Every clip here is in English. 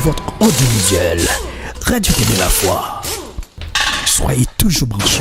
votre audiovisuel. Radio Télé Lafwa. Soyez toujours branchés.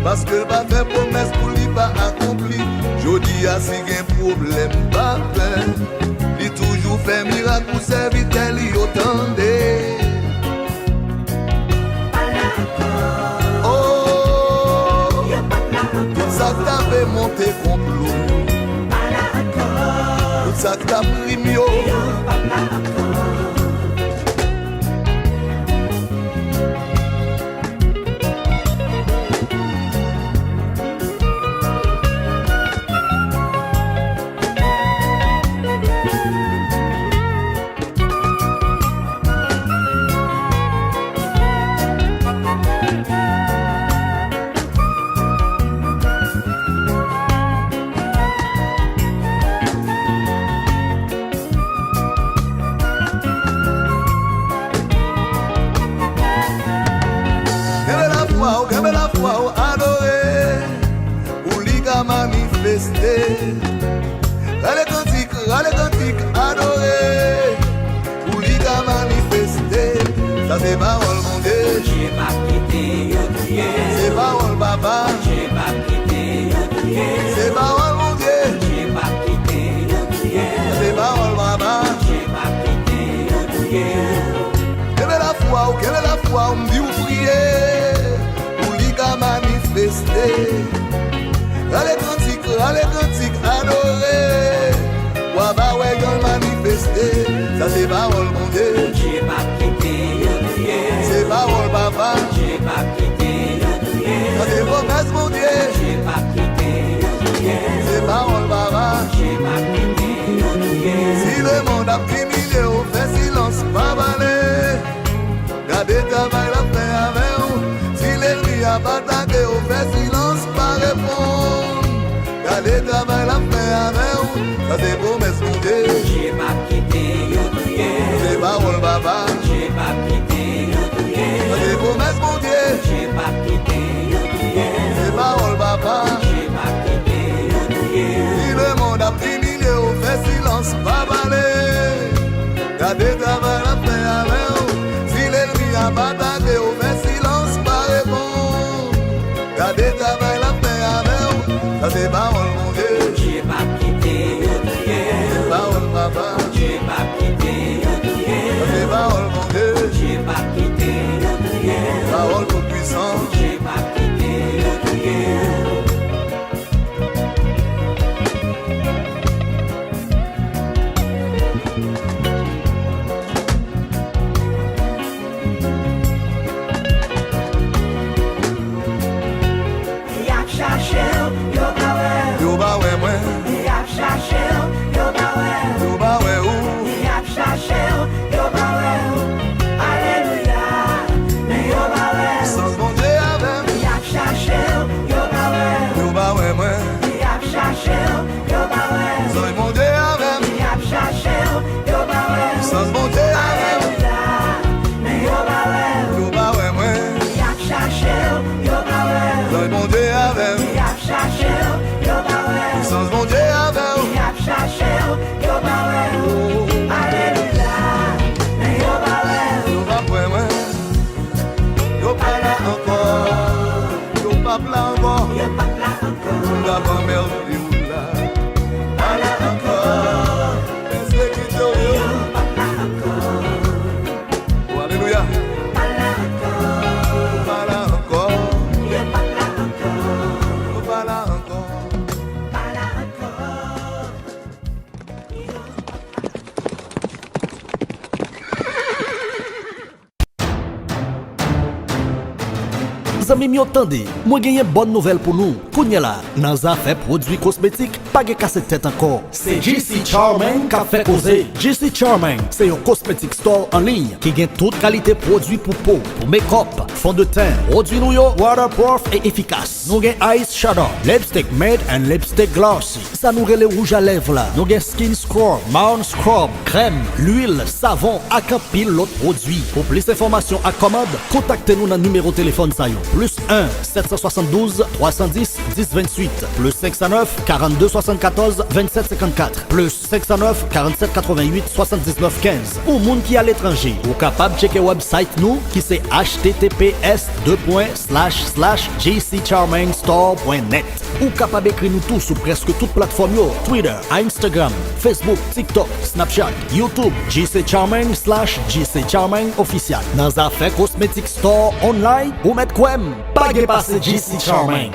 Parce que pas fait promesse pour lui pas accompli. Jodi a si gen problème pas fait. Il toujours fait miracle pour servir tel y otande. Oh, tout ça que t'as fait monter complot. Tout ça que t'as pris mieux. Allez cantique, adoré, pour lui qu'a manifesté. Ça c'est parole mon Dieu. J'ai pas quitté, c'est parole papa. J'ai pas quitté, c'est parole mon Dieu. J'ai pas quitté, c'est parole papa. J'ai pas quitté, quelle est la foi, on me dit ou prier, pour lui qu'a manifesté. Allez cantique, adoré. Waba ouais yon manifesté. Ça c'est parole mon Dieu. J'ai pas quitté, c'est parole papa. J'ai pas quitté, ça c'est promesse mon Dieu. J'ai pas quitté, c'est parole papa. J'ai pas quitté, si le monde a diminué, on fait silence, pas balai. Gardez travail la paix avec vous. Si l'ennemi a bataillé, on fait silence, pas répondre. Gardez travail la paix avec vous. Ça c'est promesse mon Dieu. J'ai pas quitté, c'est parole papa. J'ai pas quitté, ça c'est promesse mon Dieu. J'ai pas quitté, c'est parole papa. J'ai pas quitté, si le monde a diminué, on fait silence, pas balai. Gardez travail la paix avec vous. Si l'ennemi a bataillé, on fait silence, pas répondre. Gardez travail la paix avec vous. Ça c'est parole mon Dieu. J'ai pas quitté, c'est parole papa. J'ai pas quitté, ça c'est parole mon Dieu. J'ai pas quitté, parole pour puissance. amis mi entendez, moi gagne bonne nouvelle pour nous. Kounya là, dans affaire produits cosmétiques, pas de casse tête encore. C'est JC Charming qui a fait causer. JC Charming, c'est un cosmétique store en ligne qui gagne toute qualité produits pour peau, pour make-up, fond de teint, produits nous waterproof et efficace. Nous gagne ice shadow, lipstick matte and lipstick glossy. Ça nous relève rouge à lèvres là. Nous gagne skin scrub, mouth scrub, crème, l'huile, savon, à pile l'autre produit. Pour plus d'informations à commode, contactez-nous dans le numéro de téléphone ça plus 1 772 310 10 28 plus 509 42 74 27 54 plus 509 47 88 79 15. Pour monde qui à l'étranger, ou capable de checker website nous qui c'est https://jccharmingstore.net ou capable écrire nous tout sur presque toute plateforme Twitter, Instagram, Facebook, TikTok, Snapchat, YouTube, JC Charming /JC Charming officiel. Dans affaires cosmétique store online ou mettre quoi pas de passer JC Charming.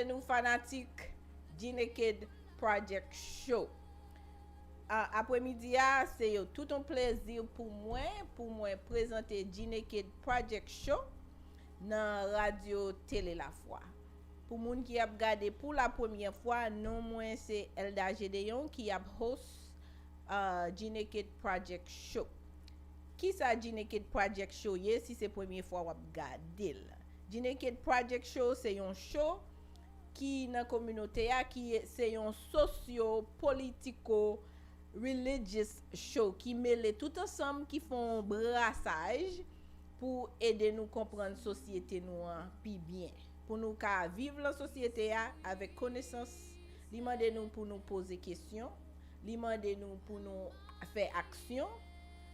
Nous fanatique GNaked Project Show. Après-midi, c'est tout un plaisir pour moi présenter GNaked Project Show dans radio TELE Lafwa. Pour moun qui a regardé pour la première fois, non moins c'est Elda Gedeon qui a host GNaked Project Show. Qui ça GNaked Project Show? Si c'est la première fois vous regardez. GNaked Project Show c'est un show qui dans communauté qui c'est un socio-politico religious show qui mêle tout ensemble, qui font brassage pour aider nous comprendre société nous plus bien. Pour nous qu'à vivre la société avec connaissance, li mande nous pour nous poser questions, li mande nous pour nous faire action,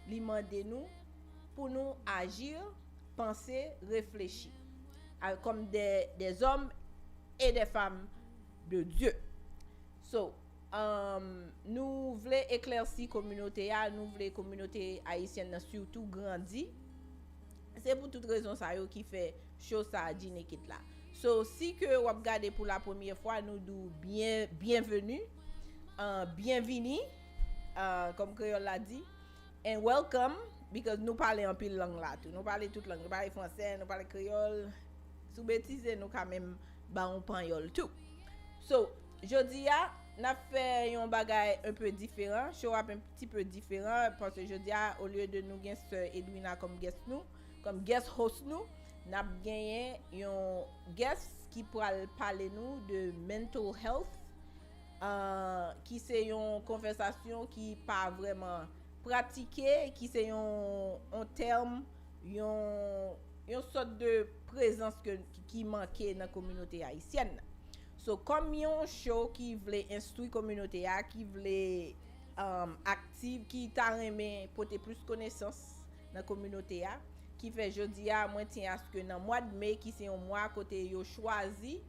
li mande nous pour nous agir, penser, réfléchir comme des hommes et des femmes de Dieu. So, nous voulons éclaircir communauté, nous voulons communauté haïtienne surtout grandir. C'est pour toute raison ça qui fait chose ça à GNaked là. So, si que vous regardez pour la première fois, nous disons bienvenue, bienvenue, comme Créole l'a dit, and welcome, because nous parlons en pile langue là, tout. Nous parlons toute langue, nous parlons français, nous parlons créole, sous bêtise, nous quand même, on panyol tout. So, jodi a, n'a fait un bagay un peu différent, show up un petit peu différent, parce que jodi a, au lieu de nous gagner Sœur Edwina comme guest nous, comme guest host nous, n'a gagné un guest qui pourra parler nous de mental health, qui c'est une conversation qui pas vraiment pratiquée, qui c'est un terme, une sorte de présence qui manquait dans la communauté haïtienne. So, comme un show qui voulait instruire la communauté, qui voulait active, qui t'a aimé porter plus connaissance dans la communauté, qui fait jeudi à moi tiens à ce que dans le mois de mai, qui c'est un mois côté yo choisi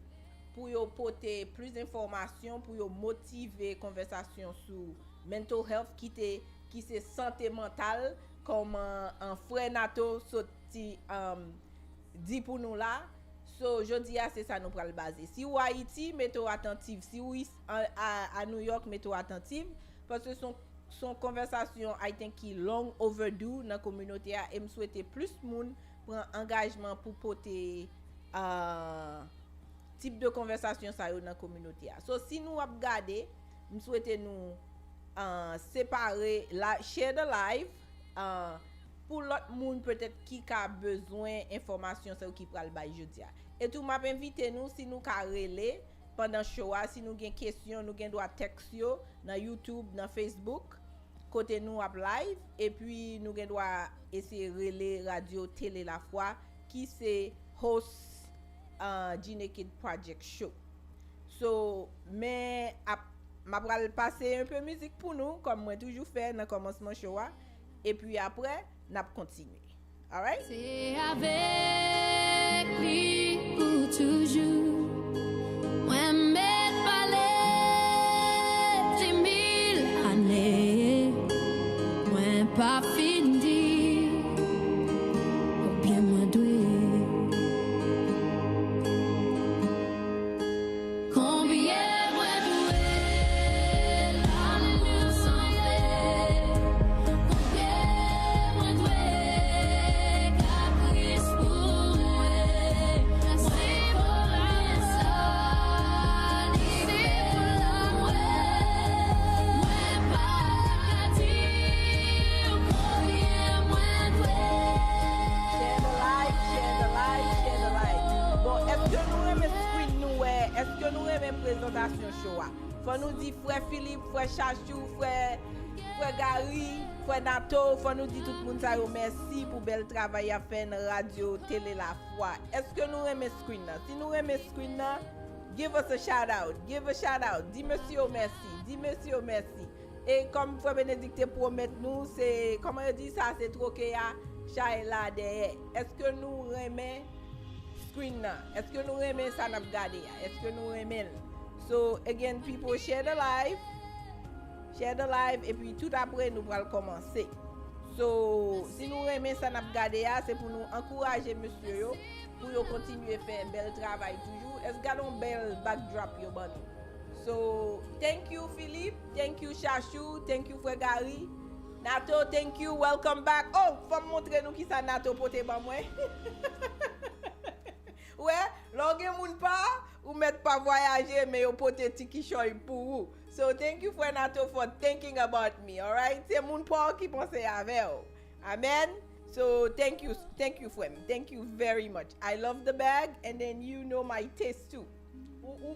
pour yo porter plus d'informations, pour yo motiver conversation sur mental health qui c'est santé mentale comme un frère Nato sorti dit pour nous là. So jodi a c'est ça nous pral baser. Si ou Haïti, mettez attentive. Si ou à New York, mettez attentive parce que son conversation I think qui long overdue dans la communauté et me souhaiter plus monde prend engagement pour porter type de conversation ça dans la communauté. So si nous a regarder, me souhaiter nous séparer la share the live pour l'autre monde peut-être qui a besoin d'informations ça qui pral bay jeudi. Et tout m'a invité nous si nous ka relé pendant show si nous gen question nous gen droit texte yo dans YouTube dans Facebook côté nous ap live et puis nous gen droit essayer relé radio TELE Lafwa qui c'est host GNaked Project Show. So mais m'a pral passer un peu musique pour nous comme moi toujours fait dans commencement show et puis après n'a continuer. All right? C'est avec lui pour toujours. Ouais, mais palais, 10 000 années. Ouais, pas fini. Ou bien moins doué. Combien moins doué. L'amour sans fait. Combien moins doué. Est-ce que nous aimons présentation show? Faut nous dire frère Philippe, frère Chachou, frère Gary, frère Nato, faut nous dire tout le monde ça merci pour bel travail à faire dans radio TELE Lafwa. Est-ce que nous aimons screen là? Si nous aimons screen là, give us a shout out. Give a shout out. Dis monsieur merci. Dis monsieur merci. Et comme frère Bénédicte promet nous, c'est comment on dit ça, c'est troqué à Chaïla derrière. Est-ce que nous aimons screen là? Est-ce que nous aimons ça n'a regardé? Est-ce que nous aimons? So again people share the live et puis tout après nous allons commencer. So si nous aimons ça n'a regardé c'est pour nous encourager monsieur yo pour yo continuer faire un bel travail toujours. Est-ce que un bel backdrop yo bon? So thank you Philippe, thank you Chachou, thank you Frère Gary. Nato, thank you, welcome back. Oh, faut me montrer nous qui ça Nato pote ba moi. Ouais, longue moun pas ou mettre pas voyager mais au pote tiki choy pour vous. So thank you for Nato for thinking about me, all right? C'est moun pas qui pense avec. Amen. So thank you friend. Thank you very much. I love the bag and then you know my taste too.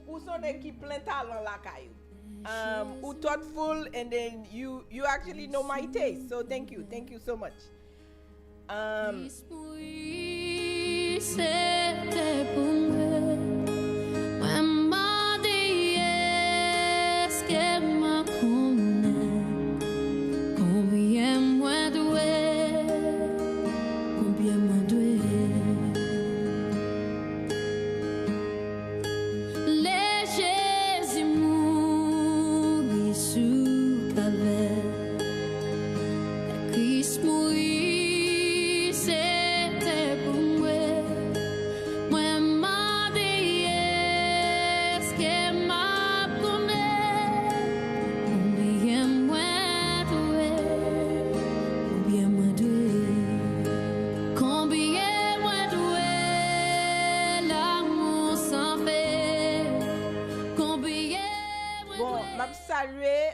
Ou sont des qui plein talent la caillou. who thoughtful, and then you actually know my taste. So thank you so much. C'était pour moi. Moi, m'a dit, est-ce qu'elle m'a connaît? Combien moi doué? Combien moi doué? Les Jésus mourit sous calvaire. Christ mourit, c'était pour moi. Moi, m'a dit, est-ce qu'elle m'a connaît? Combien moi doué? Combien moi doué? Combien moi doué? L'amour sans fait. Combien moi Bon, doué?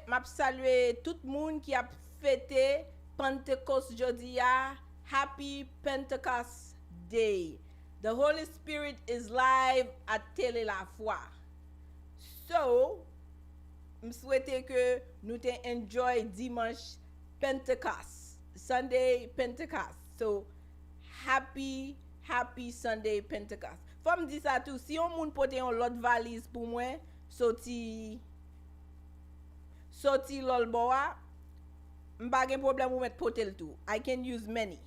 m'a salué tout le monde qui a fêté Pentecost jodi a. Happy Pentecost Day. The Holy Spirit is live at TELE Lafwa. So, je souhaite que nous te enjoy dimanche Pentecost, Sunday Pentecost. So, happy Sunday Pentecost. Faut me dire ça tout. Si on moun pote yon l'autre valise pour moi, sorti lol boa, m'pa gen problème ou mettre potel tout. I can use many.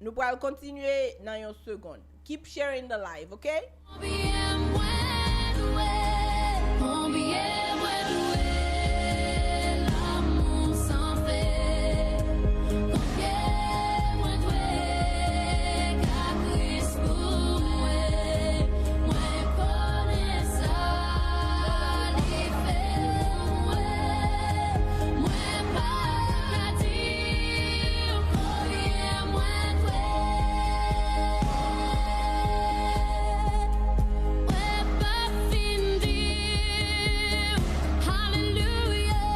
Nous pourrons continuer dans une seconde. Keep sharing the live, okay? Combien moi doué? Combien moi doué? L'amour sans fait. Combien moi doué? Car Christ pour moi. Moi connais ça, il fait moi. Moi pas qu'à dire combien moi doué. Ouais, pas fin dire Hallelujah.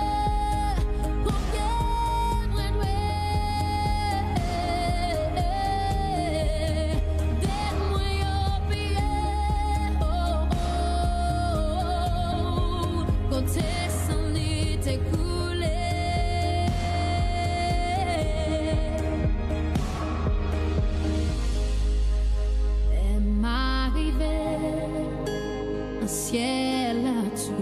Combien moi doué? Donne-moi yo prière. Oh, côté sans lit écoulé. Et m'arrivé un ciel là-dessous.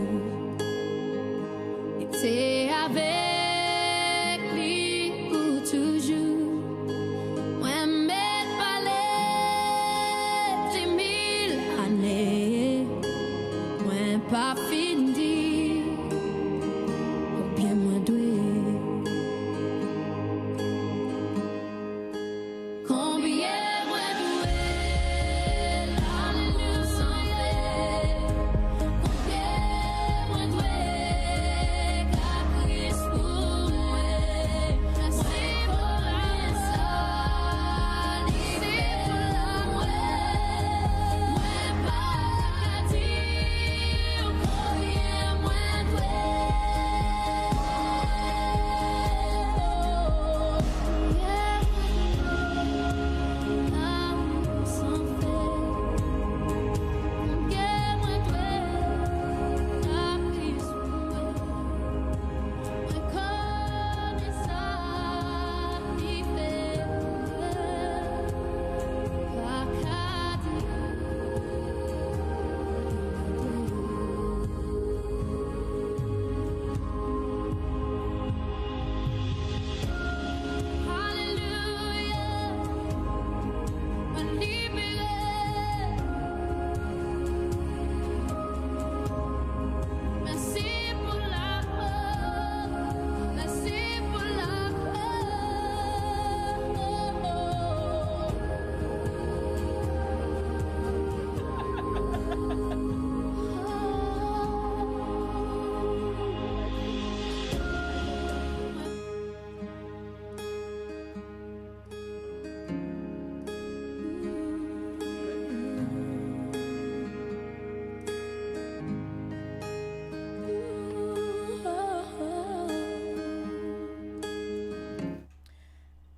Était avec lui pour toujours. Moi, m'ai parlé 10 000 années. Moi, pas fini. Combien moi doué? Combien moi doué? L'amour sans fait. Combien moi doué? Car Christ pour moi. Merci pour ça. C'est pour l'amour. Moi pas qu'à dire combien moi doué. L'amour sans fait. Combien moi doué? Car Christ pour moi. Moi connais ça, il fait pas qu'à Hallelujah, me libérer. Merci pour l'amour, merci pour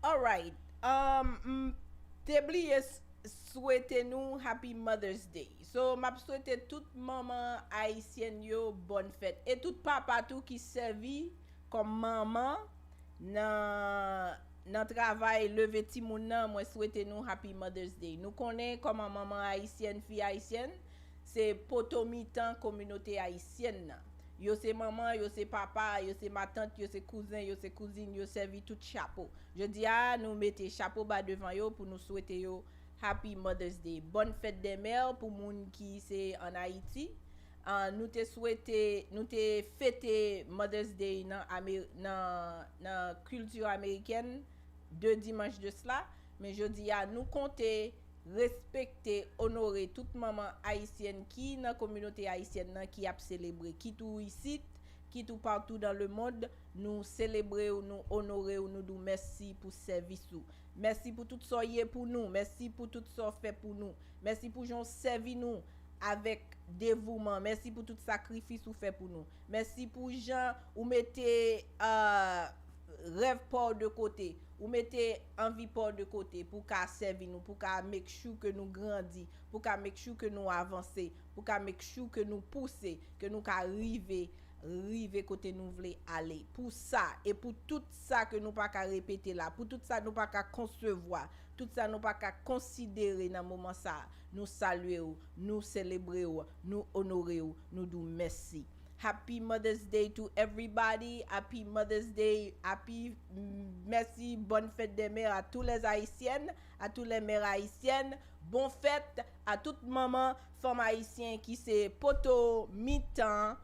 All right. T'oublié souhaiter nous Happy Mother's Day. So m'a souhaité toute maman haïtienne yo bonne fête et tout papa tout qui servi comme maman nan travail lever ti moun nan, moi souhaiter nous happy Mother's Day. Nous connaît comment maman haïtienne, fille haïtienne, c'est potomitan communauté haïtienne nan. Yo c'est maman, yo c'est papa, yo c'est ma tante, yo c'est cousin, yo c'est cousine, yo servi tout chapeau. Je dis nous mettez chapeau bas devant yo pour nous souhaiter yo Happy Mother's Day. Bonne fête des mères pour moun qui c'est en Haïti. Nous te souhaité, nous te fêté Mother's Day dans culture américaine 2 dimanches de cela, mais je dis nous compter respecter, honorer toute maman haïtienne qui dans communauté haïtienne qui a célébré, qui tout ici, qui tout partout dans le monde, nous célébrer ou nous honorer ou nous dire merci pour service ou. Merci pour tout ça pour nous, merci pour tout ça fait pour nous. Merci pour gens servi nous avec dévouement. Merci pour tout sacrifice ou fait pour nous. Merci pour gens ou mettez rêve pas de côté, ou mettez envie pas de côté pour qu'à servir nous, pour qu'à make sure que nous grandit, pour qu'à make sure que nous avancer, pour qu'à make sure que nous pousser, que nous qu'à arriver côté nous voulons aller. Pour ça et pour tout ça que nous pas qu'à répéter là, pour tout ça nous pas qu'à concevoir, tout ça nous pas qu'à considérer dans moment ça, nous saluer, nous célébrer, nous honorer, nous dire merci. Happy Mother's Day to everybody. Happy Mother's Day. Happy merci. Bonne fête des mères à tous les haïtiennes, à tous les mères haïtiennes. Bonne fête à toute maman, femme haïtienne qui c'est poto mi-temps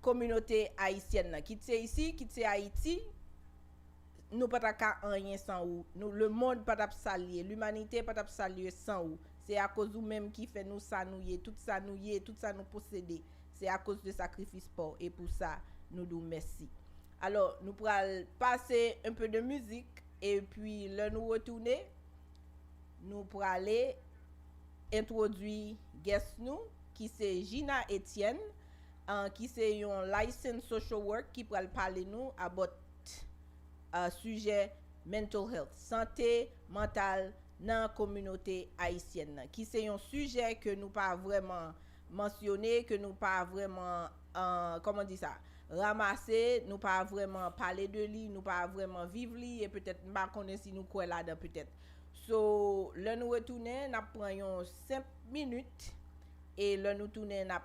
communauté haïtienne. Qui c'est ici, qui c'est Haïti. Nous pas ta rien sans ou. Nous le monde pas t'a saluer, l'humanité pas t'a saluer sans ou. C'est à cause ou même qui fait nous ça nous tout ça nous posséder. C'est à cause de sacrifice pour et pour ça nous disons merci. Alors nous pourrons passer un peu de musique et puis là nous retourner nous pourrons aller introduire guest nous qui c'est GNaked qui c'est un licensed social work qui pourra parler nous about sujet mental health, santé mentale dans la communauté haïtienne qui c'est un sujet que nous pas vraiment mentionné, que nous pas vraiment comment dit ça ramasser, nous pas vraiment parler de lui, nous pas vraiment vivre lui et peut-être pas connaître si nous quoi là-dedans peut-être. So là nous retourner, n'a prend 5 minutes et là nous tourner n'a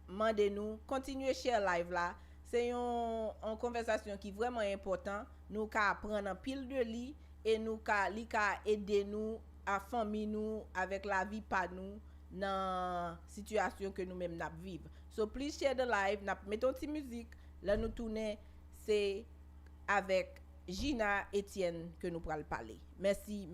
mandé nous continuer share live là. C'est une conversation qui vraiment important, nous ka apprendre en pile de lui et nous ka aider nous à famille nous avec la vie pas nous dans situation que nous-mêmes n'a vivre. So please share the live, n'a mettons petite musique, là nous tourner c'est avec GNaked que nous pourrons parler. Merci.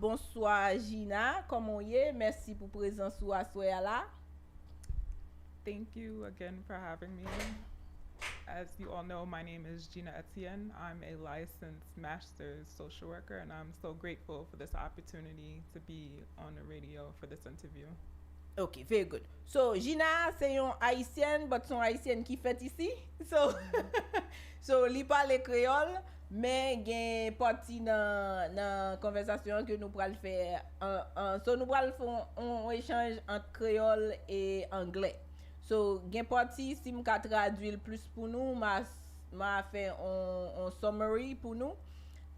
Bonsoir Gina, comment y est? Merci pour présence ou assoya là. Thank you again for having me. As you all know, my name is GNaked. I'm a licensed master's social worker, and I'm so grateful for this opportunity to be on the radio for this interview. Okay, very good. So Gina, c'est une haïtienne, but son haïtienne qui fait ici. So li parle créole, mais gen parti dans conversation que nous pral faire so nous pral faire un échange entre créole et anglais. So gen parti si m'ka traduire plus pour nous, m'a fait un summary pour nous.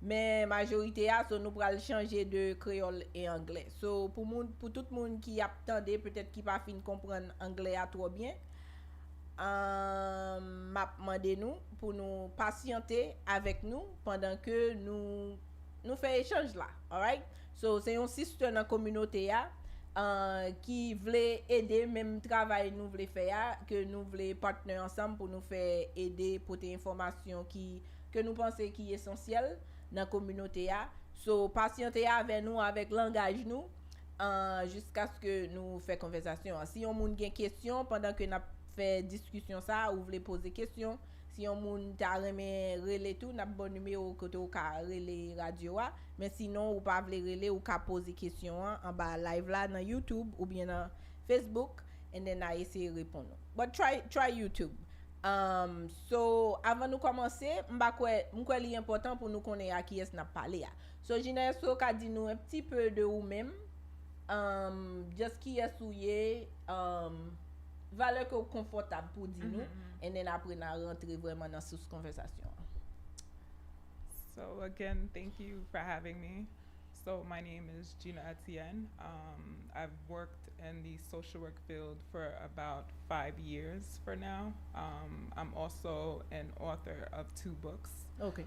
mais majorité a, so nous pral changer de créole et anglais. So pour tout monde qui attendait peut-être qui pas fin comprendre anglais à trop bien, m'a demandé nous pour nous patienter avec nous pendant que nous fait échange là. Alright? So c'est un sister dans la communauté qui voulait aider même travail nous voulait faire que nous voulons partenaire ensemble pour nous faire aider pour des informations que nous pensons qui est essentiel dans la communauté so patienter avec nous avec langage nous jusqu'à ce que nous fait conversation. Si on moun gen question pendant que n'a fait discussion ça ou voulez poser question, si on moun ta remè relé tout n'a bon numéro côté ou ka relé radio mais sinon ou pas vle relé ou ka poser question en bas live là dans YouTube ou bien dans Facebook and then I essayer répondre. But try YouTube. So avant nous commencer, m'kwe li important pour nous connaître à qui est n'a parlé. So Gina so ka di nous un petit peu de ou même just qui est souillé valeur que confortable pour dire nous et then après na rentrer vraiment dans cette conversation. So again, thank you for having me. So my name is Gina Etienne. I've worked in the social work field for about 5 years for now. I'm also an author of 2 books. Okay.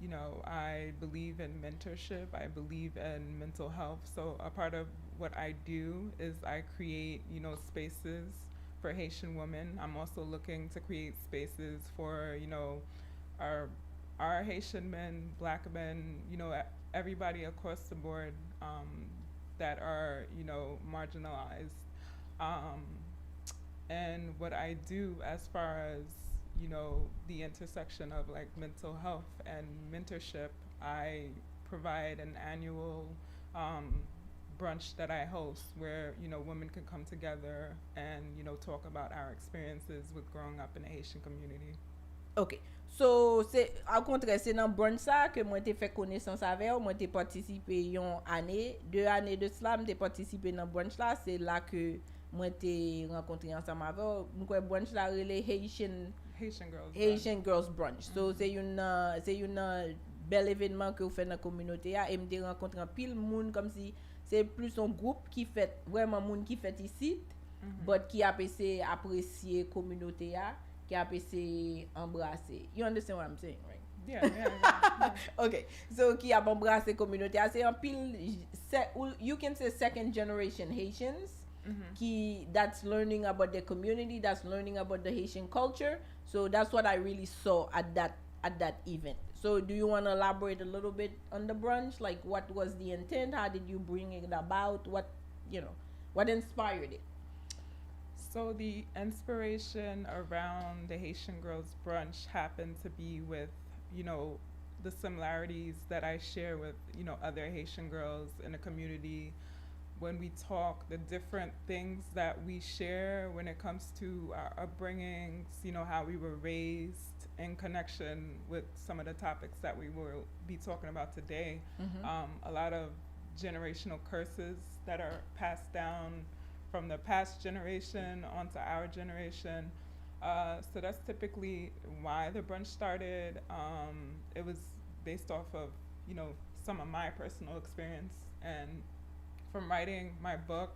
You know, I believe in mentorship. I believe in mental health. So a part of what I do is I create, you know, spaces for Haitian women. I'm also looking to create spaces for, you know, our Haitian men, Black men, you know, everybody across the board that are, you know, marginalized. And what I do as far as, you know, the intersection of like mental health and mentorship, I provide an annual brunch that I host where, you know, women can come together and, you know, talk about our experiences with growing up in the Haitian community. OK. So, c'est au contraire, c'est dans brunch ça que moi t'ai fait connaissance avec, moi t'ai participé une année, 2 années de cela, m'ai participé dans brunch là, c'est là que moi t'ai rencontré ensemble avec, moi brunch là relé Haitian Girls Brunch. So c'est une bel événement que vous faites dans la communauté et m'ai rencontré un pile monde comme si c'est plus un groupe qui fait vraiment monde qui fait ici, but qui a apprécier communauté qui a essayé embrasser. You understand what I'm saying, right? Yeah. Okay. So qui a embrassé communauté, c'est un pile you can say second generation Haitians qui that's learning about the community, that's learning about the Haitian culture. So that's what I really saw at that event. So do you want to elaborate a little bit on the brunch? Like what was the intent? How did you bring it about? What, you know, what inspired it? So the inspiration around the Haitian Girls Brunch happened to be with, you know, the similarities that I share with, you know, other Haitian girls in the community. When we talk, the different things that we share when it comes to our upbringings, you know, how we were raised in connection with some of the topics that we will be talking about today. A lot of generational curses that are passed down from the past generation onto our generation. So that's typically why the brunch started. It was based off of, you know, some of my personal experience, and from writing my book,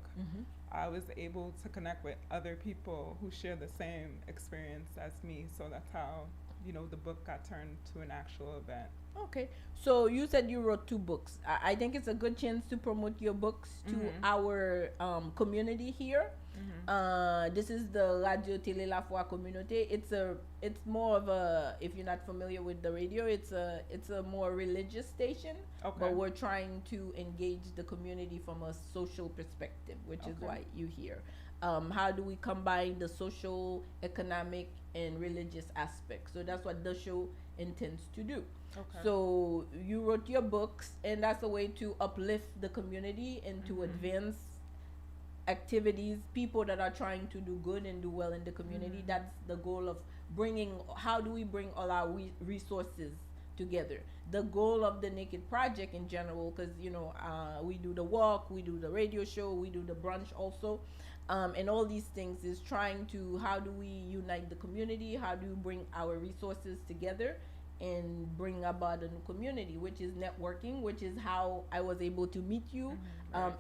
I was able to connect with other people who share the same experience as me. So that's how, you know, the book got turned to an actual event. Okay. So you said you wrote 2 books. I think it's a good chance to promote your books to our community here. This is the Radio TELE Lafwa community. It's more of a, if you're not familiar with the radio, it's a more religious station. Okay. But we're trying to engage the community from a social perspective, which is why you here. How do we combine the social, economic, and religious aspects? So that's what the show intends to do. Okay. So you wrote your books, and that's a way to uplift the community and to advance activities, people that are trying to do good and do well in the community. That's the goal of how do we bring all our resources together? The goal of the Naked Project in general, because, you know, we do the walk, we do the radio show, we do the brunch also. And all these things is trying to, how do we unite the community? How do we bring our resources together and bring about a new community, which is networking, which is how I was able to meet you.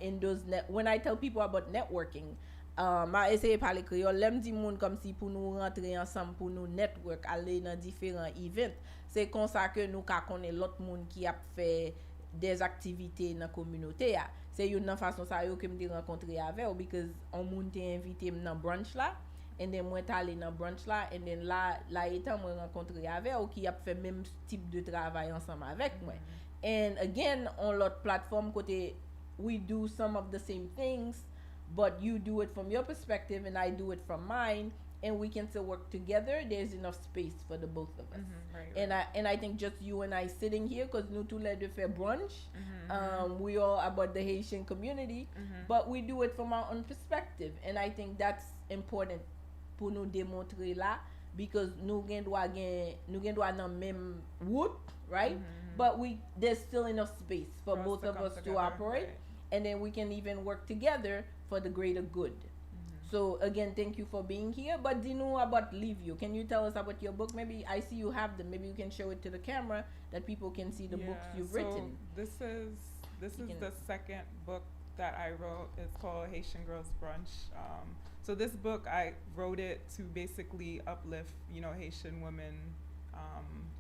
In those when I tell people about networking, ma essaye parler créole, l'aime di moun comme si pour nous rentrer ensemble pour nous network, aller dans différents events. C'est comme ça que nous ka connaît l'autre monde qui a fait des activités dans la communauté. C'est une façon ça yo que me rencontrer avec ou because on moun te invité dans brunch là. And then moi t'allé dans brunch là and then là étant moi rencontré avec ou qui a fait même type de travail ensemble avec moi. And again on l'autre plateforme côté we do some of the same things but you do it from your perspective and I do it from mine and we can still work together. There's enough space for the both of us. And I think just you and I sitting here because nous tous les deux fait brunch. We all about the Haitian community but we do it from our own perspective and I think that's important pour nous démontrer là because nous gen doit dans même route, right? But there's still enough space for both of us to operate and then we can even work together for the greater good. So again, thank you for being here. But do you know about Leave You? Can you tell us about your book? Maybe I see you have them. Maybe you can show it to the camera that people can see the books you've written. This is the second book that I wrote. It's called Haitian Girls Brunch. So this book, I wrote it to basically uplift, Haitian women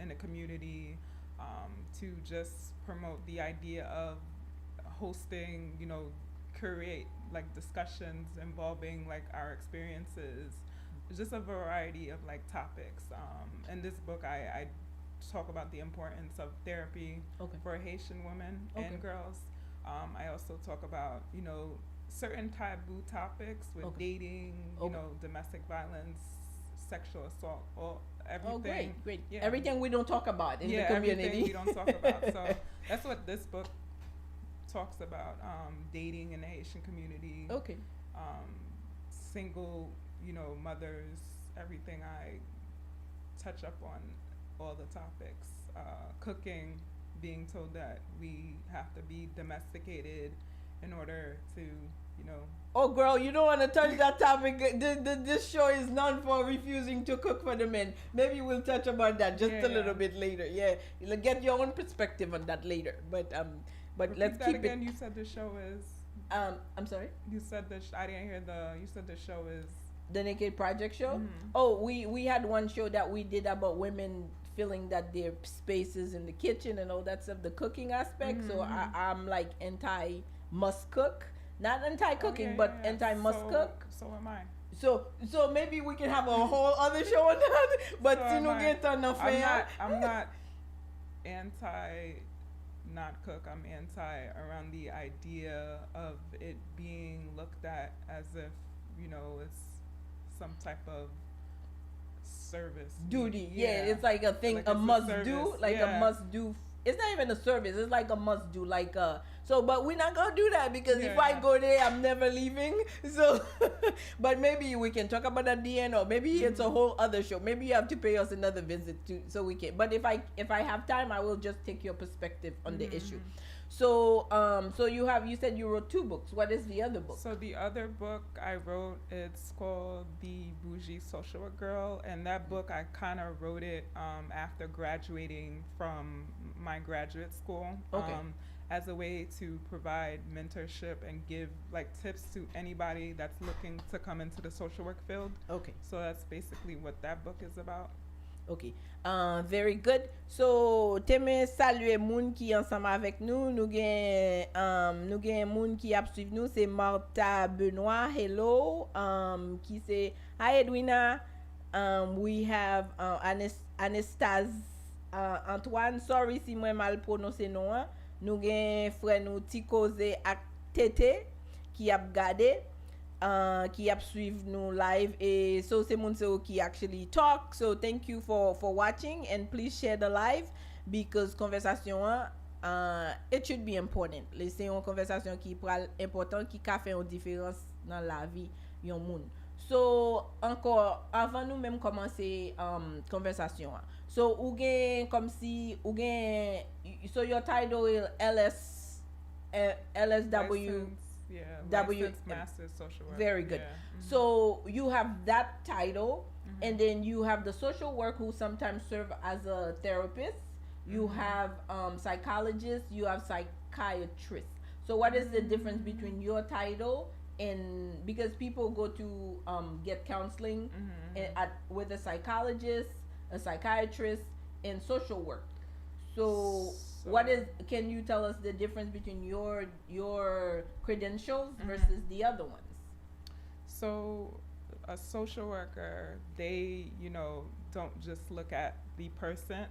in the community, to just promote the idea of hosting, curate like discussions involving like our experiences, just a variety of like topics. In this book, I talk about the importance of therapy for Haitian women and girls. I also talk about, certain taboo topics with dating, domestic violence, sexual assault, or everything. Oh, great. Yeah. Everything we don't talk about in the community. Everything we don't talk about. So that's what this book talks about, dating in the Haitian community. Single, mothers, everything. I touch up on all the topics. Cooking, being told that we have to be domesticated in order to, Oh, girl, you don't want to touch that topic. This show is known for refusing to cook for the men. Maybe we'll touch about that just a little bit later. Yeah, you'll get your own perspective on that later. But let's keep again. it. You said the show is. I'm sorry. You said I didn't hear You said the show is. The Naked Project show. Oh, we had one show that we did about women feeling that their spaces in the kitchen and all that stuff, the cooking aspect. So I'm like anti must cook. Not anti-cooking, but anti-must-cook. So am I. So maybe we can have a whole other show on that. But so get on the fair. I'm not anti not cook. I'm anti around the idea of it being looked at as if, it's some type of service. Duty. Yeah, it's like a thing, like a must do. Like a must do. It's not even a service. It's like a must do. Like but we're not gonna do that because if I go there, I'm never leaving. So, but maybe we can talk about that at the end, or maybe it's a whole other show. Maybe you have to pay us another visit so we can. But if I have time, I will just take your perspective on the issue. So you said you wrote 2 books. What is the other book? So the other book I wrote, it's called The Bougie Social Work Girl, and that book I kind of wrote it after graduating from my graduate school. As a way to provide mentorship and give like tips to anybody that's looking to come into the social work field. So that's basically what that book is about. Very good. So teme salue moun ki ensemble avec nous. Nous gen moun ki ap suiv nous, c'est Martha Benoit. Hello. Qui c'est Hi Edwina. We have Anastase Antoine. Sorry si moi mal prononcé non. Nous gen frère nous Tikoze ak Tete qui ap gade. Qui ap suiv nous live et so c'est moun qui actually talk. So thank you for watching and please share the live because conversation it should be important. C'est une conversation qui pral important qui ka fait une différence dans la vie yon moun. So encore avant nous même commencer conversation. So ou gen comme si ou gen so your title is LSW Yeah, W- licensed master's social worker. Very good. Yeah. So you have that title, and then you have the social work who sometimes serve as a therapist. You have psychologists. You have psychiatrists. So what is the difference between your title and, because people go to get counseling with a psychologist, a psychiatrist, and social work. So what is? Can you tell us the difference between your credentials versus the other ones? So a social worker, they, don't just look at the person.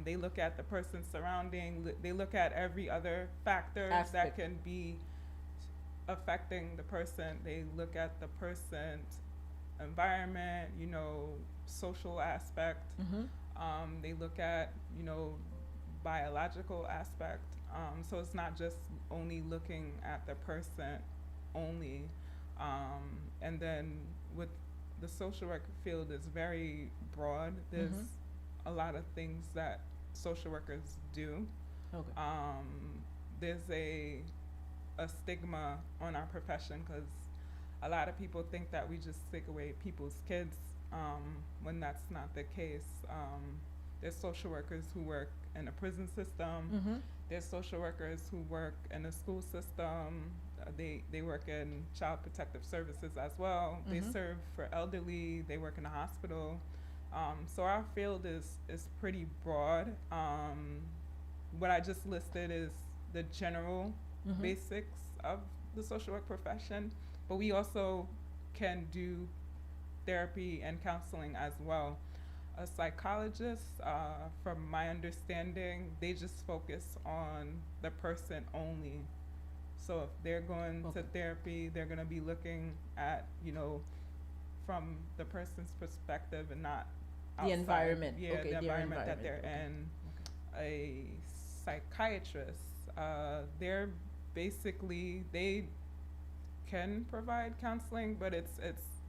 They look at the person's surrounding. They look at every other factor Aspect. that can be affecting the person. They look at the person's environment, social aspect. They look at, biological aspect. So it's not just only looking at the person only. And then with the social work field is very broad. There's a lot of things that social workers do. Okay. There's a stigma on our profession because a lot of people think that we just take away people's kids, when that's not the case. There's social workers who work in a prison system. There's social workers who work in a school system. They work in child protective services as well. They serve for elderly. They work in a hospital. So our field is pretty broad. What I just listed is the general basics of the social work profession, but we also can do therapy and counseling as well. A psychologist, from my understanding, they just focus on the person only. So if they're going to therapy, they're going to be looking at, from the person's perspective and not outside. The environment. Yeah, Okay, the their environment that they're environment. in. A psychiatrist, they're basically, they can provide counseling, but it's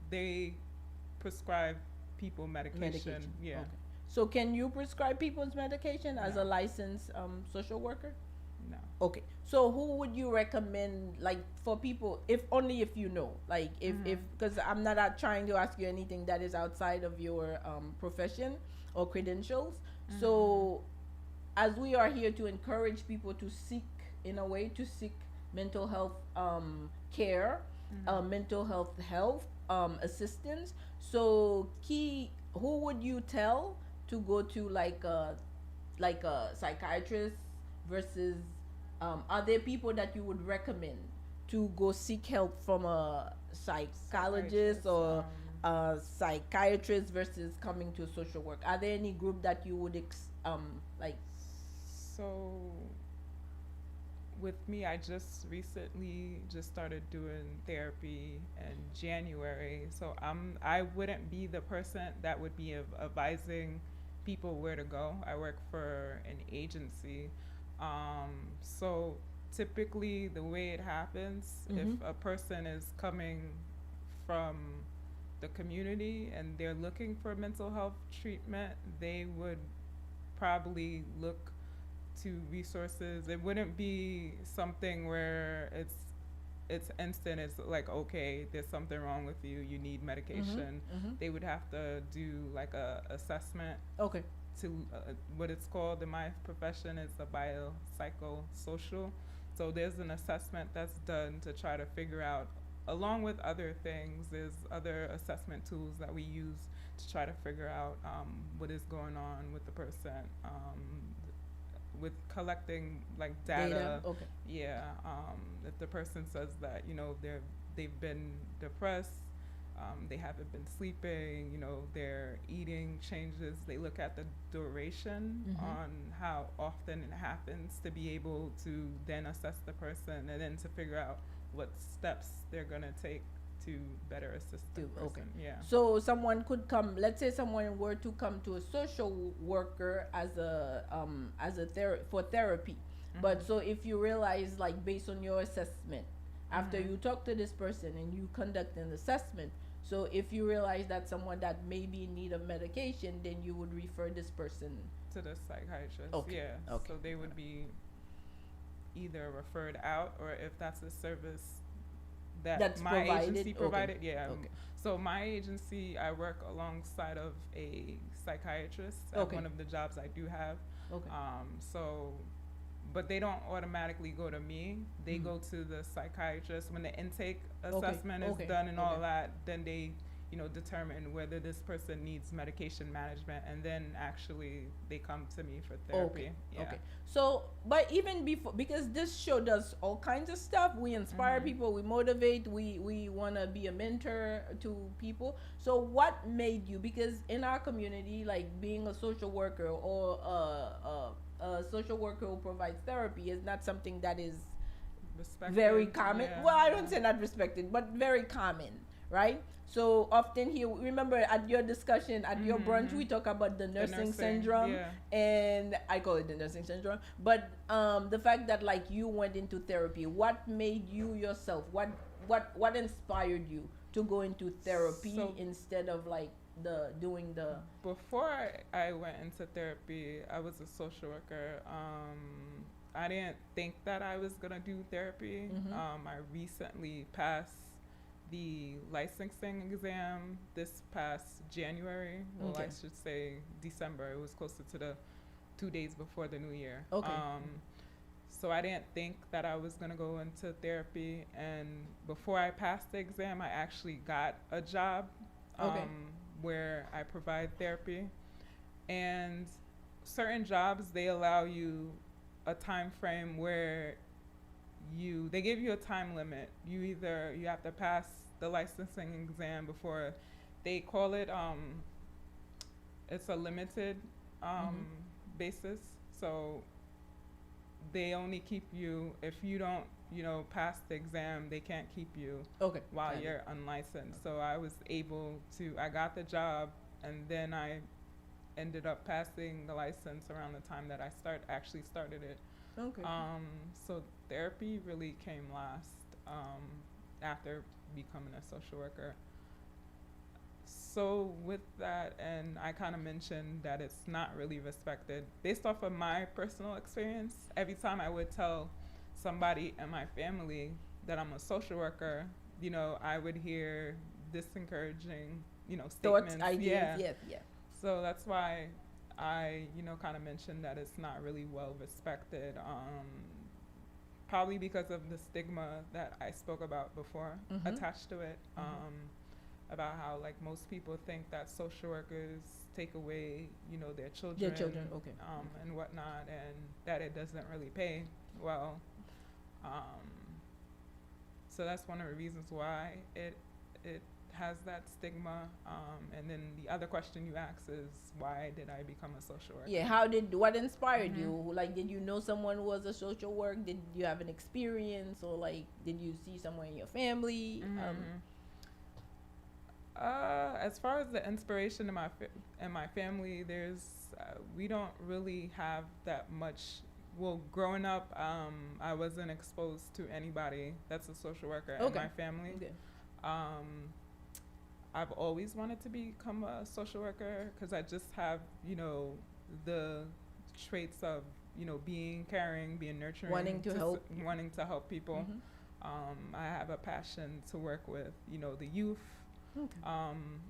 they prescribe people medication. Yeah. Okay. So can you prescribe people's medication as No. a licensed social worker? No. Okay. So who would you recommend, like, for people, if only if you know, like, if because I'm not trying to ask you anything that is outside of your profession or credentials. So as we are here to encourage people to seek, in a way, to seek mental health care, mental health assistance. So who would you tell to go to, like a psychiatrist versus are there people that you would recommend to go seek help from a psychologist or a psychiatrist versus coming to social work? Are there any group that you would like? So with me, I just recently just started doing therapy in January. So I wouldn't be the person that would be advising people where to go. I work for an agency. So typically the way it happens, if a person is coming from the community and they're looking for mental health treatment, they would probably look to resources. It wouldn't be something where it's instant. It's like, okay, there's something wrong with you, you need medication. They would have to do like a assessment. Okay. To what it's called in my profession is a biopsychosocial. So there's an assessment that's done to try to figure out, along with other things, there's other assessment tools that we use to try to figure out what is going on with the person, with collecting like data. Okay. Yeah, if the person says that, they've been depressed, they haven't been sleeping, their eating changes. They look at the duration on how often it happens to be able to then assess the person and then to figure out what steps they're gonna take to better assist the person. Okay. Yeah. So someone could come. Let's say someone were to come to a social worker as for therapy. But so if you realize, like, based on your assessment, after you talk to this person and you conduct an assessment, so if you realize that someone that may be in need of medication, then you would refer this person To the psychiatrist. Okay. Yeah. Okay. So they would be either referred out or if that's a service that That's my provided? agency Okay. provided. Yeah. Okay. So my agency, I work alongside of a psychiatrist at Okay. one of the jobs I do have. Okay. So, but they don't automatically go to me. They go to the psychiatrist when the intake assessment is okay, done and all okay. that. Then they, determine whether this person needs medication management, and then actually they come to me for therapy. Okay. Yeah. Okay. So, but even before, because this show does all kinds of stuff, we inspire people, we motivate, we want to be a mentor to people. So, what made you? Because in our community, like being a social worker or a social worker who provides therapy is not something that is Respected, very common. yeah, Well, I don't yeah. say not respected, but very common, right? So often here, remember at your discussion, at your brunch, we talk about the nursing nursing, syndrome, yeah. and I call it the nursing syndrome. But the fact that like you went into therapy, what made you yourself? What inspired you to go into therapy So- instead of like doing the Before I went into therapy, I was a social worker. I didn't think that I was gonna do therapy. I recently passed the licensing exam this past January. Well, I Okay. should say December. It was closer to the 2 days before the new year. Okay. So I didn't think that I was gonna go into therapy, and before I passed the exam, I actually got a job Okay. where I provide therapy, and certain jobs they allow you a time frame where they give you a time limit. You have to pass the licensing exam before they call it it's a limited basis. So they only keep you if you don't pass the exam. They can't keep you okay while got it. you're unlicensed. So I was able to, I got the job, and then I ended up passing the license around the time that I actually started it. Okay. So therapy really came last, after becoming a social worker. So with that, and I kind of mentioned that it's not really respected. Based off of my personal experience, every time I would tell somebody in my family that I'm a social worker, I would hear discouraging, Thoughts, statements. ideas, yes, yeah. So that's why I, kind of mentioned that it's not really well respected. Probably because of the stigma that I spoke about before attached to it. About how like most people think that social workers take away, their children. Their children, okay. And whatnot, and that it doesn't really pay well. So that's one of the reasons why it has that stigma. And then the other question you asked is, why did I become a social worker? Yeah, what inspired you? Like, did you know someone who was a social worker? Did you have an experience, or like, did you see someone in your family? As far as the inspiration in my family, we don't really have that much. Well, growing up, I wasn't exposed to anybody that's a social worker in my family. Okay. I've always wanted to become a social worker because I just have, the traits of, being caring, being nurturing, Wanting to help. wanting to help people. I have a passion to work with, the youth. Okay.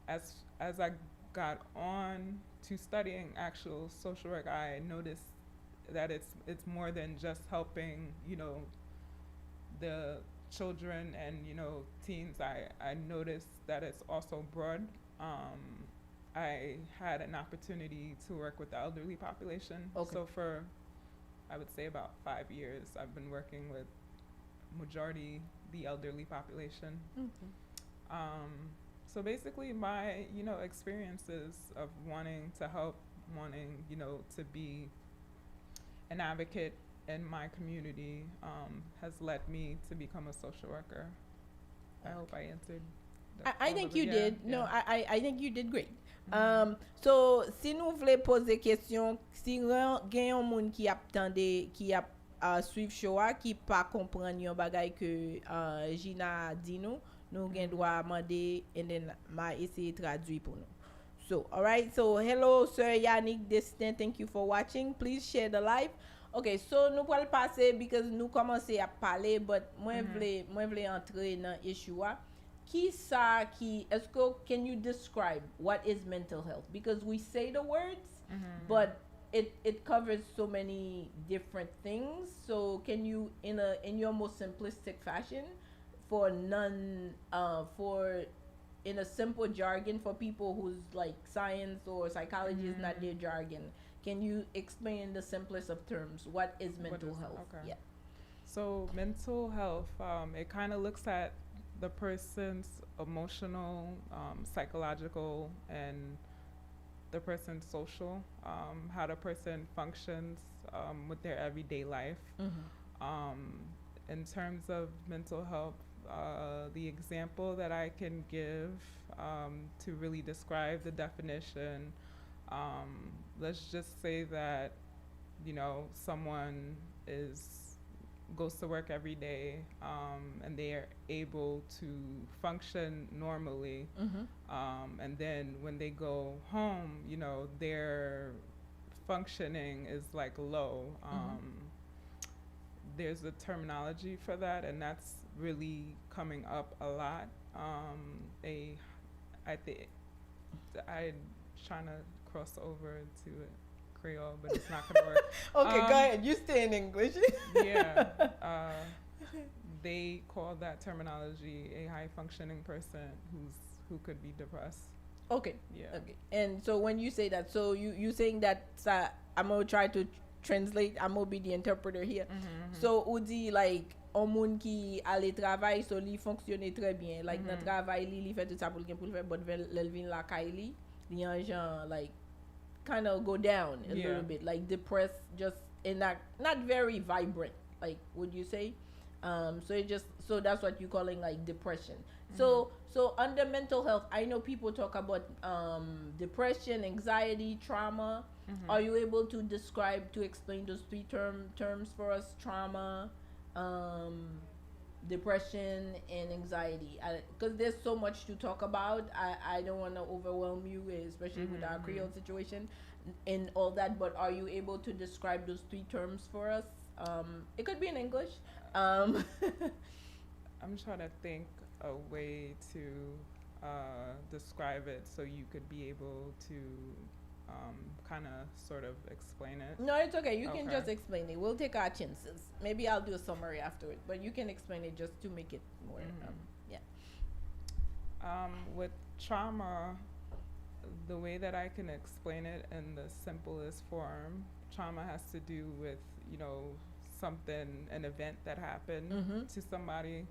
As I got on to studying actual social work, I noticed that it's more than just helping, the children and teens. I noticed that it's also broad. I had an opportunity to work with the elderly population. Okay. So for, I would say about 5 years, I've been working with majority the elderly population. Okay. So basically my, experiences of wanting to help, wanting, to be an advocate in my community, has led me to become a social worker. I hope I answered. I think you did. Yeah. No, I think you did great. So, si nou vle pose question, si gen yon moun ki ap tande, ki ap suiv show a, ki pa kompren yon bagay ke Gina di nou gen dwa mande, and then ma ese tradwi pou nou. So, alright, so hello Sir Yannick Destin, thank you for watching. Please share the live. Ok, so nou pral pase because nou komanse a pale, but mwen vle entre nan issue a. Ki sa ki, can you describe what is mental health? Because we say the words, but it covers so many different things. So can you, in your most simplistic fashion, for in a simple jargon for people who's like science or psychology is not their jargon, can you explain in the simplest of terms what is mental health? Okay. Yeah. So mental health, it kind of looks at the person's emotional, psychological, and the person's social, how the person functions with their everyday life. In terms of mental health, the example that I can give to really describe the definition, let's just say that, someone goes to work every day, and they are able to function normally, and then when they go home, their functioning is like low. There's a terminology for that, and that's really coming up a lot. I think I'm trying to cross over to Creole, but it's not gonna work. Okay, go ahead. You stay in English. Yeah, they call that terminology a high functioning person who could be depressed. Okay. Yeah. Okay. And so when you say that, so you saying that I'm gonna try to translate. I'm gonna be the interpreter here. So ou di like on moun ki ale travay so li fonctionne très bien. Like nan travay li fait tout ça pour le faire, but l'el vin la kay li an jan like kind of go down a little bit, like depressed, just in that not very vibrant, like would you say? So that's what you're calling like depression. So under mental health, I know people talk about depression, anxiety, trauma. Are you able to explain those three terms for us? Trauma, depression, and anxiety, because there's so much to talk about. I don't want to overwhelm you, especially with our Creole situation and all that, but are you able to describe those three terms for us? It could be in English. I'm trying to think a way to describe it so you could be able to kind of sort of explain it. No, it's okay. You can Okay. just explain it. We'll take our chances. Maybe I'll do a summary after it, but you can explain it just to make it more. With trauma, the way that I can explain it in the simplest form, trauma has to do with, an event that happened to somebody.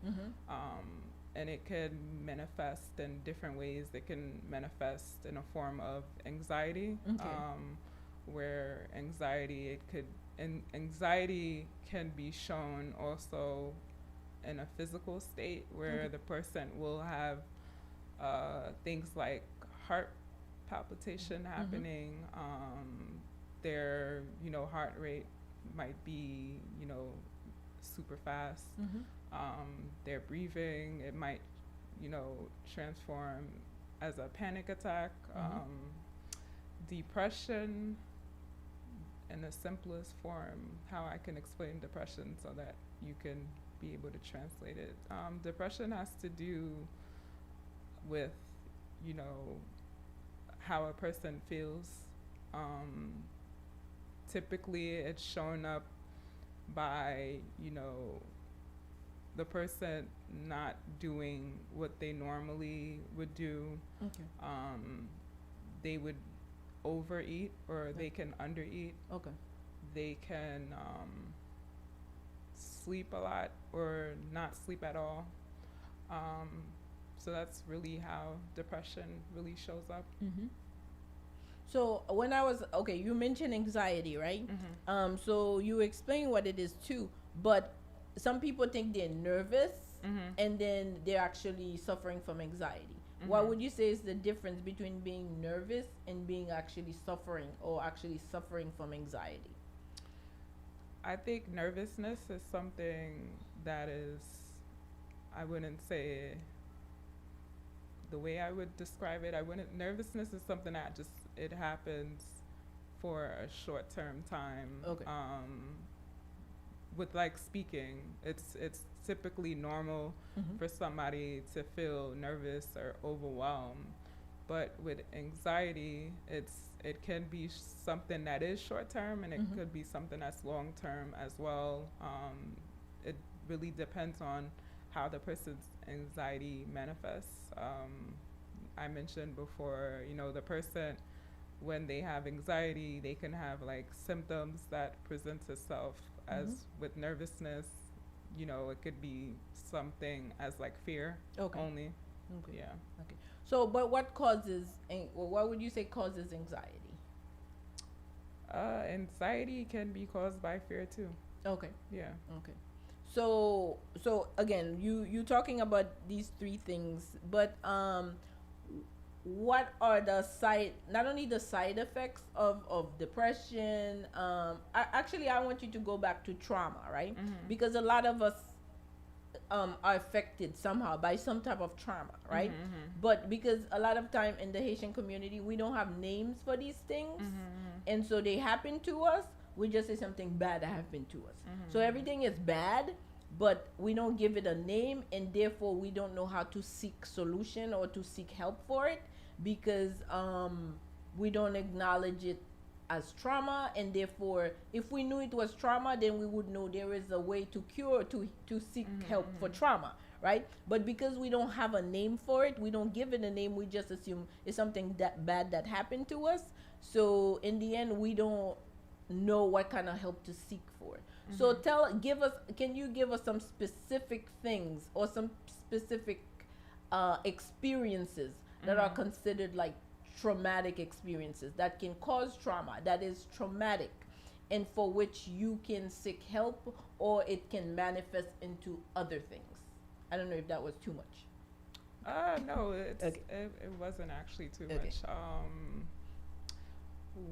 And it could manifest in different ways. It can manifest in a form of anxiety, where anxiety can be shown also in a physical state, where the person will have things like heart palpitation happening. Their heart rate might be super fast. Their breathing, it might transform as a panic attack. Depression, in the simplest form, how I can explain depression so that you can be able to translate it. Depression has to do with how a person feels. Typically it's shown up by the person not doing what they normally would do. They would overeat, or they can undereat. They can sleep a lot or not sleep at all. So that's really how depression really shows up. So when you mentioned anxiety, right? So you explain what it is too, but some people think they're nervous and then they're actually suffering from anxiety. What would you say is the difference between being nervous and being actually suffering from anxiety? I think nervousness is something that is, I wouldn't say the way I would describe it. Nervousness is something that it happens for a short-term time. with like speaking, it's typically normal for somebody to feel nervous or overwhelmed. But with anxiety, it can be something that is short term, and it could be something that's long term as well. It really depends on how the person's anxiety manifests. I mentioned before, the person, when they have anxiety, they can have like symptoms that presents itself as with nervousness. It could be something as like fear Okay. only. Okay. Yeah. Okay. So, but what causes, what would you say causes anxiety? Anxiety can be caused by fear too. Okay. Yeah. Okay. So again, you talking about these three things, but what are the not only the side effects of depression? I want you to go back to trauma, right? Because a lot of us are affected somehow by some type of trauma, right? But because a lot of time in the Haitian community, we don't have names for these things, and so they happen to us. We just say something bad happened to us. So everything is bad, but we don't give it a name, and therefore we don't know how to seek solution or to seek help for it, because we don't acknowledge it as trauma, and therefore if we knew it was trauma, then we would know there is a way to cure, to seek help for trauma, right? But because we don't have a name for it, we don't give it a name, we just assume it's something that bad that happened to us. So in the end, we don't know what kind of help to seek for. So can you give us some specific things or some specific experiences that are considered like traumatic experiences that can cause trauma, that is traumatic, and for which you can seek help, or it can manifest into other things? I don't know if that was too much. No, Okay. it wasn't actually too Okay. much.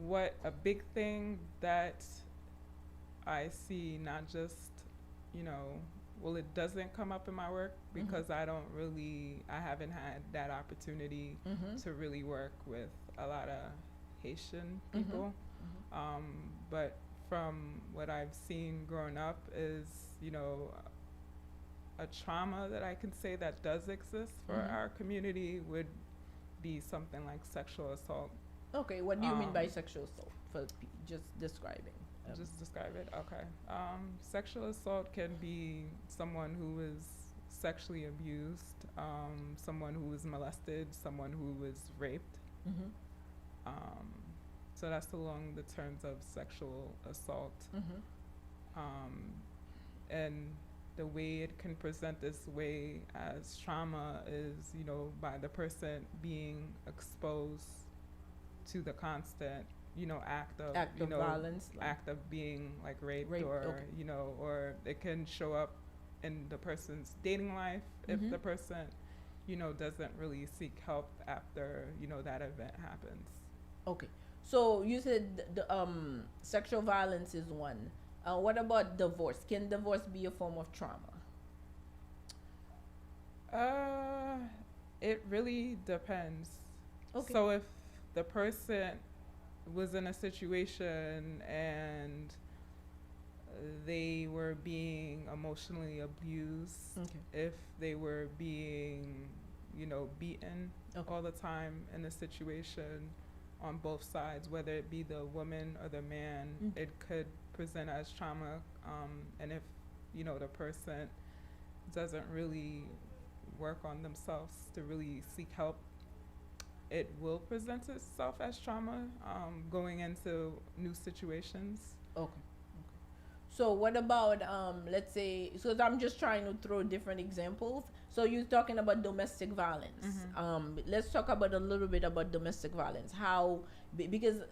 What a big thing that I see, not just, well, it doesn't come up in my work because I haven't had that opportunity to really work with a lot of Haitian people. But from what I've seen growing up is, a trauma that I can say that does exist for our community would be something like sexual assault. Okay, what do you mean by sexual assault? Just describing. Just describe it. Okay. Sexual assault can be someone who is sexually abused, someone who was molested, someone who was raped. So that's along the terms of sexual assault. And the way it can present this way as trauma is, by the person being exposed to the constant, act of violence, like act of being like raped, Raped, or okay. Or it can show up in the person's dating life if the person doesn't really seek help after that event happens. Okay, so you said the sexual violence is one. What about divorce? Can divorce be a form of trauma? It really depends. Okay. So if the person was in a situation and they were being emotionally abused, if they were being, beaten all the time in a situation on both sides, whether it be the woman or the man, it could present as trauma. And if, the person doesn't really work on themselves to really seek help, it will present itself as trauma going into new situations. Okay. So what about let's say, so I'm just trying to throw different examples. So you're talking about domestic violence. Let's talk about a little bit about domestic violence. How, because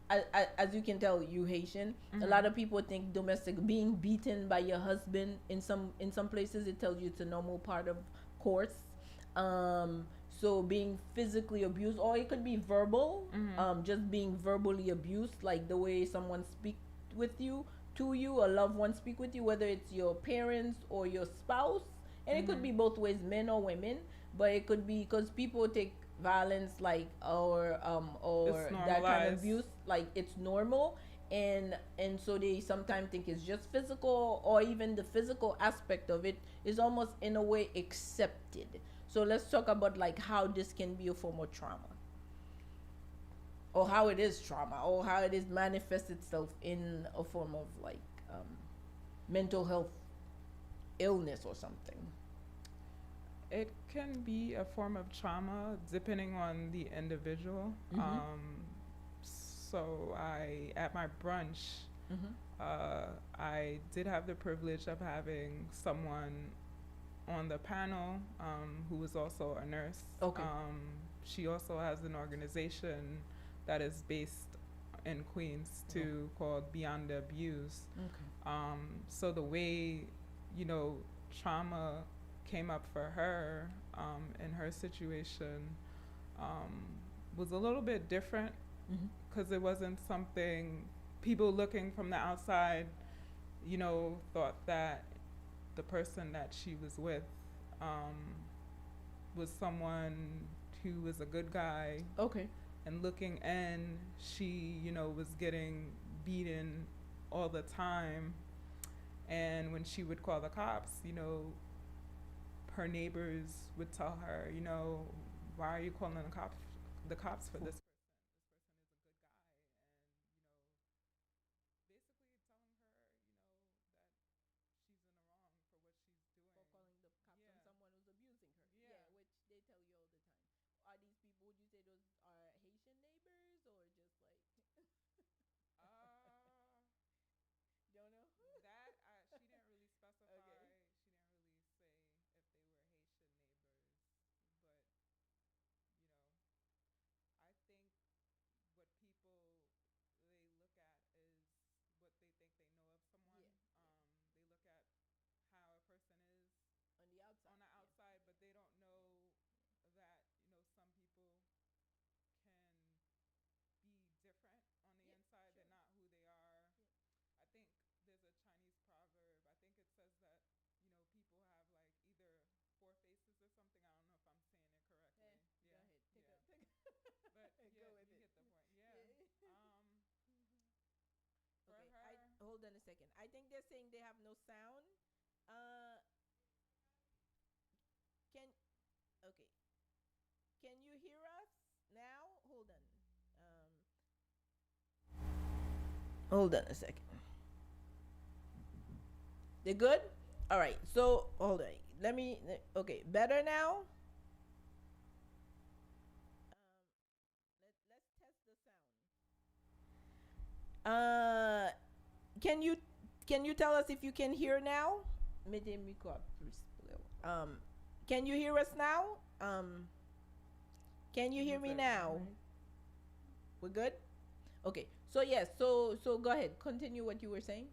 as you can tell, you Haitian, a lot of people think domestic, being beaten by your husband, in some places it tells you it's a normal part of course. So being physically abused, or it could be verbal, just being verbally abused, like the way someone speak with you, to you, a loved one speak with you, whether it's your parents or your spouse. And it could be both ways, men or women, but it could be because people take violence like or that kind of abuse like it's normal, and so they sometimes think it's just physical, or even the physical aspect of it is almost in a way accepted. So let's talk about like how this can be a form of trauma, or how it is trauma, or how it is manifests itself in a form of like mental health illness or something. It can be a form of trauma depending on the individual. So at my brunch, I did have the privilege of having someone on the panel who was also a nurse. Okay. She also has an organization that is based in Queens too, called Beyond the Abuse. Okay. So the way, trauma came up for her in her situation was a little bit different, because it wasn't something people looking from the outside, thought that the person that she was with was someone who was a good guy. Okay. And looking in, she, was getting beaten all the time. And when she would call the cops, her neighbors would tell her, why are you calling the cops for this person? This person is a good guy. And, basically telling her, that she's in the wrong for what she's doing. For calling the cops on someone who's abusing her. Yeah. Which they tell you all the time. Are these people, would you say those are Haitian neighbors, or just like don't know? That she didn't really specify. Okay. She didn't really say if they were Haitian neighbors, but I think what people they look at is what they think they know of someone. They look at how a person is On the outside. on the yeah. outside, but they don't know that some people can be different on the inside. Sure. They're not who they are. I think there's a Chinese proverb. I think it says that people have like either four faces or something. I don't know if I'm saying it correctly. Go ahead. Take yeah. But Go with you it. get the point. Yeah. For Okay. her, Hold on a second. I think they're saying they have no sound. Can okay. Can you hear us now? Hold on. Hold on a second. They good? All right. So hold on. Okay. Better now. Let's test the sound. Can you tell us if you can hear now? Can you hear us now? Can you hear me now? We're good? Okay. So yes, so go ahead. Continue what you were saying.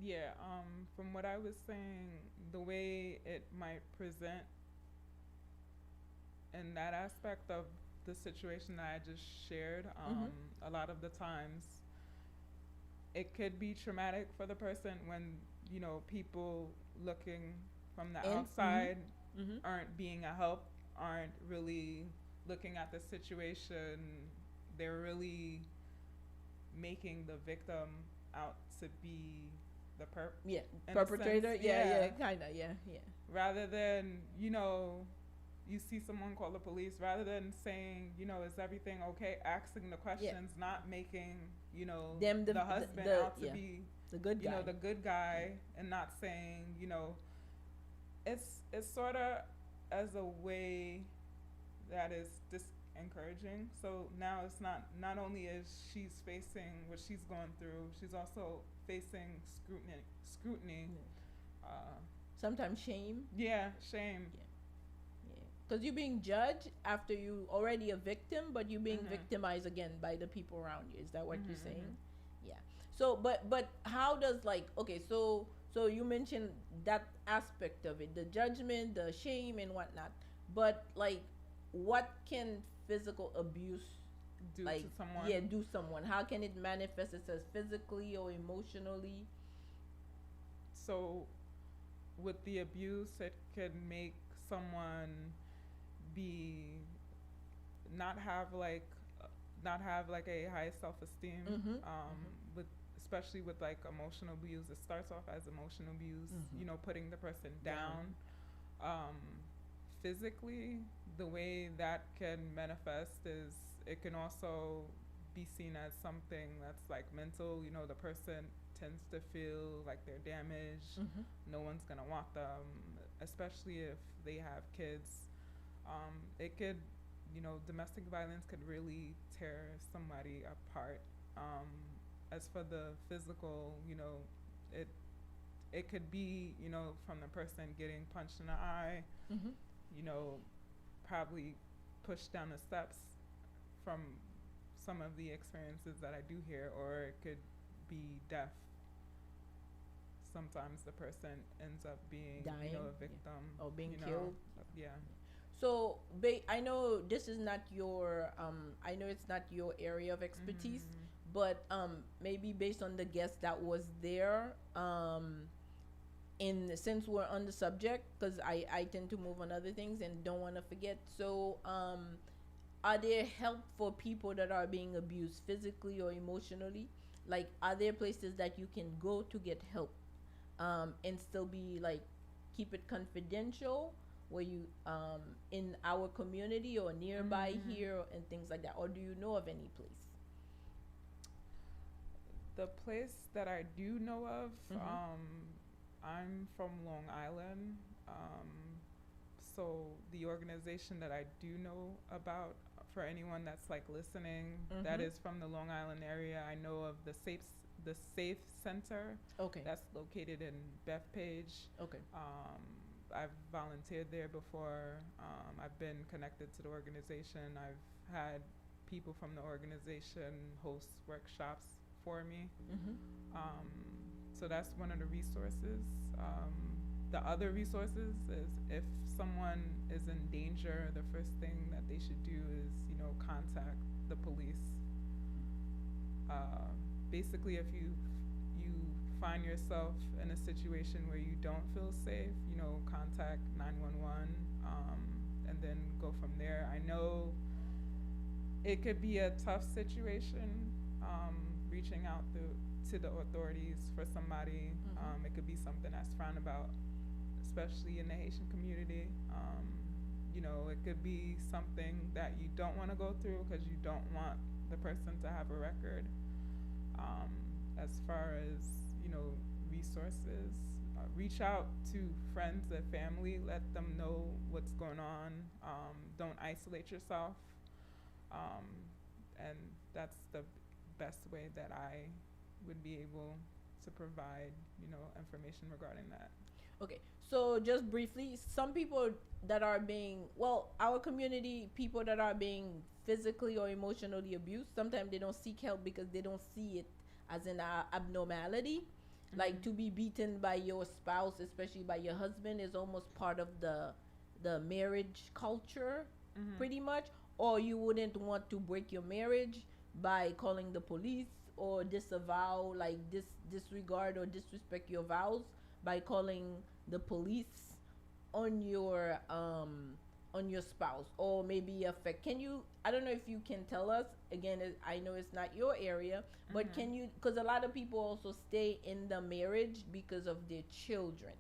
yeah. From what I was saying, the way it might present in that aspect of the situation that I just shared, a lot of the times it could be traumatic for the person when people looking from the outside aren't being a help, aren't really looking at the situation. They're really making the victim out to be the perpetrator. Sense, Yeah, kind of. Yeah. Rather than you see someone call the police, rather than saying is everything okay, asking the questions, not making Them the husband out to be the good guy. the good guy, and not saying it's sort of as a way that is encouraging. So now it's not only is she's facing what she's going through, she's also facing scrutiny. Sometimes shame. Shame. Because you're being judged after you already a victim, but you're being victimized again by the people around you. Is that what you're saying? Yeah. So, but how does so you mentioned that aspect of it, the judgment, the shame, and whatnot. But what can physical abuse do to someone? Yeah, do someone. How can it manifest itself physically or emotionally? So, with the abuse, it can make someone not have not have like a high self-esteem. Mhm. With especially with like emotional abuse, it starts off as emotional abuse. You know, putting the person down. Um, physically, the way that can manifest is it can also be seen as something that's like mental. You know, the person tends to feel like they're damaged. No one's gonna want them, especially if they have kids. It could, you know, domestic violence could really tear somebody apart. As for the physical, you know, it it could be, you know, from the person getting punched in the eye, you know, probably pushed down the steps from some of the experiences that I do hear, or it could be death. Sometimes the person ends up being, you Dying, know, a yeah. victim. Or being you know. killed. Yeah. So, I know this is not your, I know it's not your area of expertise, but maybe based on the guest that was there, in since we're on the subject, because I tend to move on other things and don't want to forget. So, are there help for people that are being abused physically or emotionally? Like, are there places that you can go to get help, and still be like, keep it confidential? Where you in our community or nearby here and things like that, or do you know of any place? The place that I do know of, I'm from Long Island. So the organization that I do know about, for anyone that's like listening, that is from the Long Island area, I know of the Safe Center. Okay. That's located in Bethpage. Okay. I've volunteered there before. I've been connected to the organization. I've had people from the organization host workshops for me. So that's one of the resources. The other resources is if someone is in danger, the first thing that they should do is, you know, contact the police. Basically, if you find yourself in a situation where you don't feel safe, you know, contact 911, and then go from there. I know it could be a tough situation, reaching out to the authorities for somebody. It could be something that's frowned about, especially in the Haitian community. You know, it could be something that you don't want to go through because you don't want the person to have a record. As far as, you know, resources, reach out to friends and family, let them know what's going on. Don't isolate yourself. And that's the best way that I would be able to provide, you know, information regarding that. Okay, so just briefly, some people that are being, well, our community, people that are being physically or emotionally abused, sometimes they don't seek help because they don't see it as an abnormality. Like, to be beaten by your spouse, especially by your husband, is almost part of the marriage culture, pretty much. Or you wouldn't want to break your marriage by calling the police, or disavow, like disregard or disrespect your vows by calling the police on your spouse, or maybe affect. Can you, I don't know if you can tell us again, I know it's not your area, but can you, because a lot of people also stay in the marriage because of their children.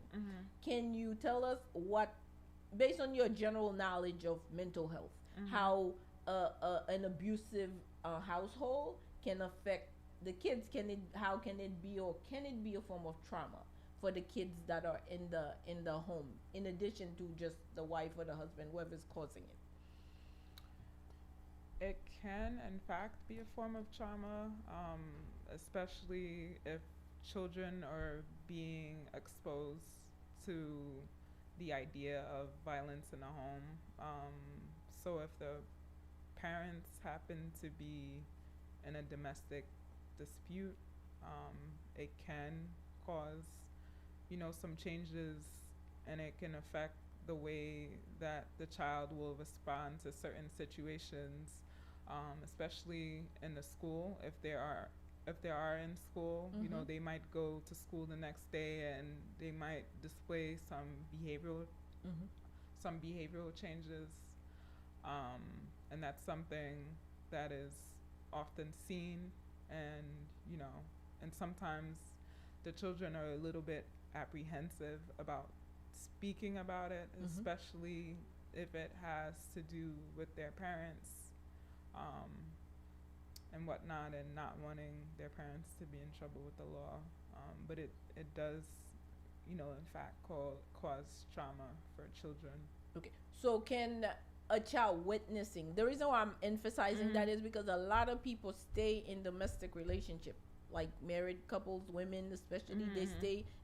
Can you tell us what, based on your general knowledge of mental health, how an abusive household can affect the kids? How can it be, or can it be a form of trauma for the kids that are in the home, in addition to just the wife or the husband, whoever's causing it? It can, in fact, be a form of trauma, especially if children are being exposed to the idea of violence in the home. So if the parents happen to be in a domestic dispute, it can cause, you know, some changes, and it can affect the way that the child will respond to certain situations, especially in the school. If they are in school, you know, they might go to school the next day and they might display some behavioral changes, and that's something that is often seen, and you know, and sometimes the children are a little bit apprehensive about speaking about it, especially if it has to do with their parents, um, and whatnot, and not wanting their parents to be in trouble with the law. But it does, you know, in fact, cause trauma for children. Okay. So can a child witnessing, the reason why I'm emphasizing that is because a lot of people stay in domestic relationship, like married couples, women especially,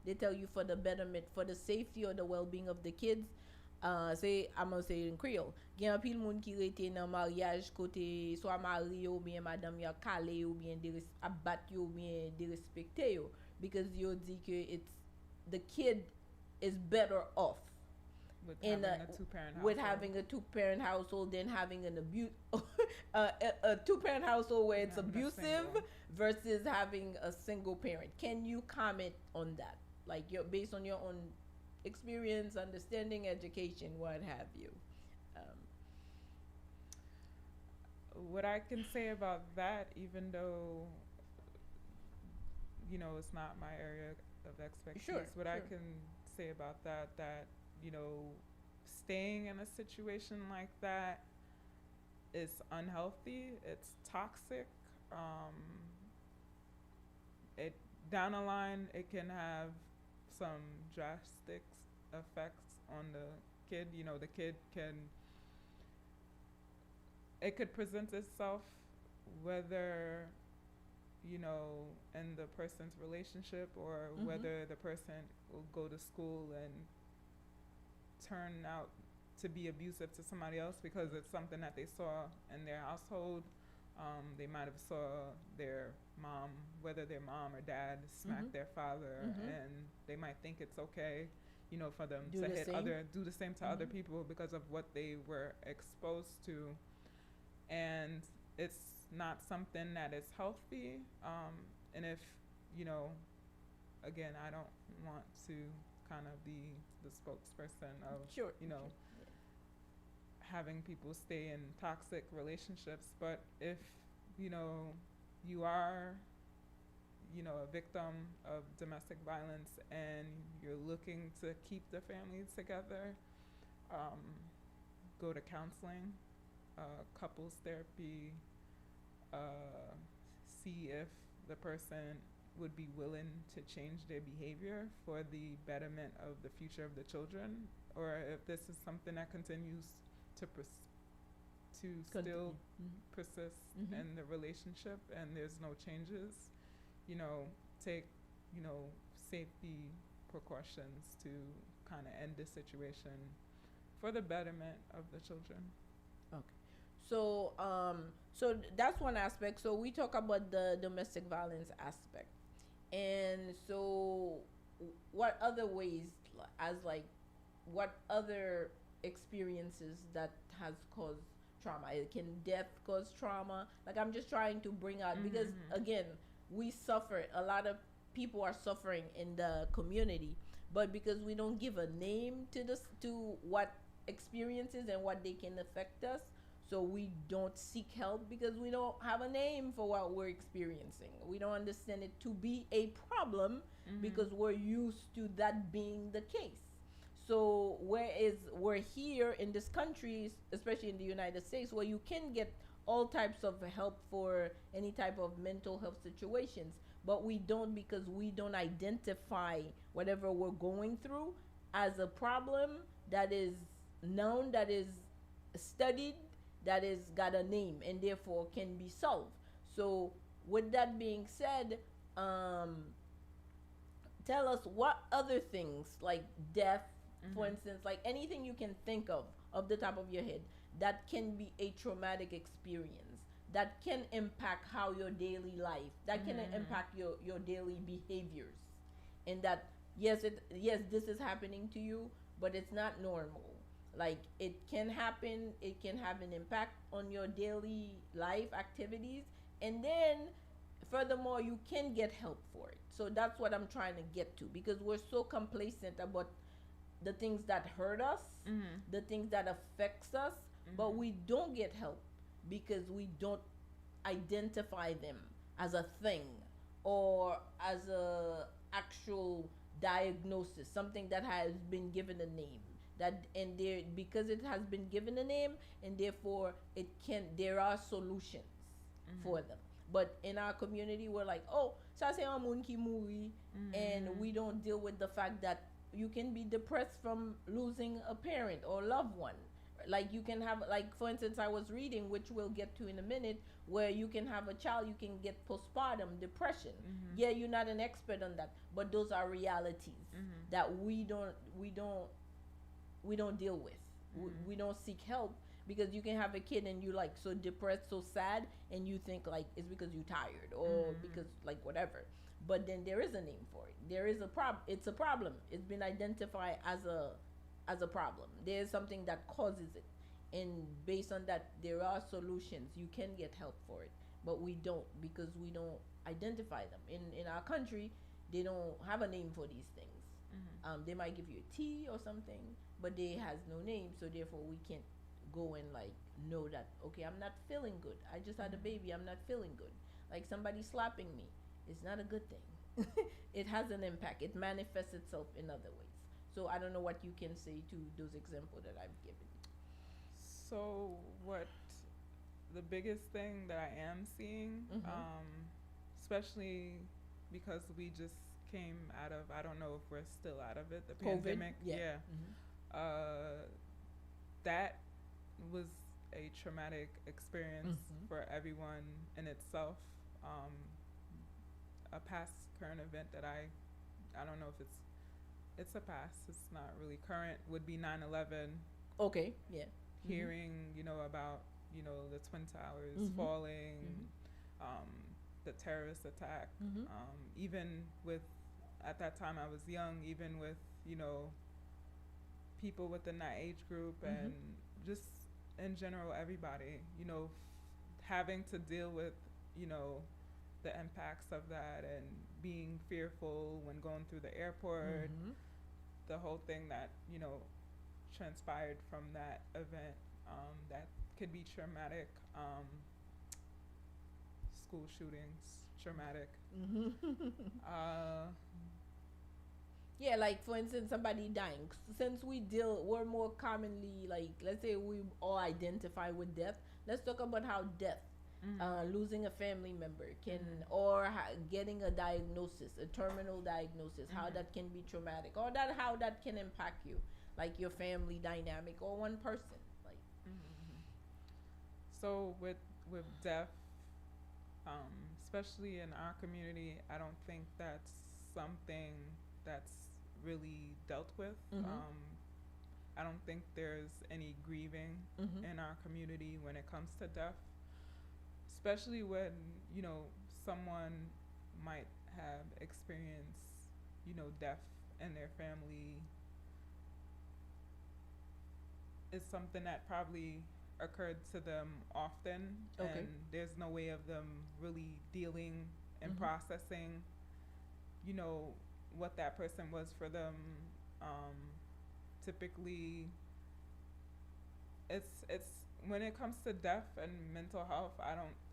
they tell you for the betterment, for the safety or the well-being of the kids. Say, I'm gonna say it in Creole. Gen an pil moun ki rete nan mariage kote soit mari ou bien madame yo kale ou bien abat yo ou bien derespekte yo, because yo di ke it's the kid is better off With in having a two-parent household. with having a two-parent household than having an a two-parent household where it's Having a abusive single. versus having a single parent. Can you comment on that, like based on your own experience, understanding, education, what have you? What I can say about that, even though, you know, it's not my area of expertise, what I can say about that, you know, staying in a situation like that is unhealthy, it's toxic. It down the line, it can have some drastic effects on the kid. You know, the kid it could present itself whether, you know, in the person's relationship or whether the person will go to school and turn out to be abusive to somebody else because it's something that they saw in their household. They might have saw their mom, whether their mom or dad smack their father, and they might think it's okay, you know, for them Do to the hit same? do the same to other people because of what they were exposed to. And it's not something that is healthy. And if, you know, again, I don't want to kind of be the spokesperson of, you know, having people stay in toxic relationships. But if, you know, you are, you know, a victim of domestic violence and you're looking to keep the family together, go to counseling, couples therapy, see if the person would be willing to change their behavior for the betterment of the future of the children, or if this is something that continues to still persist in the relationship and there's no changes, you know, take, you know, safety precautions to kind of end the situation for the betterment of the children. Okay. So, so that's one aspect. So we talk about the domestic violence aspect, and so what other ways, as like, what other experiences that has caused trauma? Can death cause trauma? Like, I'm just trying to bring out, because again, we suffer. A lot of people are suffering in the community, but because we don't give a name to this, to what experiences and what they can affect us, so we don't seek help because we don't have a name for what we're experiencing. We don't understand it to be a problem because we're used to that being the case. So we're here in this country, especially in the United States, where you can get all types of help for any type of mental health situations, but we don't, because we don't identify whatever we're going through as a problem that is known, that is studied, that is got a name, and therefore can be solved. So with that being said, tell us what other things, like death, for instance, like anything you can think of the top of your head, that can be a traumatic experience, that can impact how your daily life, that can impact your daily behaviors, and that yes, this is happening to you, but it's not normal. Like, it can happen, it can have an impact on your daily life activities, and then furthermore, you can get help for it. So that's what I'm trying to get to, because we're so complacent about the things that hurt us, the things that affects us, but we don't get help because we don't identify them as a thing or as a actual diagnosis, something that has been given a name. That and there because it has been given a name, and therefore there are solutions for them. But in our community, we're like, oh, ça c'est un monde qui mourit, and we don't deal with the fact that you can be depressed from losing a parent or loved one. Like you can have, like for instance, I was reading, which we'll get to in a minute, where you can have a child, you can get postpartum depression. Yeah, you're not an expert on that, but those are realities that we don't deal with. We don't seek help, because you can have a kid and you like so depressed, so sad, and you think like it's because you're tired or because like whatever. But then there is a name for it. There is a problem. It's a problem. It's been identified as a problem. There's something that causes it, and based on that, there are solutions. You can get help for it, but we don't, because we don't identify them. In our country, they don't have a name for these things. They might give you a T or something, but they has no name, so therefore we can't go and like know that, okay, I'm not feeling good. I just had a baby, I'm not feeling good. Like somebody slapping me, it's not a good thing. It has an impact. It manifests itself in other ways. So I don't know what you can say to those examples that I've given. So what the biggest thing that I am seeing, especially because we just came out of, I don't know if we're still out of it, the COVID? pandemic. Yeah. That was a traumatic experience for everyone in itself. A past current event that I don't know if it's a past, it's not really current, would be 9/11. Okay, yeah. Hearing, about, the Twin Towers falling, the terrorist attack, even with, at that time I was young, even with, people within that age group, and just in general, everybody, having to deal with, the impacts of that, and being fearful when going through the airport, the whole thing that, transpired from that event, that could be traumatic. School shootings, traumatic. Yeah, like for instance, somebody dying. Since we're more commonly, like, let's say we all identify with death. Let's talk about how death, losing a family member can, or getting a diagnosis, a terminal diagnosis, how that can be traumatic, or how that can impact you, like your family dynamic or one person, like. So with death, especially in our community, I don't think that's something that's really dealt with. I don't think there's any grieving in our community when it comes to death, especially when, someone might have experienced, death in their family. It's something that probably occurred to them often, and there's no way of them really dealing and processing, what that person was for them. Typically, it's when it comes to death and mental health,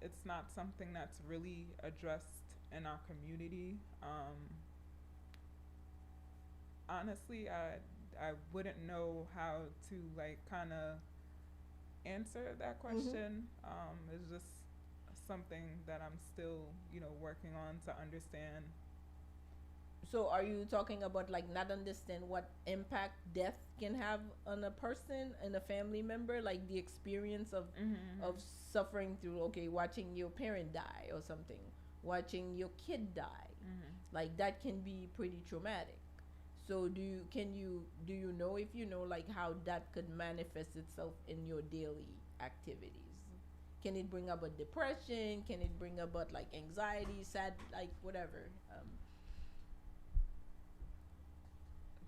it's not something that's really addressed in our community. Honestly, I wouldn't know how to like kind of answer that question. It's just something that I'm still, working on to understand. So are you talking about like not understand what impact death can have on a person and a family member, like the experience of suffering through, watching your parent die or something, watching your kid die, like that can be pretty traumatic. So do you know, if you know, like how that could manifest itself in your daily activities? Can it bring about depression? Can it bring about like anxiety, sad, like whatever?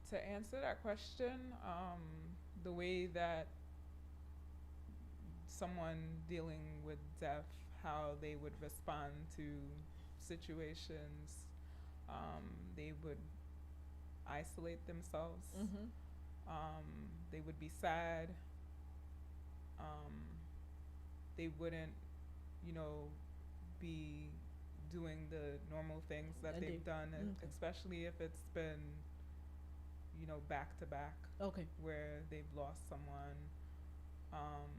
To answer that question, the way that someone dealing with death, how they would respond to situations, they would isolate themselves. They would be sad. They wouldn't, the normal things that And they've done, okay. especially if it's been, back to back, Okay. where they've lost someone. Um,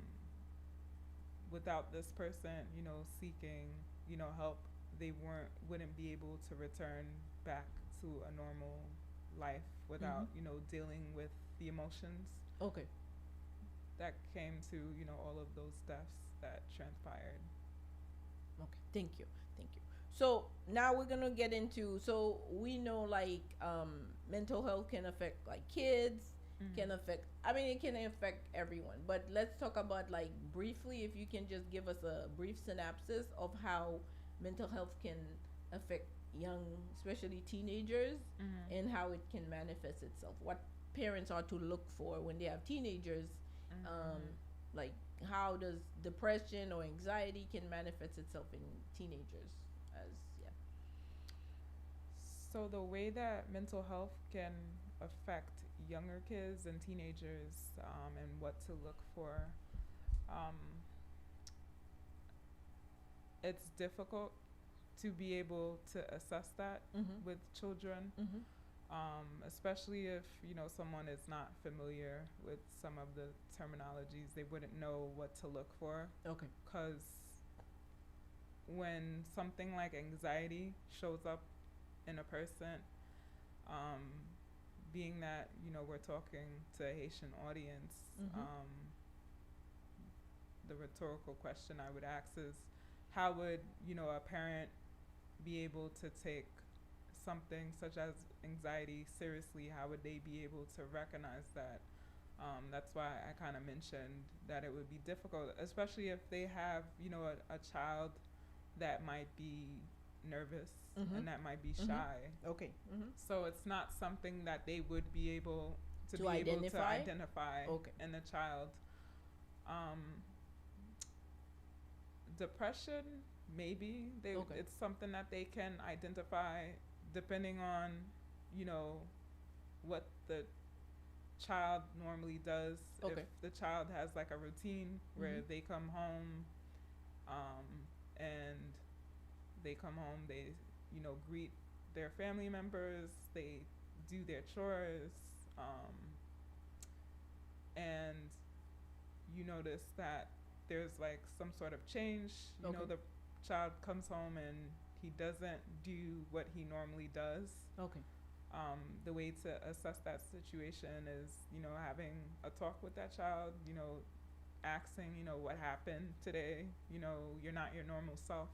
Without this person, seeking, help, they wouldn't be able to return back to a normal life without, dealing with the emotions Okay. that came to, all of those deaths that transpired. Okay, thank you, thank you. So now we're gonna get into, so we know like mental health can affect like kids, can affect, I mean it can affect everyone. But let's talk about like briefly, if you can just give us a brief synopsis of how mental health can affect young, especially teenagers, and how it can manifest itself. What parents are to look for when they have teenagers, um, like how does depression or anxiety can manifest itself in teenagers as yeah. So the way that mental health can affect younger kids and teenagers, and what to look for, um, it's difficult to be able to assess that with children, especially if someone is not familiar with some of the terminologies. They wouldn't know what to look for, Okay. because when something like anxiety shows up in a person, being that we're talking to a Haitian audience, the rhetorical question I would ask is, how would a parent be able to take something such as anxiety seriously? How would they be able to recognize that? That's why I kind of mentioned that it would be difficult, especially if they have a child that might be nervous and that might be shy. Okay. So it's not something that they would be able to To be able to identify? identify Okay. in a child. Depression, maybe Okay. it's something that they can identify depending on what the child normally does. Okay. If the child has like a routine where they come home, and they come home, they greet their family members, they do their chores, and you notice that there's like some sort of change. Okay. The child comes home and he doesn't do what he normally does. Okay. The way to assess that situation is, having a talk with that child, asking, what happened today, you're not your normal self.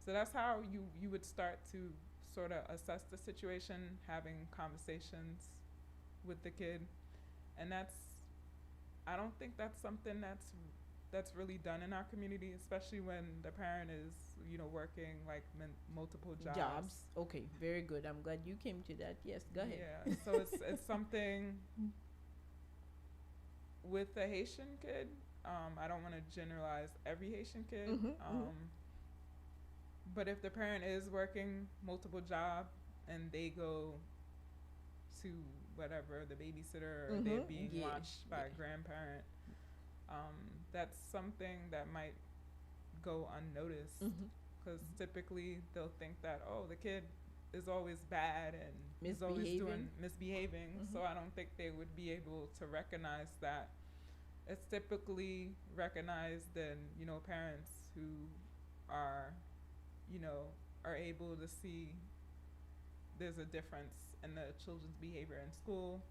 So that's how you would start to sort of assess the situation, having conversations with the kid. And I don't think that's something that's really done in our community, especially when the parent is, working like multiple jobs. Okay, very good. I'm glad you came to that. Yes, go ahead. Yeah, so it's something with a Haitian kid. I don't want to generalize every Haitian kid. But if the parent is working multiple jobs and they go to whatever, the babysitter, or they're being Yeah, watched by a grandparent, that's something that might go unnoticed, because typically they'll think that, oh, the kid is always bad and is always misbehaving. So I don't think they would be able to recognize that. It's typically recognized in parents who are are able to see there's a difference in the children's behavior in school,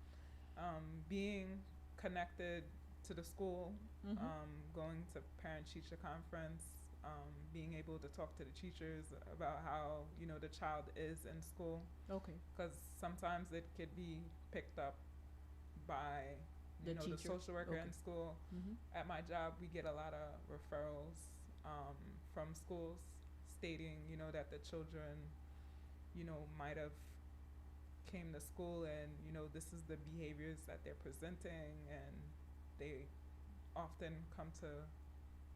being connected to the school, going to parent-teacher conference, being able to talk to the teachers about how the child is in school, Okay. because sometimes it could be picked up by The the teacher. social worker Okay. in school. At my job, we get a lot of referrals from schools stating that the children might have came to school and this is the behaviors that they're presenting, and they often come to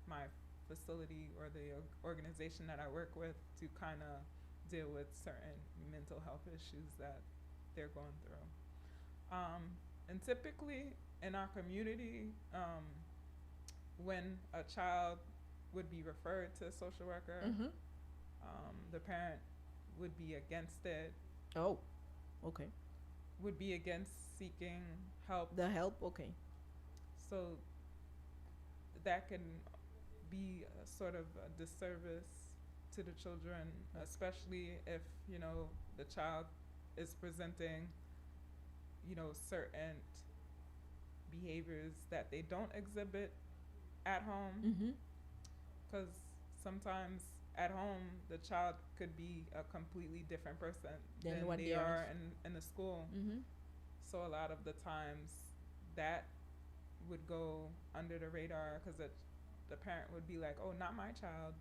my facility or the organization that I work with to kind of deal with certain mental health issues that they're going through. And typically in our community, when a child would be referred to a social worker. Mhm. The parent would be against it, Oh, okay. would be against seeking help. The help, okay. So that can be a sort of a disservice to the children, especially if, the child is presenting, certain behaviors that they don't exhibit at home. Mhm. Because sometimes at home, the child could be a completely different person Than than what they they are. are in the school. Mhm. So a lot of the times that would go under the radar because the parent would be like, oh, not my child.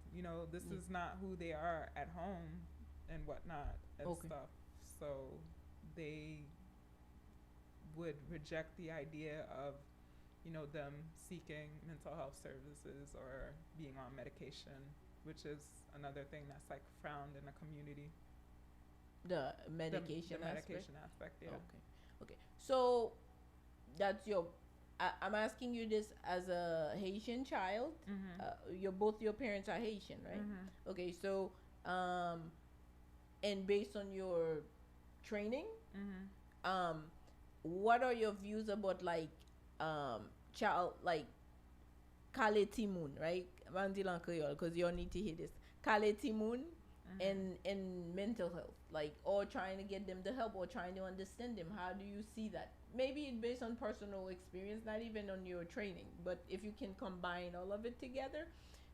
This Yeah. is not who they are at home and whatnot and Okay. stuff. So they would reject the idea of, them seeking mental health services or being on medication, which is another thing that's like frowned in the community. The The- medication the aspect. medication aspect, yeah. Okay. Okay. So that's I'm asking you this as a Haitian child. Both your parents are Haitian, right? Mhm. Okay. So, and based on your training, Mhm. what are your views about like child like Kale Timoun, right? Mandilan Creole, because you all need to hear this. Kale Timoun and mental health, like, or trying to get them the help or trying to understand them. How do you see that? Maybe it's based on personal experience, not even on your training, but if you can combine all of it together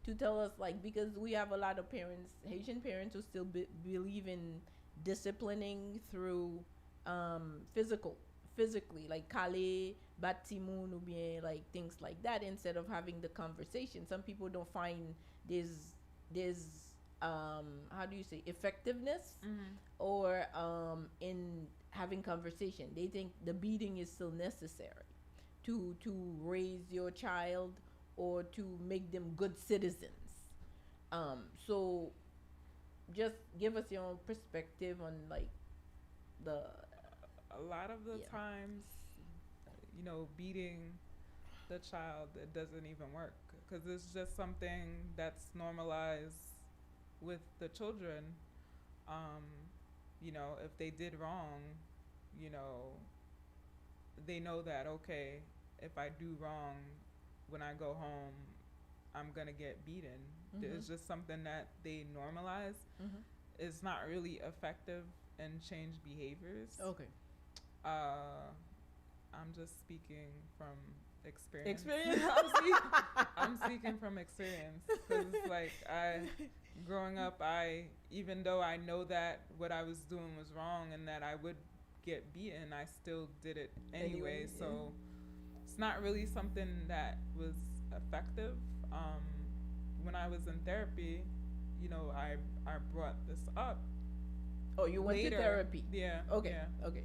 to tell us, like, because we have a lot of parents, Haitian parents, who still believe in disciplining through physically, like Kale, Batimoun, ou bien like things like that, instead of having the conversation. Some people don't find there's how do you say, effectiveness or in having conversation. They think the beating is still necessary to raise your child or to make them good citizens. So just give us your own perspective on like the A lot of the Yeah. times, beating the child, it doesn't even work because it's just something that's normalized with the children. If they did wrong, they know that, okay, if I do wrong, when I go home, I'm going to get beaten. It's just something that they normalize. It's not really effective in change behaviors. okay. I'm just speaking from experience. Experience. I'm speaking from experience because, like, growing up, even though I know that what I was doing was wrong and that I would get beaten, I still did it anyway. Yeah. So it's not really something that was effective. When I was in therapy, I brought this up. Oh, you went later. to therapy. Yeah. Okay. Yeah. Okay.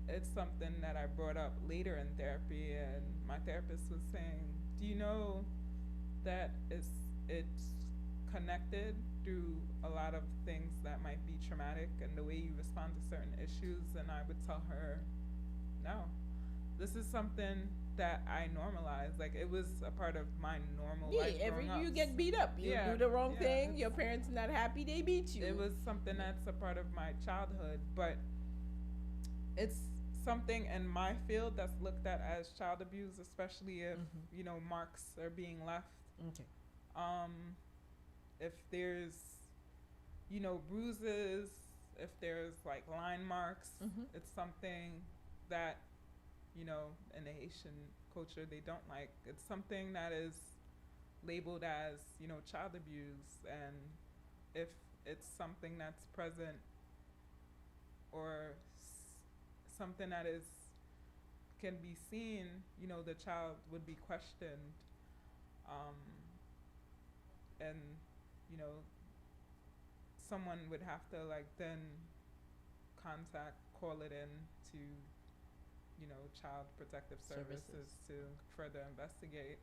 It's something that I brought up later in therapy, and my therapist was saying, "Do you know that it's connected through a lot of things that might be traumatic and the way you respond to certain issues?" And I would tell her, "No, this is something that I normalized. Like, it was a part of my normal Yeah, life growing up. you get beat up. You Yeah, do the wrong yeah, thing. it's- Your parents not happy. They beat you. It was something that's a part of my childhood, but it's something in my field that's looked at as child abuse, especially if marks are being left. Okay. If there's bruises, if there's like line marks, it's something that in the Haitian culture they don't like. It's something that is labeled as child abuse, and if it's something that's present or something that can be seen, the child would be questioned, and someone would have to then call it in to child protective services to further investigate.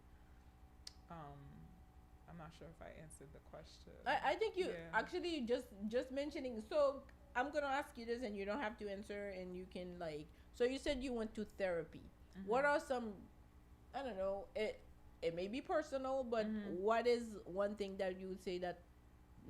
I'm not sure if I answered the question. I think you Yeah. actually just mentioning. So I'm gonna ask you this, and you don't have to answer, and you can. So you said you went to therapy. What are some, I don't know, it may be personal, but what is one thing that you would say that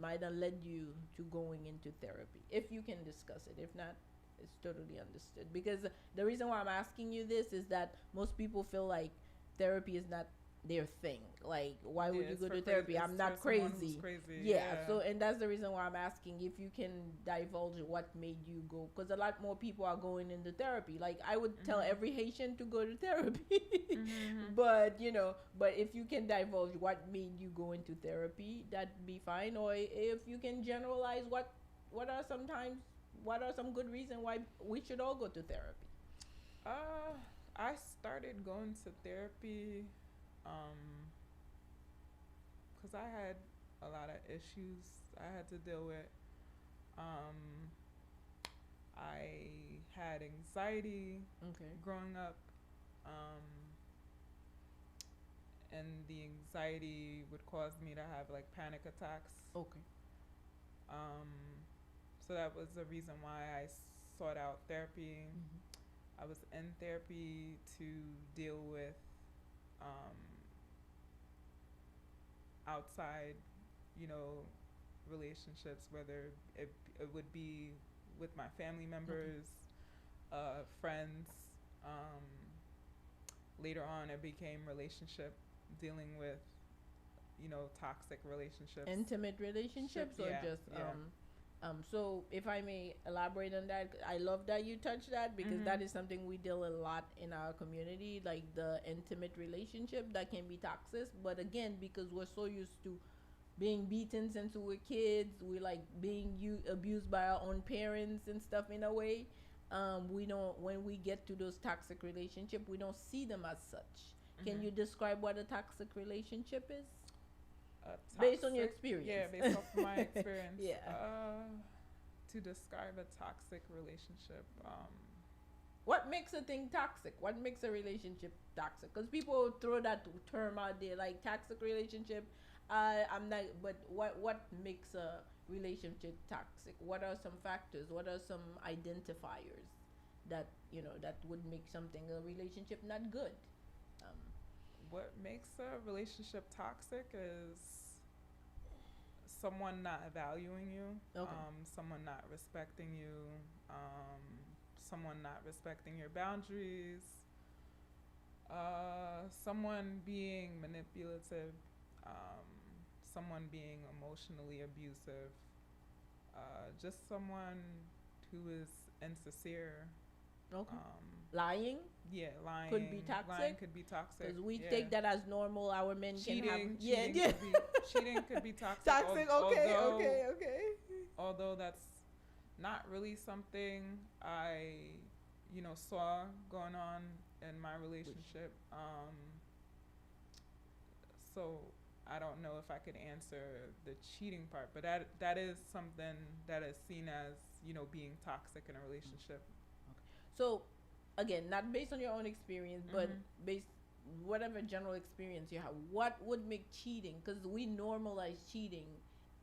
might have led you to going into therapy? If you can discuss it. If not, it's totally understood. Because the reason why I'm asking you this is that most people feel like therapy is not their thing. Like, why would you it's go for to crazy- therapy? it's I'm not for someone who's crazy. crazy, Yeah, yeah. so and that's the reason why I'm asking if you can divulge what made you go, because a lot more people are going into therapy. Like, I would tell every Haitian to go to therapy, but but if you can divulge what made you go into therapy, that'd be fine. Or if you can generalize what are some good reasons why we should all go to therapy. I started going to therapy because I had a lot of issues I had to deal with. I had anxiety Okay. growing up, and the anxiety would cause me to have like panic attacks. Okay. So that was the reason why I sought out therapy. I was in therapy to deal with outside, relationships, whether it would be with my family members, friends. Later on, it became relationship, dealing with, toxic relationships. Intimate relationships, or Yeah, just yeah. so if I may elaborate on that, I love that you touched that, because that is something we deal a lot in our community, like the intimate relationship that can be toxic. But again, because we're so used to being beaten since we were kids, we like being abused by our own parents and stuff in a way. We don't, when we get to those toxic relationship, we don't see them as such. Can you describe what a toxic relationship is? Based on your Toxic- experience. Yeah, based off my experience. Yeah. To describe a toxic relationship, What makes a thing toxic? What makes a relationship toxic? Because people throw that term out there, like toxic relationship. I'm not. But what makes a relationship toxic? What are some factors? What are some identifiers that that would make something a relationship not good? what makes a relationship toxic is someone not valuing you, Okay. someone not respecting you, someone not respecting your boundaries, someone being manipulative, someone being emotionally abusive, just someone who is insincere. Okay. Lying, Yeah, lying Could be toxic? Lying could be toxic. because we yeah. take that as normal. Our men can have. Cheating, Yeah, cheating yeah. could be cheating could be toxic. Toxic. Okay, okay. Although that's not really something I, saw going on in my relationship. So I don't know if I could answer the cheating part, but that is something that is seen as, being toxic in a relationship. So, again, not based on your own experience, but Mhm. based whatever general experience you have. What would make cheating? Because we normalize cheating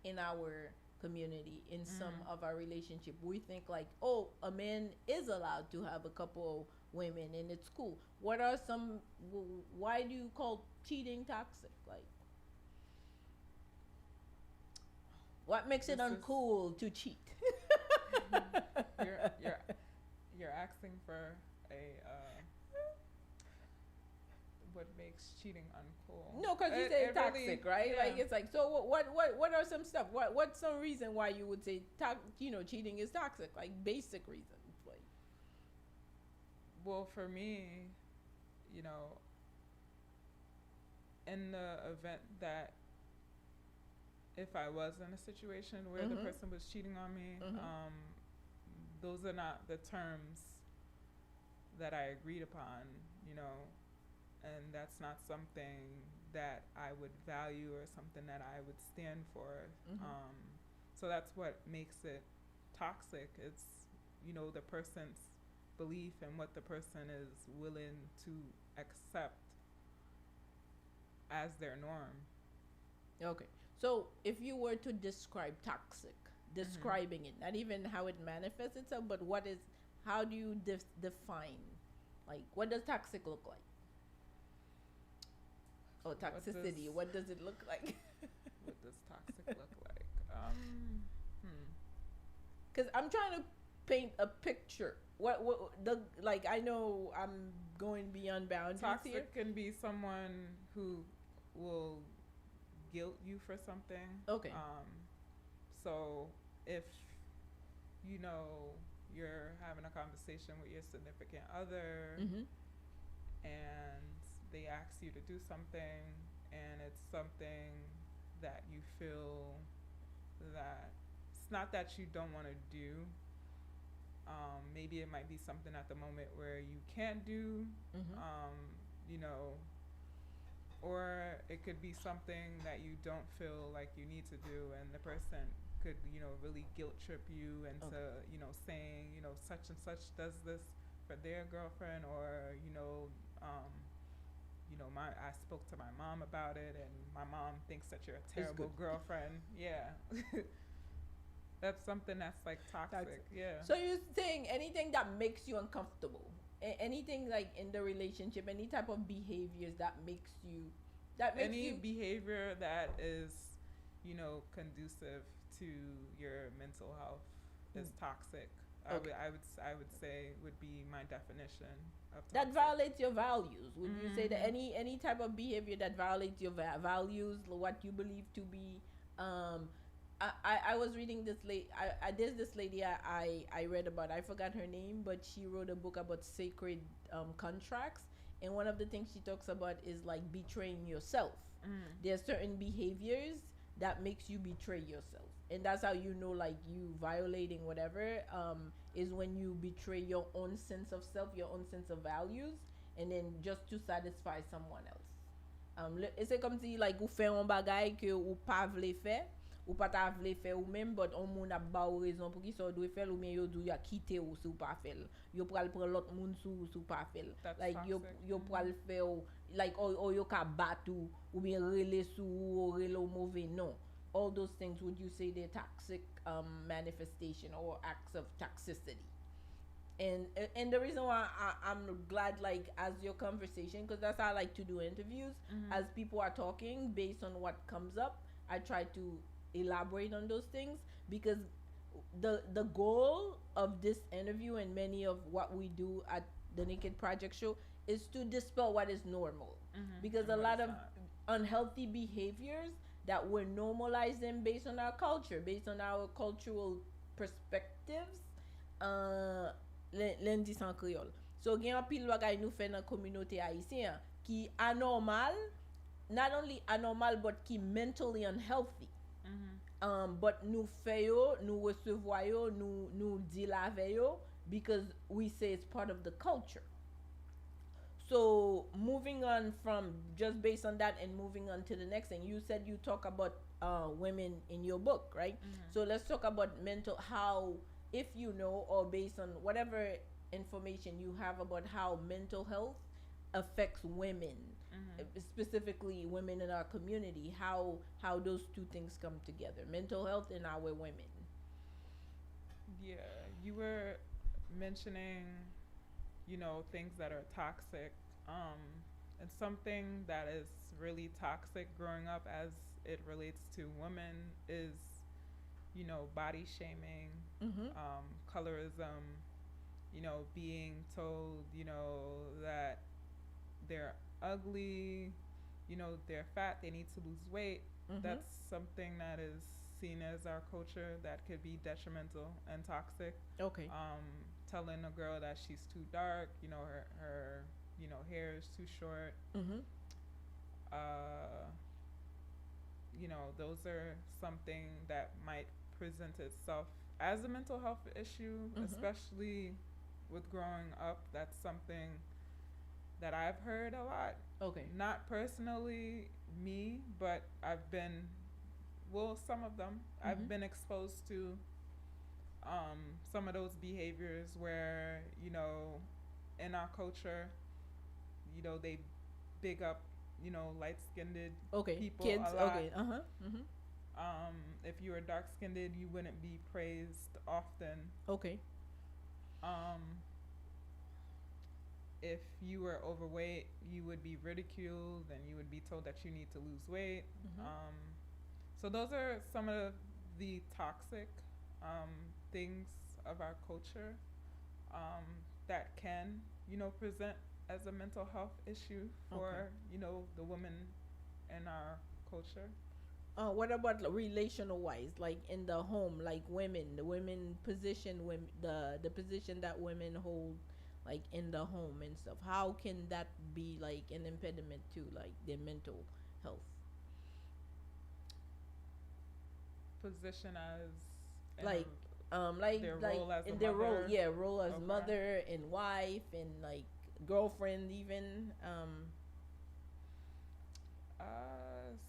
in our community, in some of our relationship. We think like, oh, a man is allowed to have a couple women, and it's cool. What are some? Why do you call cheating toxic? Like, what makes it This is- uncool to cheat? You're asking for a what makes cheating uncool? No, because you It- say it really- toxic, right? Like, yeah. it's like, so what are some stuff? What's some reason why you would say cheating is toxic? Like, basic reasons, like. Well, for me, in the event that if I was in a situation where the Mhm. person was cheating on me, Mhm. those are not the terms that I agreed upon, and that's not something that I would value or something that I would stand for. Mhm. So that's what makes it toxic. It's, the person's belief and what the person is willing to accept as their norm. Okay, so if you were to describe toxic, describing it, not even how it manifests itself, but how do you define, like, what does toxic look like? Oh, What toxicity. does- What does it look like? What does toxic look like? Because I'm trying to paint a picture. What the like? I know I'm going beyond boundaries here. Toxic can be someone who will guilt you for something. Okay. So if you know you're having a conversation with your significant other Mm-hmm. and they ask you to do something and it's something that you feel that it's not that you don't want to do. Maybe it might be something at the moment where you can't do, Mm-hmm. you know, or it could be something that you don't feel like you need to do, and the person could, you know, really guilt trip you into, Okay. you know, saying, you know, such and such does this for their girlfriend, or I spoke to my mom about it, and my mom thinks that you're a terrible good. girlfriend. Yeah. That's something that's like toxic. Yeah. So you're saying anything that makes you uncomfortable, anything like in the relationship, any type of behaviors that makes you, Any behavior that is, you know, conducive to your mental health is toxic. Okay. I would say would be my definition of toxic. that violates your values. Would you say that Mhm. any type of behavior that violates your values, what you believe to be, I was reading this there's this lady I read about. I forgot her name, but she wrote a book about sacred contracts, and one of the things she talks about is like betraying yourself. There are certain behaviors that makes you betray yourself, and that's how you know like you violating whatever, is when you betray your own sense of self, your own sense of values, and then just to satisfy someone else. Et c'est comme si like ou fait un bagay que ou pas vle faire, ou pas ta vle faire ou même, but on moun a ba ou raison pour qui ça doit faire, ou bien yo dou ya quitter ou si ou pas faire. Yo pral prendre l'autre moun sou pas faire. That's Like yo toxic. pral faire ou, like or yo ka bat ou bien rele sou ou rele ou mauvais non. All those things, would you say they're toxic manifestation or acts of toxicity? And the reason why I'm glad like as your conversation, because that's how I like to do interviews, as people are talking based on what comes up, I try to elaborate on those things, because the goal of this interview and many of what we do at the Naked Project show is to dispel what is normal, because a And what lot is of not. unhealthy behaviors that we're normalizing based on our culture, based on our cultural perspectives, lundi sans créole. So gen an pil bagay nou fè nan communauté haïtien ki anormal, not only anormal but ki mentally unhealthy. But nou fè yo, nou recevwa yo, nou di la ve yo, because we say it's part of the culture. So moving on from just based on that and moving on to the next thing, you said you talk about women in your book, right? So let's talk about how, if you know, or based on whatever information you have about how mental health affects women, specifically women in our community, how those two things come together, mental health and our women. Yeah, you were mentioning, you know, things that are toxic. And something that is really toxic growing up as it relates to women is, you know, body shaming, colorism, you know, being told, you know, that they're ugly, you know, they're fat, they need to lose weight. That's something that is seen as our culture that could be detrimental and toxic. Okay. Telling a girl that she's too dark, you know, her you know, hair is too short. You know, those are something that might present itself as a mental health issue, especially with growing up. That's something that I've heard a lot. Okay. Not personally me, but I've been, well, some of them, I've been exposed to some of those behaviors where, you know, in our culture, you know, they big up, you know, light-skinned Okay. people Kids. a lot. Okay. If you were dark-skinned, you wouldn't be praised often. Okay. if you were overweight, you would be ridiculed and you would be told that you need to lose weight. So those are some of the toxic things of our culture that can, present as a mental health issue for, the women in our culture. What about relational wise, like in the home, like the women position, the position that women hold, like in the home and stuff? How can that be like an impediment to like their mental health? Position as in Like, their like role as in a their role, mother? yeah, role as Okay. mother and wife and like girlfriend even.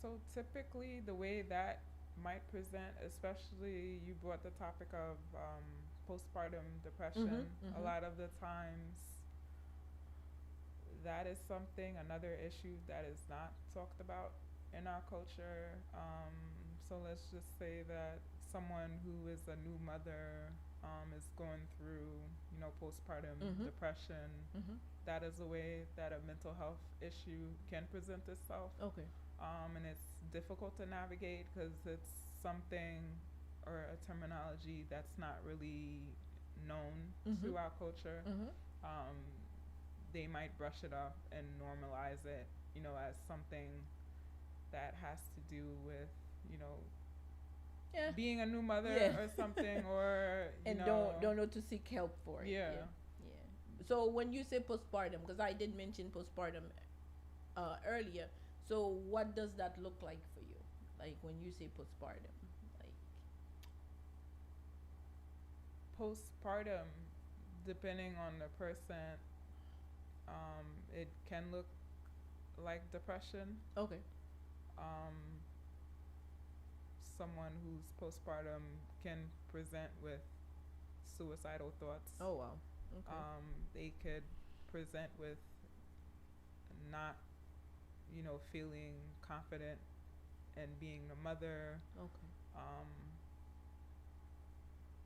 So typically the way that might present, especially you brought the topic of postpartum depression, a lot of the times that is another issue that is not talked about in our culture. So let's just say that someone who is a new mother is going through, postpartum depression. That is a way that a mental health issue can present itself. Okay. And it's difficult to navigate because it's something or a terminology that's not really known through our culture. They might brush it up and normalize it, as something that has to do with, Yeah. being a new mother Yeah. or something, or And don't know to seek help for it. Yeah. Yeah. So when you say postpartum, because I did mention postpartum earlier, so what does that look like for you? Like when you say postpartum, like postpartum, depending on the person, it can look like depression. okay, Someone who's postpartum can present with suicidal thoughts. oh wow, okay, They could present with not, feeling confident in being a mother. okay,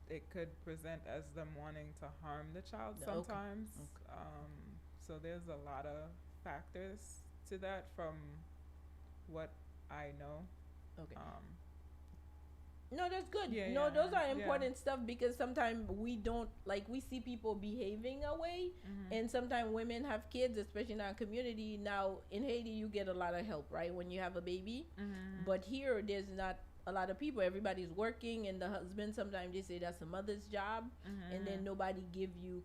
It could present as them wanting to harm the child Okay. sometimes. Okay. So there's a lot of factors to that from what I know. okay. Um, No, that's good. Yeah, No, yeah, those are yeah. important stuff because sometimes we don't like we see people behaving a way, and sometimes women have kids, especially in our community. Now in Haiti, you get a lot of help, right, when you have a baby. But here, there's not a lot of people. Everybody's working, and the husband sometimes they say that's a mother's job, and then nobody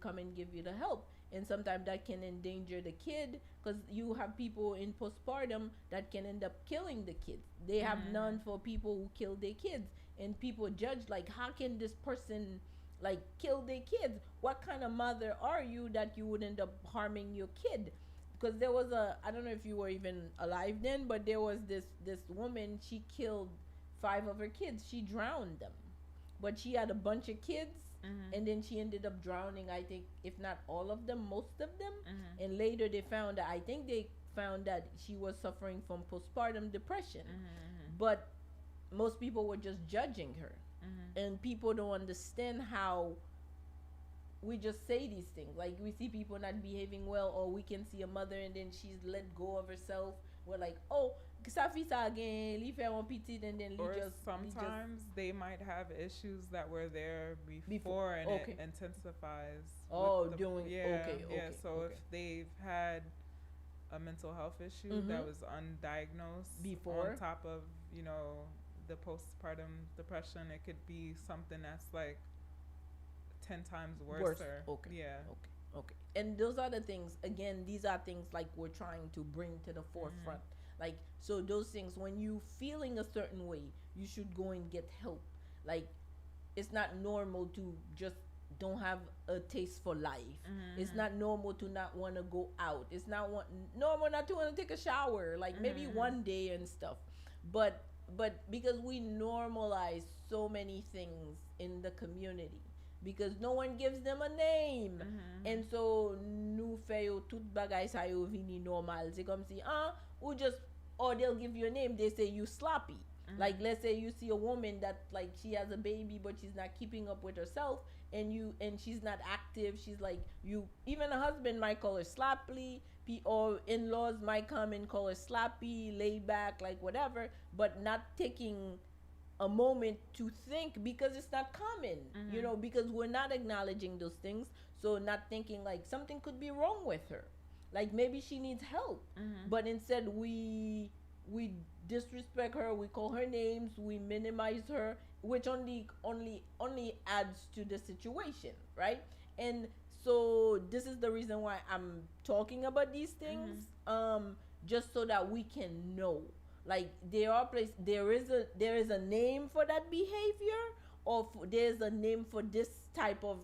come and give you the help. And sometimes that can endanger the kid because you have people in postpartum that can end up killing the kids. They have none for people who kill their kids, and people judge like, how can this person like kill their kids? What kind of mother are you that you would end up harming your kid? Because there was I don't know if you were even alive then, but there was this woman, she killed 5 of her kids. She drowned them, but she had a bunch of kids. And then she ended up drowning, I think, if not all of them, most of them. And later they found that, I think they found that she was suffering from postpartum depression. But most people were just judging her. And people don't understand how we just say these things. Like we see people not behaving well, or we can see a mother and then she's let go of herself. We're like, oh, sa fi sa again, li fe one petit, and then or sometimes they might have issues that were there before and Okay. it intensifies. Oh, with doing- okay, yeah. okay, So okay. if they've had a mental health issue that was undiagnosed Before? on top of the postpartum depression, it could be something that's like 10 times worse. Okay. Yeah. Okay. And those are the things, again, these are things like we're trying to bring to the forefront. Like, so those things, when you feeling a certain way, you should go and get help. Like, it's not normal to just don't have a taste for life. It's not normal to not want to go out. It's not normal not to want to take a shower, like maybe one day and stuff. But because we normalize so many things in the community, because no one gives them a name. And so nous fait yo tout bagay sa yo vini normal. C'est comme si ou just, or they'll give you a name, they say you sloppy. Like, let's say you see a woman that, like, she has a baby but she's not keeping up with herself, and she's not active. She's like, you, even a husband might call her sloppy, or in-laws might come and call her sloppy, laid back, like whatever, but not taking a moment to think, because it's not common, because we're not acknowledging those things. So not thinking like something could be wrong with her, like maybe she needs help, but instead we disrespect her, we call her names, we minimize her, which only adds to the situation, right? And so this is the reason why I'm talking about these things, just so that we can know, like, there is a name for that behavior, or there's a name for this type of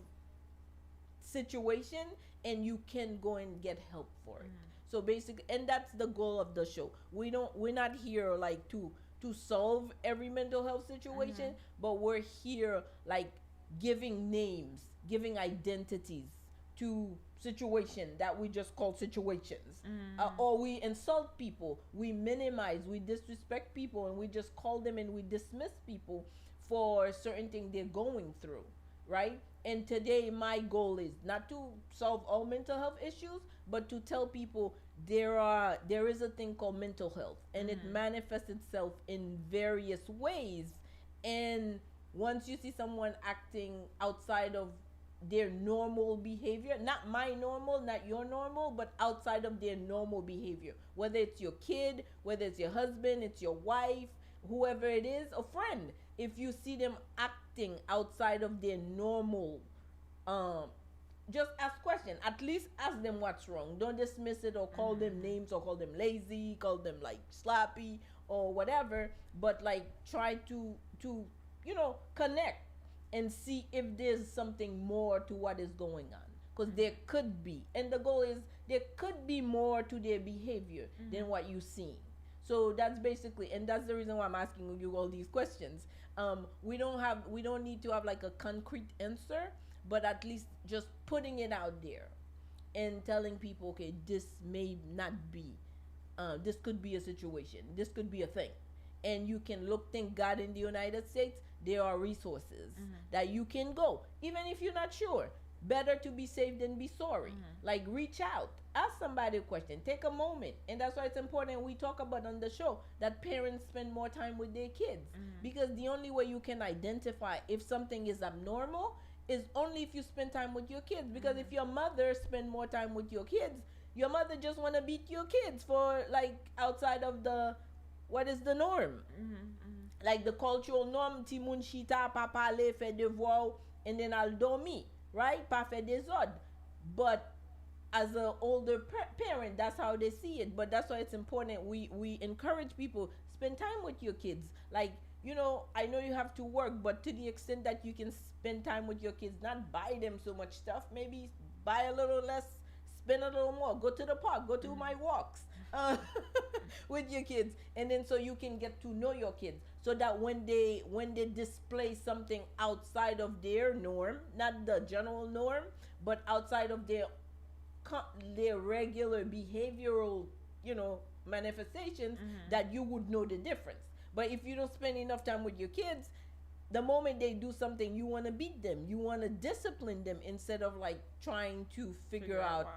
situation, and you can go and get help for it. So basically, and that's the goal of the show. We're not here like to solve every mental health situation, but we're here like giving names, giving identities to situation that we just call situations, or we insult people, we minimize, we disrespect people, and we just call them and we dismiss people for a certain thing they're going through, right? And today my goal is not to solve all mental health issues, but to tell people there is a thing called mental health, and it manifests itself in various ways. And once you see someone acting outside of their normal behavior, not my normal, not your normal, but outside of their normal behavior, whether it's your kid, whether it's your husband, it's your wife, whoever it is, a friend, if you see them acting outside of their normal, just ask question. At least ask them what's wrong. Don't dismiss it or call them names or call them lazy, call them like sloppy or whatever, but like try to connect and see if there's something more to what is going on, because there could be, and the goal is there could be more to their behavior than what you see. So that's basically, and that's the reason why I'm asking you all these questions. We don't need to have like a concrete answer, but at least just putting it out there and telling people, okay, this may not be, this could be a situation, this could be a thing. And you can look, thank God, in the United States, there are resources that you can go, even if you're not sure. Better to be safe than be sorry. Like, reach out, ask somebody a question, take a moment. And that's why it's important we talk about on the show that parents spend more time with their kids, because the only way you can identify if something is abnormal is only if you spend time with your kids. Because if your mother spend more time with your kids, your mother just want to beat your kids for like outside of the what is the norm, like the cultural norm. Timoun chita, pa pale, fait devoir, and then I'll dormi, right? Pa fait des ordres. But as an older parent, that's how they see it. But that's why it's important we encourage people, spend time with your kids. Like, I know you have to work, but to the extent that you can spend time with your kids, not buy them so much stuff, maybe buy a little less, spend a little more, go to the park, go to my walks with your kids. And then so you can get to know your kids, so that when they display something outside of their norm, not the general norm, but outside of their regular behavioral manifestations, that you would know the difference. But if you don't spend enough time with your kids, the moment they do something, you want to beat them, you want to discipline them, instead of like trying to figure out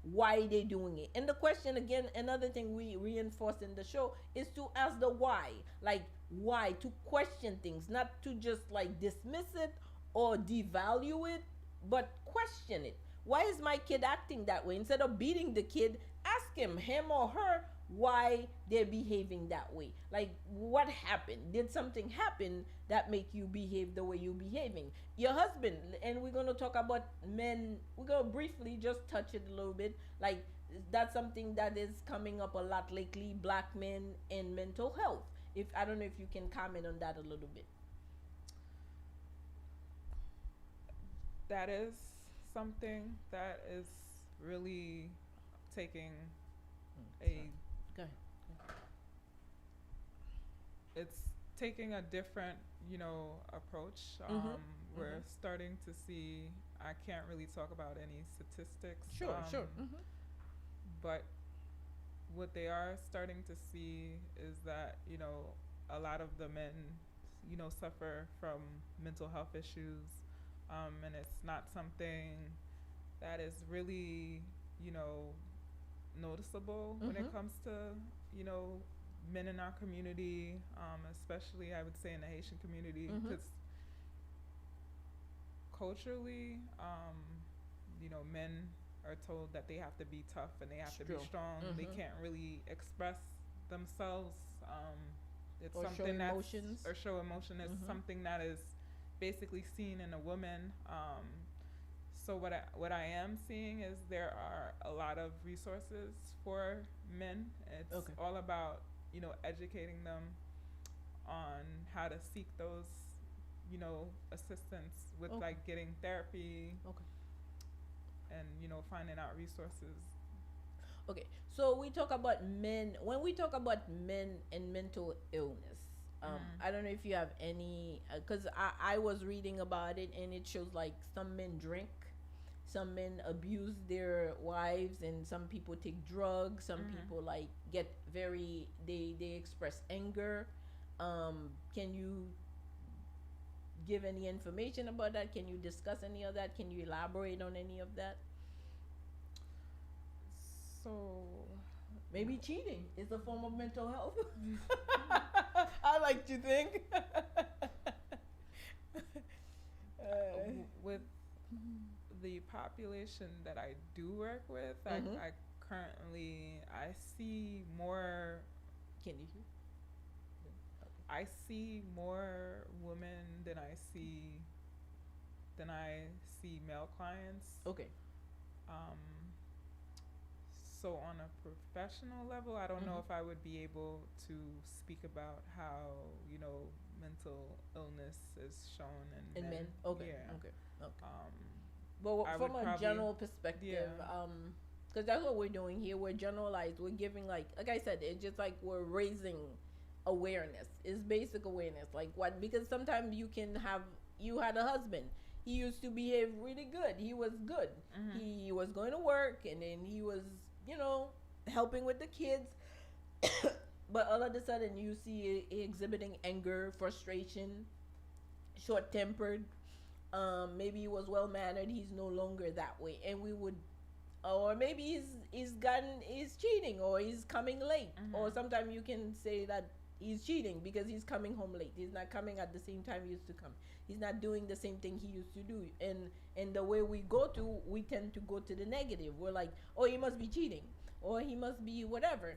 why they're doing it. And the question, again, another thing we reinforce in the show is to ask the why. Like, why? To question things, not to just like dismiss it or devalue it, but question it. Why is my kid acting that way? Instead of beating the kid, ask him or her why they're behaving that way. Like, what happened? Did something happen that make you behave the way you're behaving? Your husband, and we're going to talk about men, we're going to briefly just touch it a little bit. Like, that's something that is coming up a lot lately, black men and mental health. I don't know if you can comment on that a little bit. That is something that is really taking a Go ahead. It's taking a different approach. We're starting to see, I can't really talk about any statistics, Sure. but what they are starting to see is that a lot of the men, suffer from mental health issues, and it's not something that is really, noticeable when it comes to, men in our community, especially I would say in the Haitian community, because culturally, men are told that they have to be tough and they have to be True. strong. They can't really express themselves. It's Or show something that's emotions. or show emotion is something that is basically seen in a woman. So what I am seeing is there are a lot of resources for men. It's Okay. all about educating them on how to seek those assistance with Okay. like getting therapy Okay. and finding out resources. Okay, so we talk about men. When we talk about men and mental illness, I don't know if you have any, because I was reading about it and it shows like some men drink, some men abuse their wives, and some people take drugs. Some people like get they express anger. Can you give any information about that? Can you discuss any of that? Can you elaborate on any of that? So Maybe cheating is a form of mental health. I like to think. with the population that I do work with, I currently I see more Can you hear? I see more women than I see male clients. Okay. So on a professional level, I don't know if I would be able to speak about how mental illness is shown in In men. Okay. Yeah. Okay. Okay. I But from would a probably- general perspective, Yeah. because that's what we're doing here. We're generalized. We're giving like I said, it's just like we're raising awareness. It's basic awareness. Like what? Because sometimes you had a husband. He used to behave really good. He was good. He was going to work, and then he was, helping with the kids. But all of a sudden, you see exhibiting anger, frustration, short-tempered. Maybe he was well-mannered. He's no longer that way, and we would, or maybe he's cheating, or he's coming late, or sometimes you can say that he's cheating because he's coming home late. He's not coming at the same time he used to come. He's not doing the same thing he used to do. And the way we tend to go to the negative. We're like, oh, he must be cheating, or he must be whatever.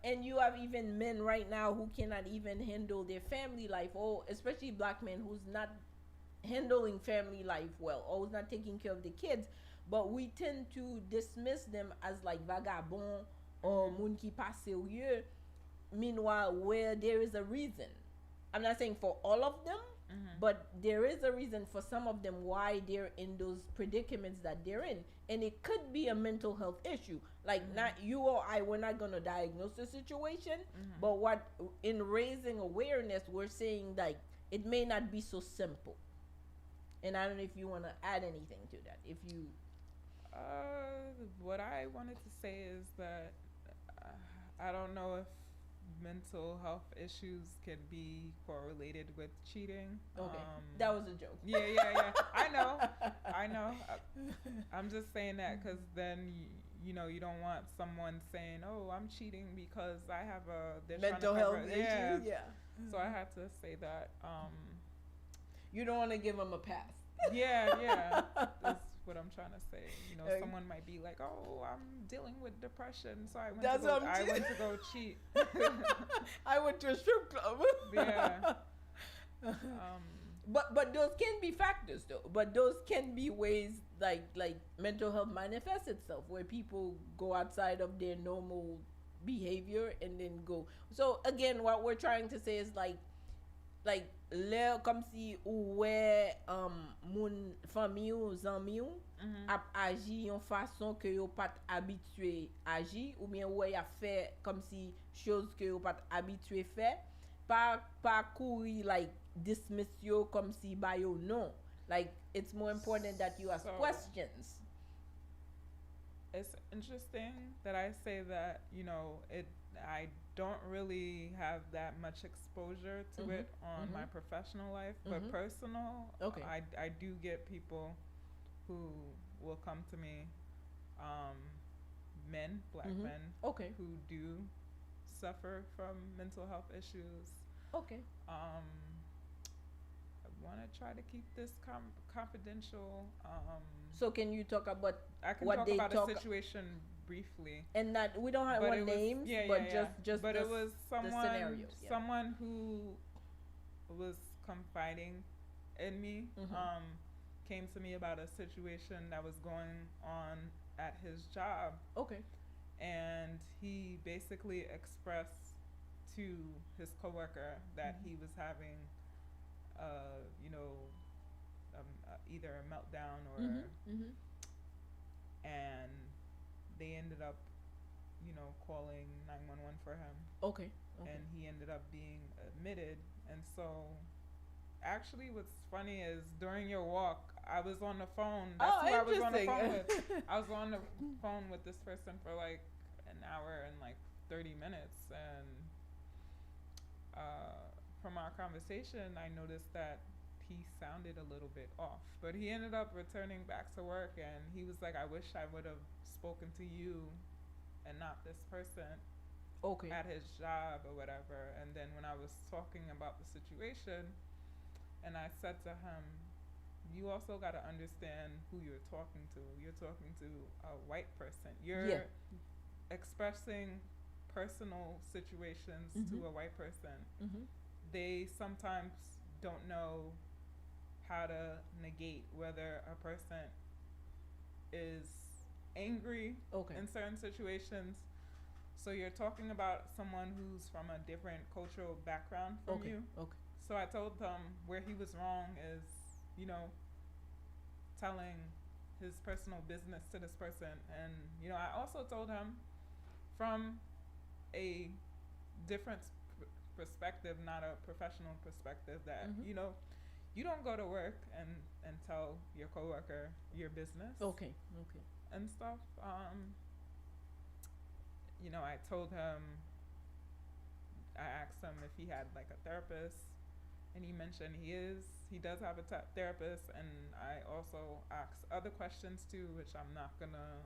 And you have even men right now who cannot even handle their family life, or especially black men who's not handling family life well, or who's not taking care of the kids. But we tend to dismiss them as like vagabond or moun qui pas sérieux. Meanwhile, where there is a reason, I'm not saying for all of them, but there is a reason for some of them why they're in those predicaments that they're in, and it could be a mental health issue. Like not you or I, we're not gonna diagnose the situation, but what in raising awareness, we're saying like it may not be so simple. And I don't know if you want to add anything to that. If you, what I wanted to say is that I don't know if mental health issues can be correlated with cheating. okay, that was a joke. Yeah. I know. I'm just saying that because then you don't want someone saying, "Oh, I'm cheating because I have they're trying to Mental health cover-" issues. Yeah. So I had to say that. You don't want to give them a pass. Yeah. That's what I'm trying to say. Okay. Someone might be like, "Oh, I'm dealing with depression, so I That's what I'm went to go cheat." I went to a strip club. Yeah. But those can be factors though. But those can be ways like mental health manifests itself, where people go outside of their normal behavior and then go. So again, what we're trying to say is like là comme si ou ouais moun famille ou zami ou ap agi yon façon que yo pat habitué agi, ou bien ouais y a fait comme si chose que yo pat habitué fait, pas courir like dismiss yo comme si ba yo non. Like it's more important that you ask So- questions. It's interesting that I say that, it I don't really have that much exposure to it on my professional life, but personal, Okay. I do get people who will come to me, um, men, black men, Okay. who do suffer from mental health issues. Okay. I want to try to keep this confidential. So can you talk about I can what talk they about talk a situation briefly. and not we don't have But one it was- names, yeah, but yeah, yeah. just But the, it was someone scenario, yeah. someone who was confiding in me, came to me about a situation that was going on at his job, Okay. and he basically expressed to his coworker that he was having you know, either a meltdown or and they ended up, you know, calling 911 for him, Okay. Okay. and he ended up being admitted. And so actually what's funny is during your walk I was on the phone. That's Oh, who I was on the phone interesting. with. I was on the phone with this person for like an hour and like 30 minutes, and from our conversation I noticed that he sounded a little bit off, but he ended up returning back to work, and he was like, I wish I would have spoken to you and not this person Okay. at his job or whatever. And then when I was talking about the situation, and I said to him, you also got to understand who you're talking to. You're talking to a white person. You're expressing personal situations to a white person. They sometimes don't know how to negate whether a person is angry Okay. in certain situations. So you're talking about someone who's from a different cultural background from Okay. you. Okay. So I told him where he was wrong is, you know, telling his personal business to this person. And, you know, I also told him from a different perspective, not a professional perspective, that, you know, you don't go to work and tell your coworker your business Okay. Okay. and stuff. You know, I told him, I asked him if he had like a therapist, and he mentioned he does have a therapist. And I also asked other questions too, which I'm not gonna,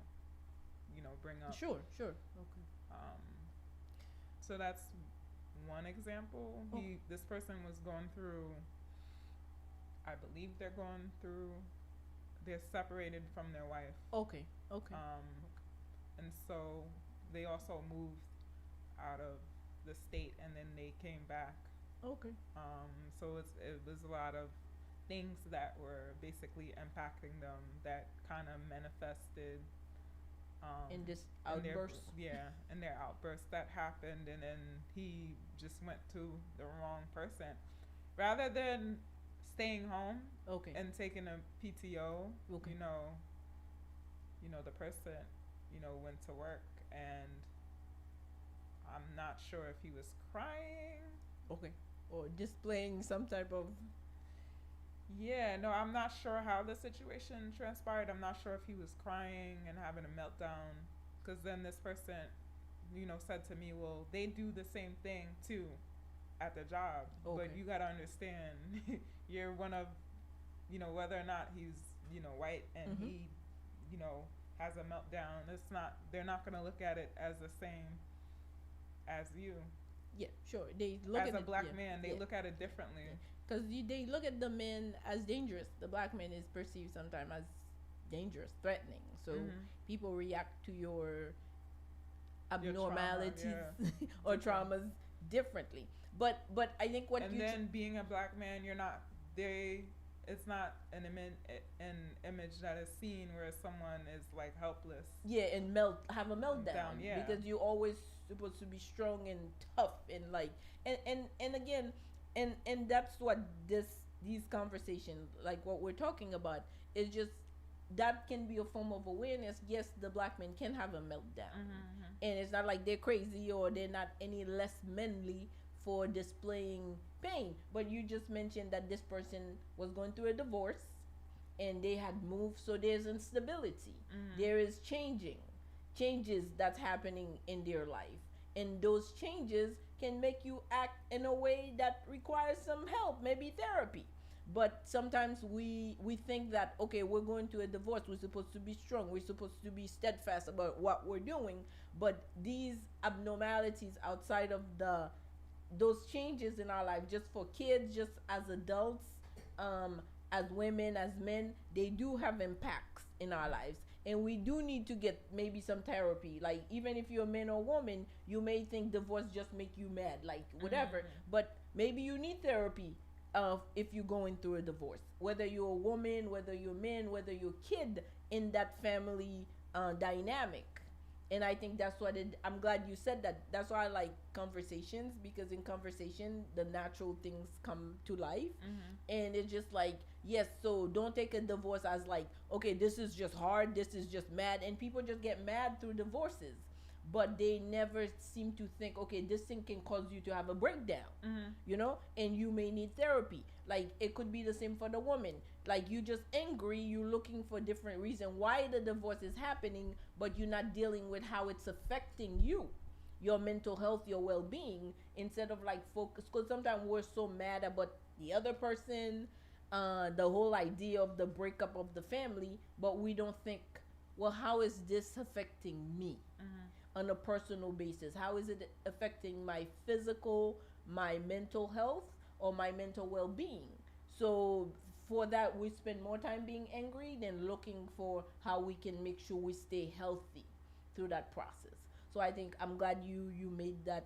you know, bring up. Sure. Sure. Okay. So that's one example. This person was going through, I believe they're separated from their wife. Okay. Okay. And so they also moved out of the state, and then they came back. Okay. So it was a lot of things that were basically impacting them that kind of manifested In this in their- outburst. in their outburst that happened, and then he just went to the wrong person. Rather than staying home Okay. and taking a PTO, Okay. you know, the person, you know, went to work, and I'm not sure if he was crying. Okay. Or displaying some type of. Yeah, no, I'm not sure how the situation transpired. I'm not sure if he was crying and having a meltdown, because then this person, you know, said to me, well, they do the same thing too at the job. Okay. But you got to understand, you're one of, you know, whether or not he's, you know, white and he, you know, has a meltdown, they're not going to look at it as the same as you. Yeah. Sure. They look As at a it, black yeah, man, they yeah. look at it differently. Because they look at the men as dangerous. The black man is perceived sometimes as dangerous, threatening. So people react to your abnormalities or traumas differently. But I think what And you then being a black man, it's not an image that is seen where someone is like helpless. and have a meltdown yeah. because you're always supposed to be strong and tough and like and again and that's what these conversations, like what we're talking about, is just that can be a form of awareness. Yes, the black men can have a meltdown, and it's not like they're crazy or they're not any less manly for displaying pain. But you just mentioned that this person was going through a divorce and they had moved, so there's instability. There is changes that's happening in their life, and those changes can make you act in a way that requires some help, maybe therapy. But sometimes we think that, okay, we're going to a divorce, we're supposed to be strong, we're supposed to be steadfast about what we're doing. But these abnormalities outside of those changes in our life, just for kids, just as adults, as women, as men, they do have impacts in our lives. And we do need to get maybe some therapy. Like, even if you're a man or woman, you may think divorce just make you mad, like whatever. But maybe you need therapy if you're going through a divorce. Whether you're a woman, whether you're a man, whether you're a kid in that family dynamic. And I think that's what I'm glad you said that. That's why I like conversations, because in conversation the natural things come to life. And it's just like, yes, so don't take a divorce as like, okay, this is just hard, this is just mad. And people just get mad through divorces, but they never seem to think, okay, this thing can cause you to have a breakdown, you know, and you may need therapy. Like, it could be the same for the woman. Like, you just angry, you looking for different reason why the divorce is happening, but you're not dealing with how it's affecting you, your mental health, your well-being, instead of like focus. Because sometimes we're so mad about the other person, the whole idea of the breakup of the family, but we don't think, well, how is this affecting me on a personal basis? How is it affecting my physical, my mental health, or my mental well-being? So for that, we spend more time being angry than looking for how we can make sure we stay healthy through that process. So I think I'm glad you made that,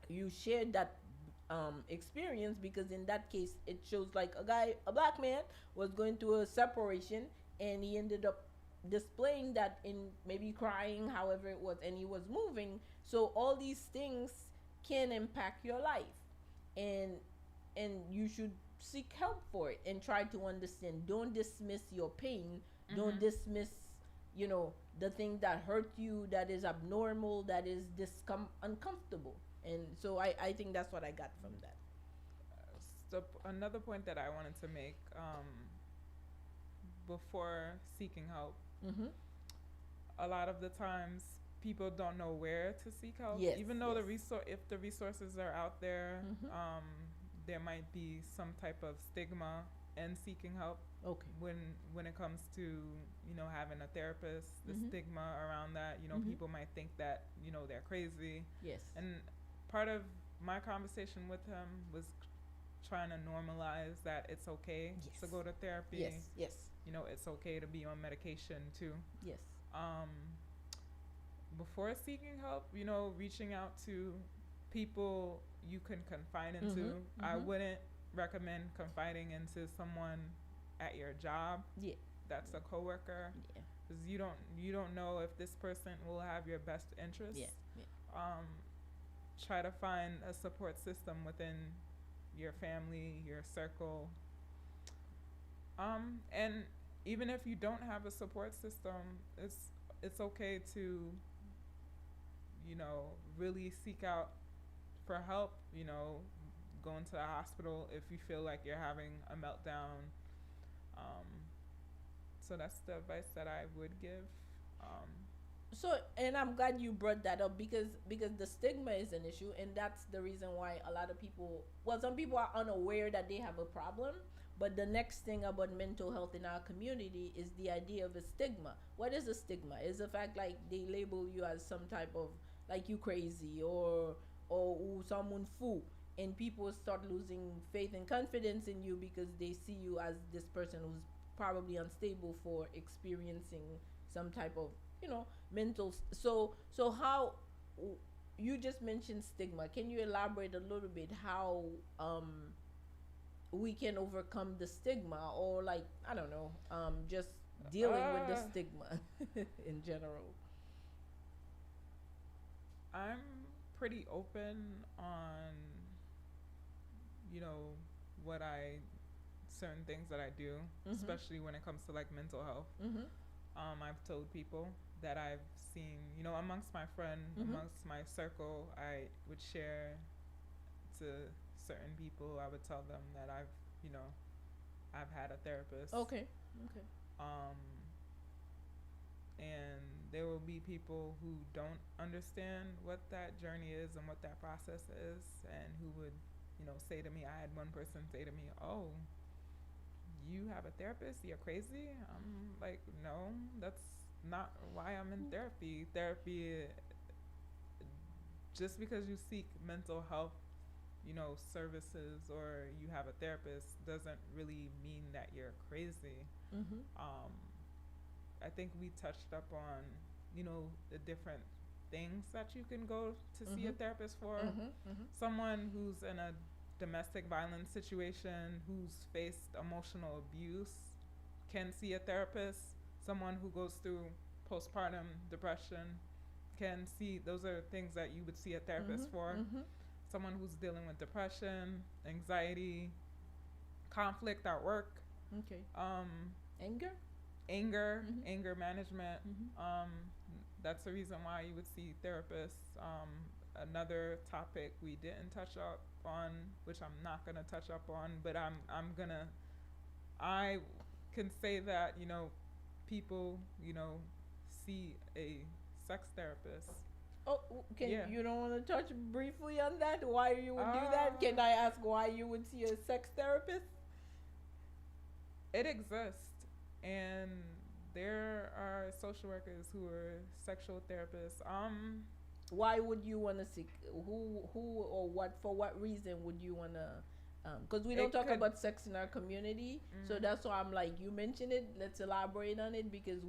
you shared that experience, because in that case it shows like a black man was going through a separation, and he ended up displaying that in maybe crying, however it was, and he was moving. So all these things can impact your life, and you should seek help for it and try to understand. Don't dismiss your pain. Don't dismiss, you know, the thing that hurt you, that is abnormal, that is uncomfortable. And so I think that's what I got from that. So another point that I wanted to make, before seeking help, a lot of the times people don't know where to seek help. Yes, Even though yes. if the resources are out there, there might be some type of stigma in seeking help. Okay. When it comes to, you know, having a therapist, the stigma around that, you know, people might think that, you know, they're crazy. Yes. And part of my conversation with him was trying to normalize that it's okay to go to therapy. Yes. Yes. You know, it's okay to be on medication too. Yes. Before seeking help, you know, reaching out to people you can confide into. I wouldn't recommend confiding into someone at your job. Yeah. That's a coworker. Yeah. Because you don't know if this person will have your best interest. Yeah. Yeah. Try to find a support system within your family, your circle. And even if you don't have a support system, it's okay to, you know, really seek out for help, you know, go into the hospital if you feel like you're having a meltdown. So that's the advice that I would give. So, and I'm glad you brought that up, because the stigma is an issue, and that's the reason why a lot of people, well, some people are unaware that they have a problem. But the next thing about mental health in our community is the idea of a stigma. What is a stigma? Is the fact like they label you as some type of, like, you crazy or someone fool, and people start losing faith and confidence in you because they see you as this person who's probably unstable for experiencing some type of, you know, mental. So how, you just mentioned stigma. Can you elaborate a little bit how we can overcome the stigma, or like, I don't know, just dealing with the stigma in general? I'm pretty open on, you know, certain things that I do, especially when it comes to like mental health. I've told people that I've seen, you know, amongst my friend, amongst my circle, I would share to certain people. I would tell them that I've had a therapist. Okay. and there will be people who don't understand what that journey is and what that process is, and who would, say to me, I had one person say to me, "Oh, you have a therapist? You're crazy." I'm like, no, that's not why I'm in therapy. Therapy, just because you seek mental health, services, or you have a therapist, doesn't really mean that you're crazy. Mm-hmm. I think we touched up on, the different things that you can go to see a therapist for. Someone who's in a domestic violence situation, who's faced emotional abuse, can see a therapist. Someone who goes through postpartum depression can see, those are things that you would see a therapist for. Someone who's dealing with depression, anxiety, conflict at work, Okay. anger, Mhm. anger management. Mhm. That's the reason why you would see therapists. Another topic we didn't touch up on, which I'm not gonna touch up on, but I can say that, people, see a sex therapist. Oh, can Yeah. you don't want to touch briefly on that? Why you would do that? Can I ask why you would see a sex therapist? It exists, and there are social workers who are sexual therapists. Why would you want to seek who or what, for what reason would you want to, because we don't It talk could- about sex in our community, so that's why I'm like, you mentioned it, let's elaborate on it, because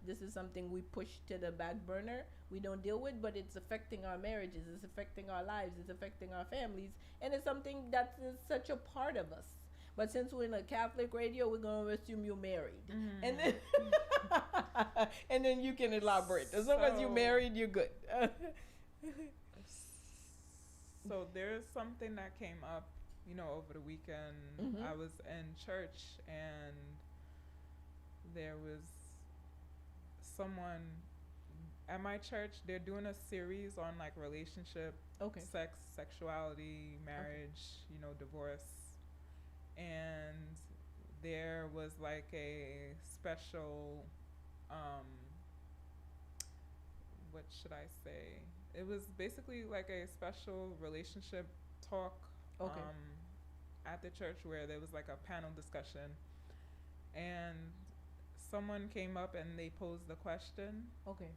this is something we push to the back burner, we don't deal with, but it's affecting our marriages, it's affecting our lives, it's affecting our families, and it's something that is such a part of us. But since we're in a Catholic radio, we're gonna assume you're married, and then and then you can elaborate. As long as you're So- married, you're good. So there's something that came up, over the weekend. Mhm. I was in church, and there was someone at my church. They're doing a series on like relationship, Okay. sex, sexuality, marriage, divorce. And there was like a special, what should I say? It was basically like a special relationship talk, Okay. at the church, where there was like a panel discussion, and someone came up and they posed the question. Okay.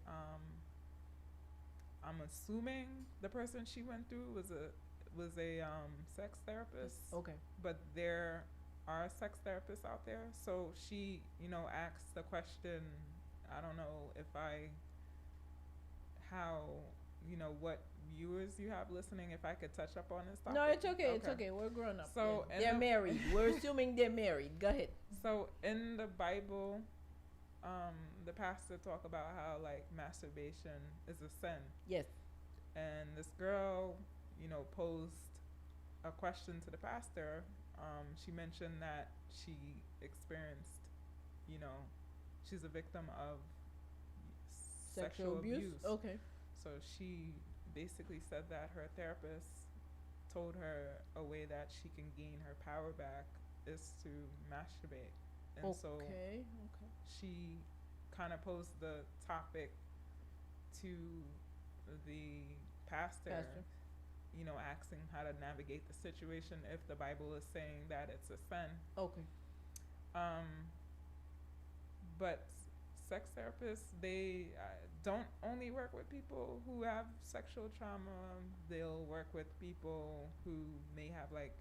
I'm assuming the person she went through was a sex therapist, Okay. but there are sex therapists out there. So she, asked the question. I don't know what viewers you have listening, if I could touch up on this topic. No, it's okay. It's okay. We're grown up. So, Yeah. in They're the- married. We're assuming they're married. Go ahead. So in the Bible, the pastor talk about how like masturbation is a sin, Yes. and this girl, posed a question to the pastor. She mentioned that she experienced, she's a victim of sexual abuse. Okay. So she basically said that her therapist told her a way that she can gain her power back is to masturbate. And so Okay. she kind of posed the topic to the pastor, asking how to navigate the situation if the Bible is saying that it's a sin. Okay. But sex therapists, they don't only work with people who have sexual trauma. They'll work with people who may have like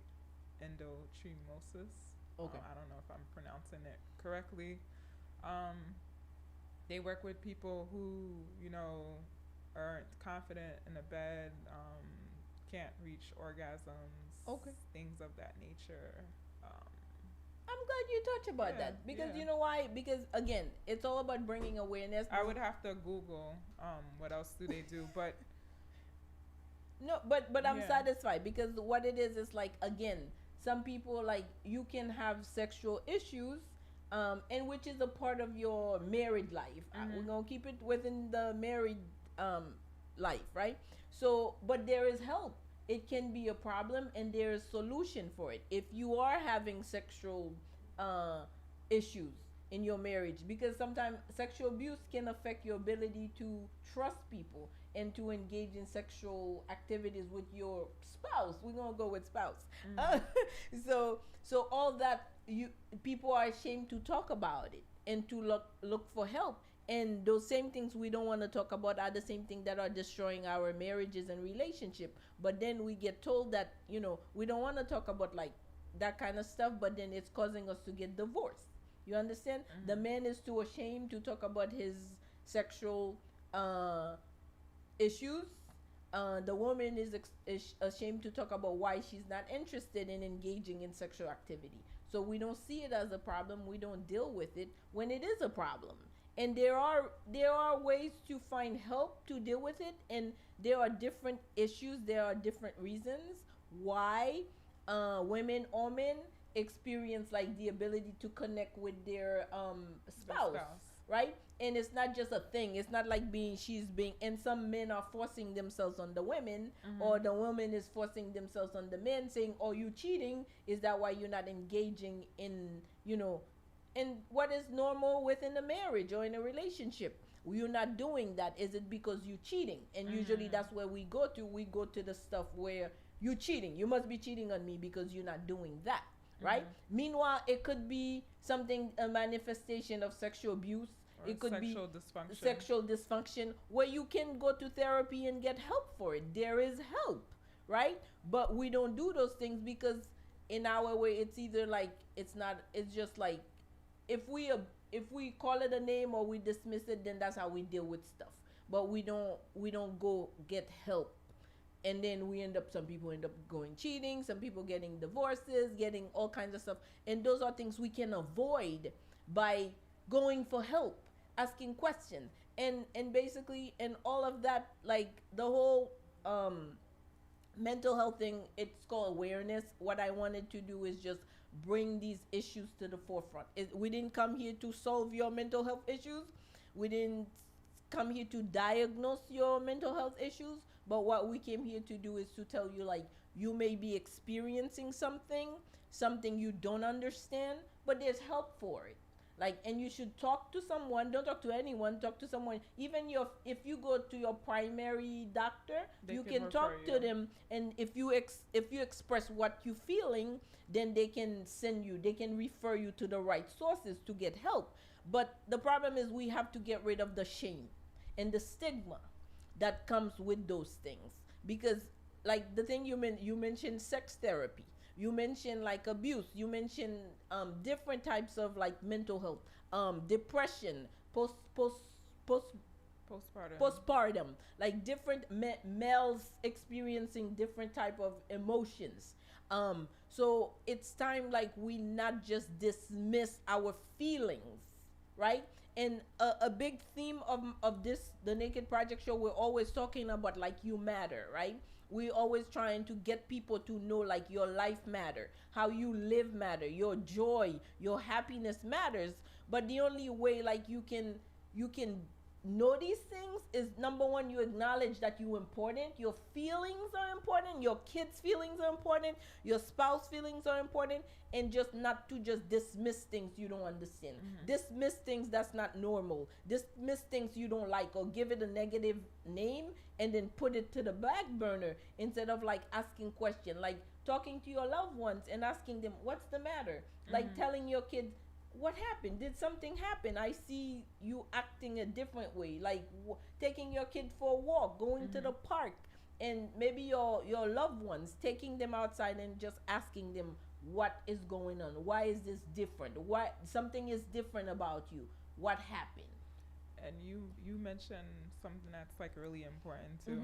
endometriosis. Okay. I don't know if I'm pronouncing it correctly. They work with people who, aren't confident in the bed, can't reach orgasms, Okay. things of that nature. I'm glad you touch about Yeah, that, because yeah. you know why? Because again, it's all about bringing awareness. I would have to Google what else do they do, but No, but I'm Yeah. satisfied, because what it is like, again, some people, like, you can have sexual issues, and which is a part of your married life. We're gonna keep it within the married life, right? So, but there is help. It can be a problem, and there is solution for it. If you are having sexual issues in your marriage, because sometimes sexual abuse can affect your ability to trust people and to engage in sexual activities with your spouse. We're gonna go with spouse. So all that, you people are ashamed to talk about it and to look for help. And those same things we don't want to talk about are the same thing that are destroying our marriages and relationship. But then we get told that, we don't want to talk about like that kind of stuff, but then it's causing us to get divorced. You understand? The man is too ashamed to talk about his sexual issues. The woman is ashamed to talk about why she's not interested in engaging in sexual activity. So we don't see it as a problem. We don't deal with it when it is a problem. And there are ways to find help to deal with it, and there are different issues. There are different reasons why women or men experience like the ability to connect with their spouse, right? And it's not just a thing. It's not like and some men are forcing themselves on the women, or the woman is forcing themselves on the men, saying, "Oh, you cheating? Is that why you're not engaging in in what is normal within a marriage or in a relationship? You're not doing that. Is it because you're cheating?" And usually that's where we go to. We go to the stuff where you're cheating. You must be cheating on me because you're not doing that, right? Meanwhile, it could be something, a manifestation of sexual abuse. Or it could be dysfunction. sexual dysfunction, where you can go to therapy and get help for it. There is help, right? But we don't do those things because in our way, it's either like it's just like if we call it a name or we dismiss it, then that's how we deal with stuff. But we don't go get help. And then some people end up going cheating, some people getting divorces, getting all kinds of stuff. And those are things we can avoid by going for help, asking questions. And basically, and all of that, like the whole mental health thing, it's called awareness. What I wanted to do is just bring these issues to the forefront. We didn't come here to solve your mental health issues. We didn't come here to diagnose your mental health issues. But what we came here to do is to tell you, like, you may be experiencing something you don't understand, but there's help for it. Like, and you should talk to someone. Don't talk to anyone. Talk to someone. Even if you go to your primary doctor, you can talk to them. And if you express what you're feeling, then they can refer you to the right sources to get help. But the problem is we have to get rid of the shame and the stigma that comes with those things. Because like the thing you mentioned sex therapy. You mentioned like abuse. You mentioned different types of like mental health, depression, postpartum, like different males experiencing different type of emotions. So it's time like we not just dismiss our feelings, right? And a big theme of this, the Naked Project show, we're always talking about like you matter, right? We're always trying to get people to know like your life matter, how you live matter, your joy, your happiness matters. But the only way like you can know these things is, number one, you acknowledge that you're important. Your feelings are important. Your kids' feelings are important. Your spouse feelings are important. And just not to just dismiss things you don't understand. Dismiss things that's not normal. Dismiss things you don't like, or give it a negative name and then put it to the back burner, instead of like asking questions, like talking to your loved ones and asking them, what's the matter? Like telling your kids, what happened? Did something happen? I see you acting a different way. Like taking your kid for a walk, going to the park, and maybe your loved ones, taking them outside and just asking them what is going on. Why is this different? Why something is different about you? What happened? And you mentioned something that's like really important too.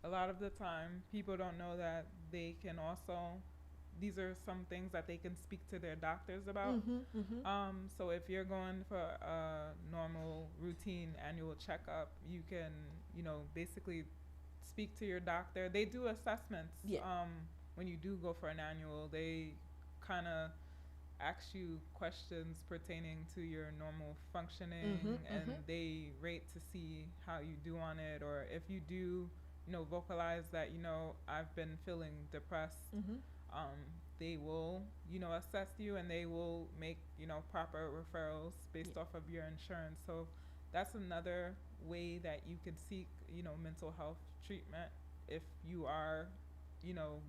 A lot of the time people don't know that they can also, these are some things that they can speak to their doctors about. So if you're going for a normal routine annual checkup, you can, basically speak to your doctor. They do assessments. When you do go for an annual, they kind of ask you questions pertaining to your normal functioning, and they rate to see how you do on it, or if you do, vocalize that, I've been feeling depressed. they will, assess you, and they will make, proper referrals based off of your insurance. So that's another way that you could seek, mental health treatment if you are,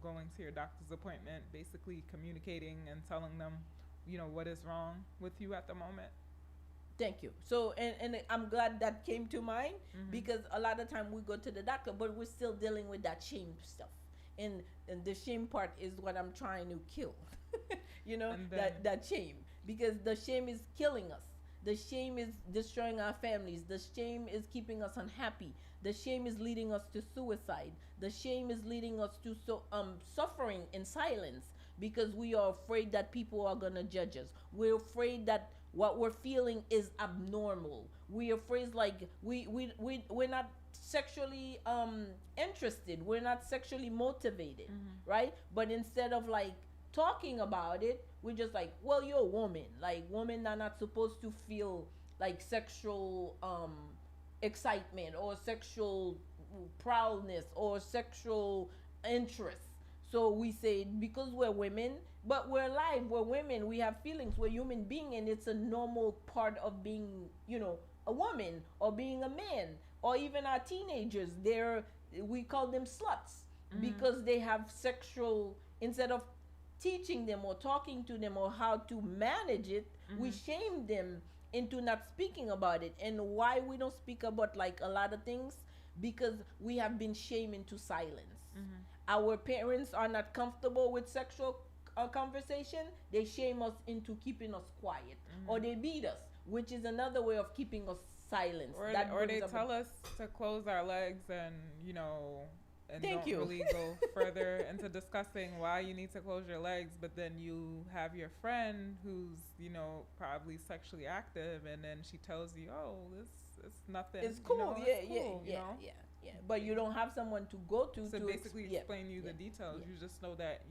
going to your doctor's appointment, basically communicating and telling them, what is wrong with you at the moment. Thank you. So, and I'm glad that came to mind, because a lot of time we go to the doctor, but we're still dealing with that shame stuff. And the shame part is what I'm trying to kill. And then- that shame, because the shame is killing us. The shame is destroying our families. The shame is keeping us unhappy. The shame is leading us to suicide. The shame is leading us to suffering in silence, because we are afraid that people are gonna judge us. We're afraid that what we're feeling is abnormal. We're afraid, like we're not sexually interested. We're not sexually motivated, right? But instead of like talking about it, we're just like, well, you're a woman. Like, women are not supposed to feel like sexual excitement or sexual proudness or sexual interest. So we say, because we're women, but we're alive, we're women, we have feelings, we're human being, and it's a normal part of being, a woman, or being a man, or even our teenagers. We call them sluts, because they have sexual, instead of teaching them or talking to them or how to manage it, we shame them into not speaking about it. And why we don't speak about like a lot of things, because we have been shamed into silence. Our parents are not comfortable with sexual conversation. They shame us into keeping us quiet, or they beat us, which is another way of keeping us silent. Or they tell us to close our legs, and and Thank don't you. really go further into discussing why you need to close your legs. But then you have your friend who's probably sexually active, and then she tells you, oh, it's nothing. It's cool. It's Yeah, cool, yeah. But you don't have someone to go to basically yeah, explain you the yeah, details. yeah. You just know that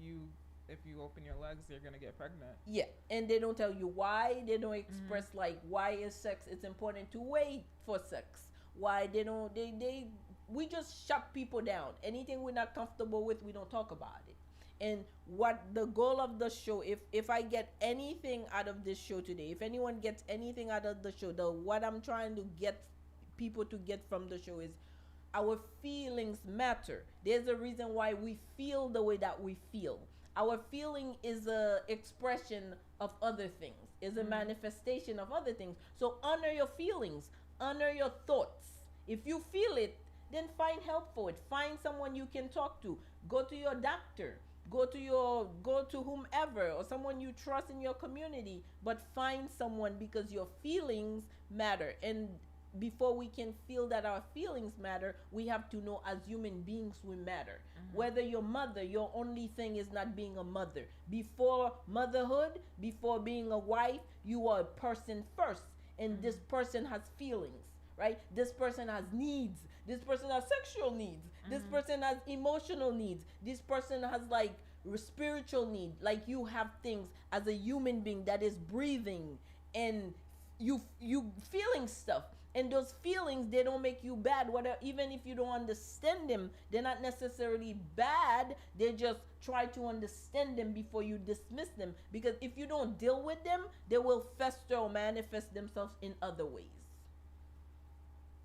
if you open your legs, you're gonna get pregnant. Yeah, and they don't tell you why. They don't express like why is sex. It's important to wait for sex. Why they don't. We just shut people down. Anything we're not comfortable with, we don't talk about it. And what the goal of the show, if I get anything out of this show today, if anyone gets anything out of the show, what I'm trying to get people to get from the show is our feelings matter. There's a reason why we feel the way that we feel. Our feeling is a expression of other things, is a manifestation of other things. So honor your feelings, honor your thoughts. If you feel it, then find help for it. Find someone you can talk to. Go to your doctor. Go to whomever, or someone you trust in your community, but find someone, because your feelings matter. And before we can feel that our feelings matter, we have to know as human beings we matter. Whether your mother, your only thing is not being a mother. Before motherhood, before being a wife, you are a person first. And this person has feelings, right? This person has needs. This person has sexual needs. This person has emotional needs. This person has like spiritual need. Like, you have things as a human being that is breathing, and you feeling stuff. And those feelings, they don't make you bad. Whatever, even if you don't understand them, they're not necessarily bad. They just try to understand them before you dismiss them. Because if you don't deal with them, they will fester or manifest themselves in other ways.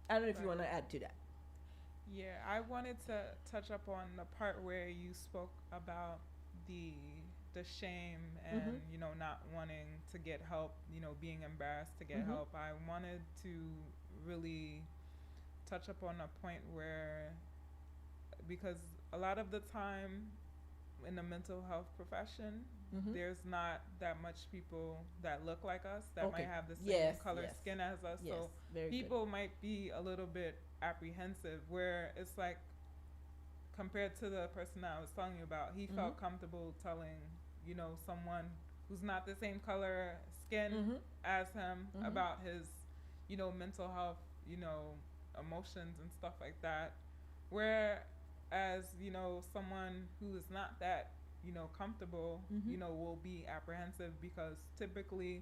I don't know if you want to add to that. Yeah, I wanted to touch up on the part where you spoke about the shame and not wanting to get help, being embarrassed to get help. I wanted to really touch up on a point where, because a lot of the time in the mental health profession, there's not that much people that look like us, that might have the same color skin as us. Yes, So very people might be a little bit apprehensive, where it's like, compared to the person that I was telling you about, he felt comfortable telling, someone who's not the same color skin as him about his, mental health, emotions and stuff like that. Whereas, someone who is not that, comfortable, will be apprehensive, because typically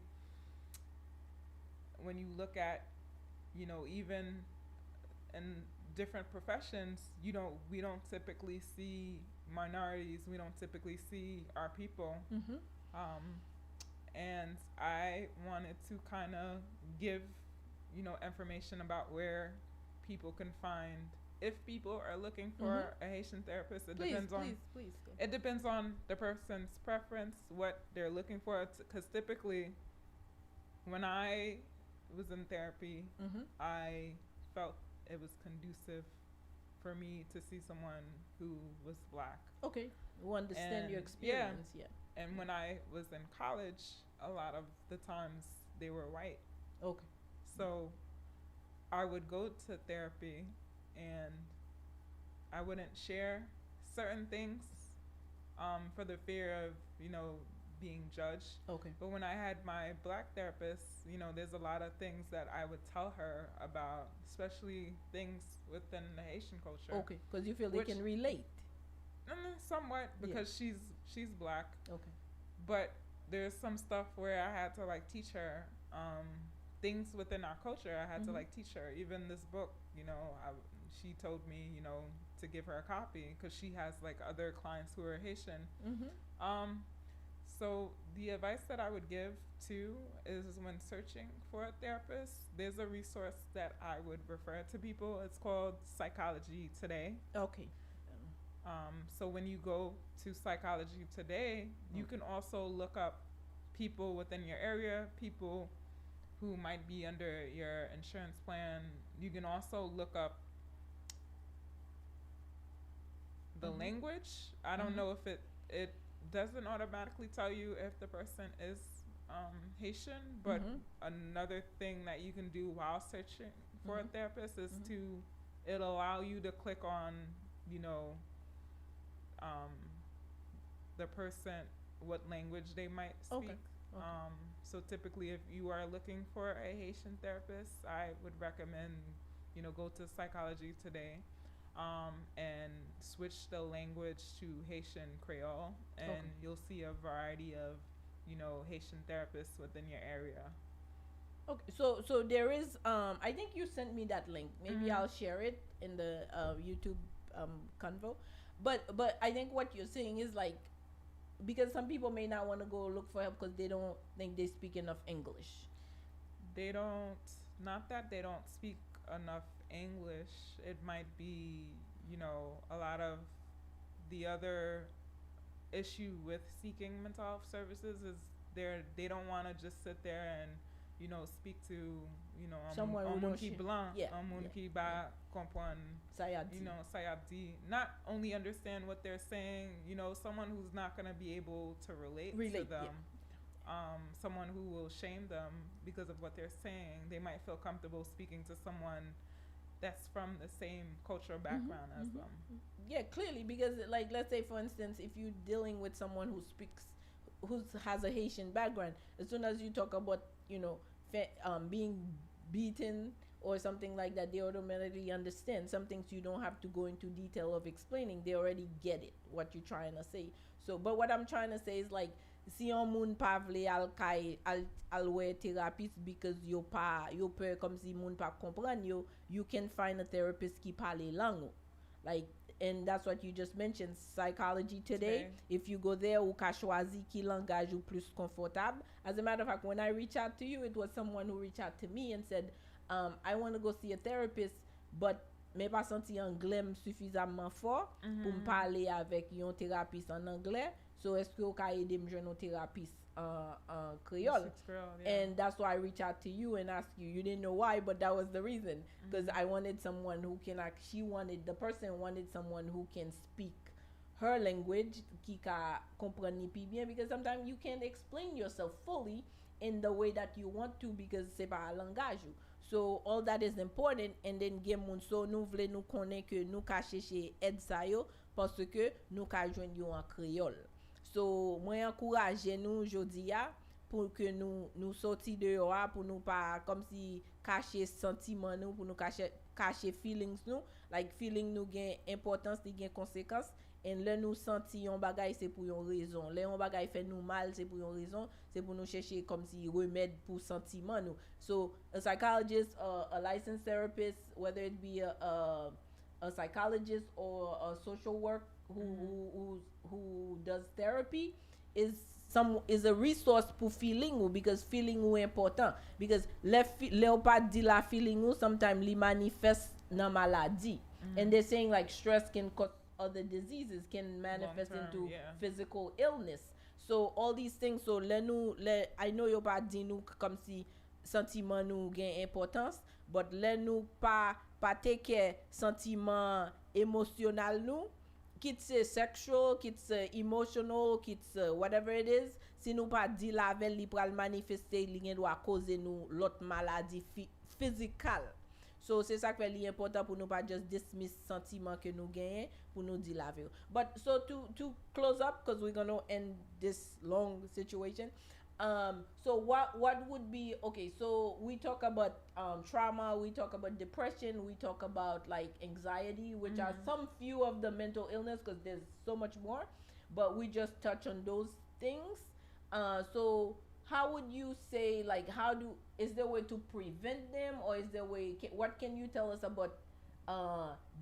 when you look at, even in different professions, we don't typically see, minorities, we don't typically see our people. Mhm. And I wanted to kind of give, information about where people can find, if people are looking for a Haitian therapist. It Please, depends on please, please. Go. it depends on the person's preference, what they're looking for. Because typically, when I was in therapy, I felt it was conducive for me to see someone who was black. Okay. You understand your And, experience, yeah. And when I was in college, a lot of the times they were white. Okay. So I would go to therapy and I wouldn't share certain things for the fear of, being judged. Okay. But when I had my black therapist, there's a lot of things that I would tell her about, especially things within the Haitian culture. Okay. Because you feel they Which- can relate. Somewhat, because she's black. Okay. But there's some stuff where I had to like teach her things within our culture. I had to like teach her. Even this book, she told me, to give her a copy because she has like other clients who are Haitian. So the advice that I would give too is when searching for a therapist, there's a resource that I would refer to people. It's called Psychology Today. Okay. So when you go to Psychology Today, you can also look up people within your area, people who might be under your insurance plan. You can also look up the language. I don't know if it doesn't automatically tell you if the person is Haitian, but another thing that you can do while searching for a therapist is it'll allow you to click on, the person, what language they might speak. Okay. So typically if you are looking for a Haitian therapist, I would recommend, go to Psychology Today and switch the language to Haitian Creole, and you'll see a variety of, Haitian therapists within your area. Okay, so there is I think you sent me that link. Maybe I'll share it in the YouTube convo. But I think what you're saying is like, because some people may not want to go look for help because they don't think they speak enough English. They don't, not that they don't speak enough English. It might be, a lot of the other issue with seeking mental health services is they don't want to just sit there and, speak to, Someone who un don't moun ki share. blanc, Yeah, un moun yeah, ki ba kompran, Sayadi. sayabdi, not only understand what they're saying, someone who's not going to be able to relate to Relate, them. yeah. Someone who will shame them because of what they're saying. They might feel comfortable speaking to someone that's from the same cultural background as them. Yeah, clearly, because like, let's say for instance, if you're dealing with someone who has a Haitian background, as soon as you talk about, being beaten or something like that, they automatically understand. Some things you don't have to go into detail of explaining. They already get it, what you're trying to say. So, but what I'm trying to say is like, si yon moun pa vle al we therapist because yo peur comme si moun pa kompran yo, you can find a therapist ki pale lango. Like, and that's what you just mentioned, Psychology Today. If you go there, ou ka chwazi ki langage ou plus confortable. As a matter of fact, when I reached out to you, it was someone who reached out to me and said, I want to go see a therapist, but me pa senti anglais m suffisamment fort pour me parler avec yon therapiste en anglais. So est-ce que ou ka aide m jwenn yon therapiste en Creole? And that's why I reached out to you and asked you. You didn't know why, but that was the reason. Because I wanted someone who can the person wanted someone who can speak her language, qui ka comprendre ni pi bien, because sometimes you can't explain yourself fully in the way that you want to because c'est pas langage ou. So all that is important, and then gen moun so nou vle nou konnen ke nou ka cheche aide sa yo parce que nou ka jwenn yo en créole. So mwen encourage nou jodi ya pour que nous sorti de yo a, pour nous pas comme si cacher sentiment nous, pour nous cacher feelings nous, like feeling nous gen importance, li gen conséquence. Et là nous senti yon bagay c'est pour yon raison. Là yon bagay fait nous mal c'est pour yon raison, c'est pour nous chercher comme si remède pour sentiment nous. So a psychologist, a licensed therapist, whether it be a psychologist or a social work who does therapy is is a resource pour feeling ou because feeling ou important because le ou pas di la feeling ou sometimes li manifeste nan maladie and they're saying like stress can cause other diseases can manifest Long-term, into yeah. physical illness so all these things so I know yo pas di nou comme si sentiment nou gen importance but nous pas take care sentiment émotionnel nous it's sexual, it's emotional, it's whatever it is, si nou pa di la vel li pral manifeste li gen do a cause nou lot maladie physical. So c'est ça que li important pour nous pas just dismiss sentiment que nous gagne pour nous di la vel. But so to close up because we're going to end this long situation. So what would be okay, so we talk about trauma, we talk about depression, we talk about like anxiety, which are some few of the mental illness because there's so much more, but we just touch on those things. So how would you say like is there a way to prevent them or is there a way what can you tell us about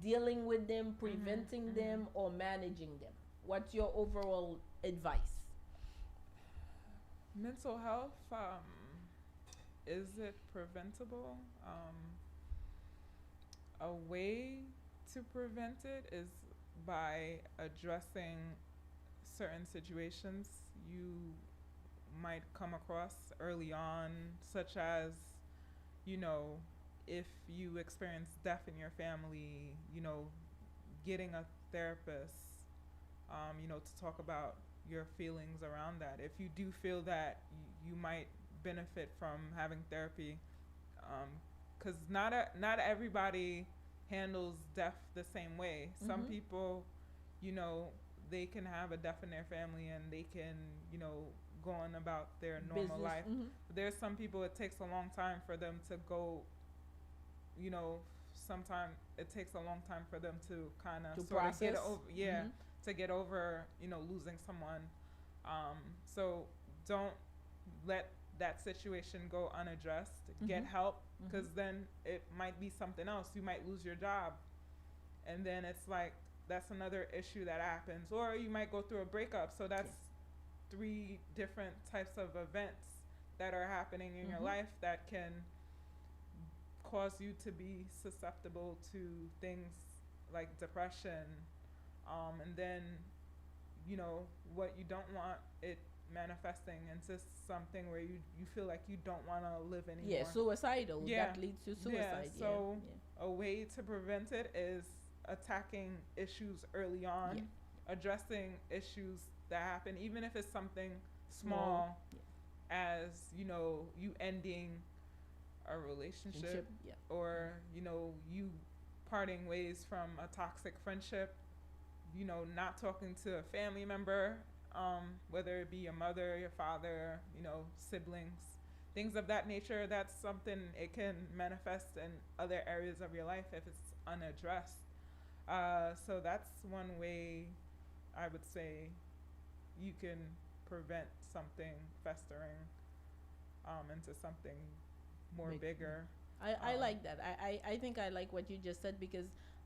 dealing with them, preventing them or managing them? What's your overall advice? Mental health, is it preventable? A way to prevent it is by addressing certain situations you might come across early on, such as, if you experience death in your family, getting a therapist, to talk about your feelings around that. If you do feel that you might benefit from having therapy, because not everybody handles death the same way. Some people, they can have a death in their family and they can, go on about their normal life. But there's some people it takes a long time for them to go, sometimes it takes a long time for them to kind of sort of get over, to get over, losing someone. So don't let that situation go unaddressed. Get help, because then it might be something else. You might lose your job, and then it's like that's another issue that happens. Or you might go through a breakup. So that's 3 different types of events that are happening in your life that can cause you to be susceptible to things like depression. And then, what you don't want it manifesting into something where you feel like you don't want to live anymore. Yeah, suicidal. That leads to suicide. So a way to prevent it is attacking issues early on, addressing issues that happen, even if it's something small, as, you ending a relationship or, you parting ways from a toxic friendship, not talking to a family member, whether it be your mother, your father, siblings, things of that nature. That's something it can manifest in other areas of your life if it's unaddressed. So that's one way I would say you can prevent something festering into something more bigger. I like that. I think I like what you just said because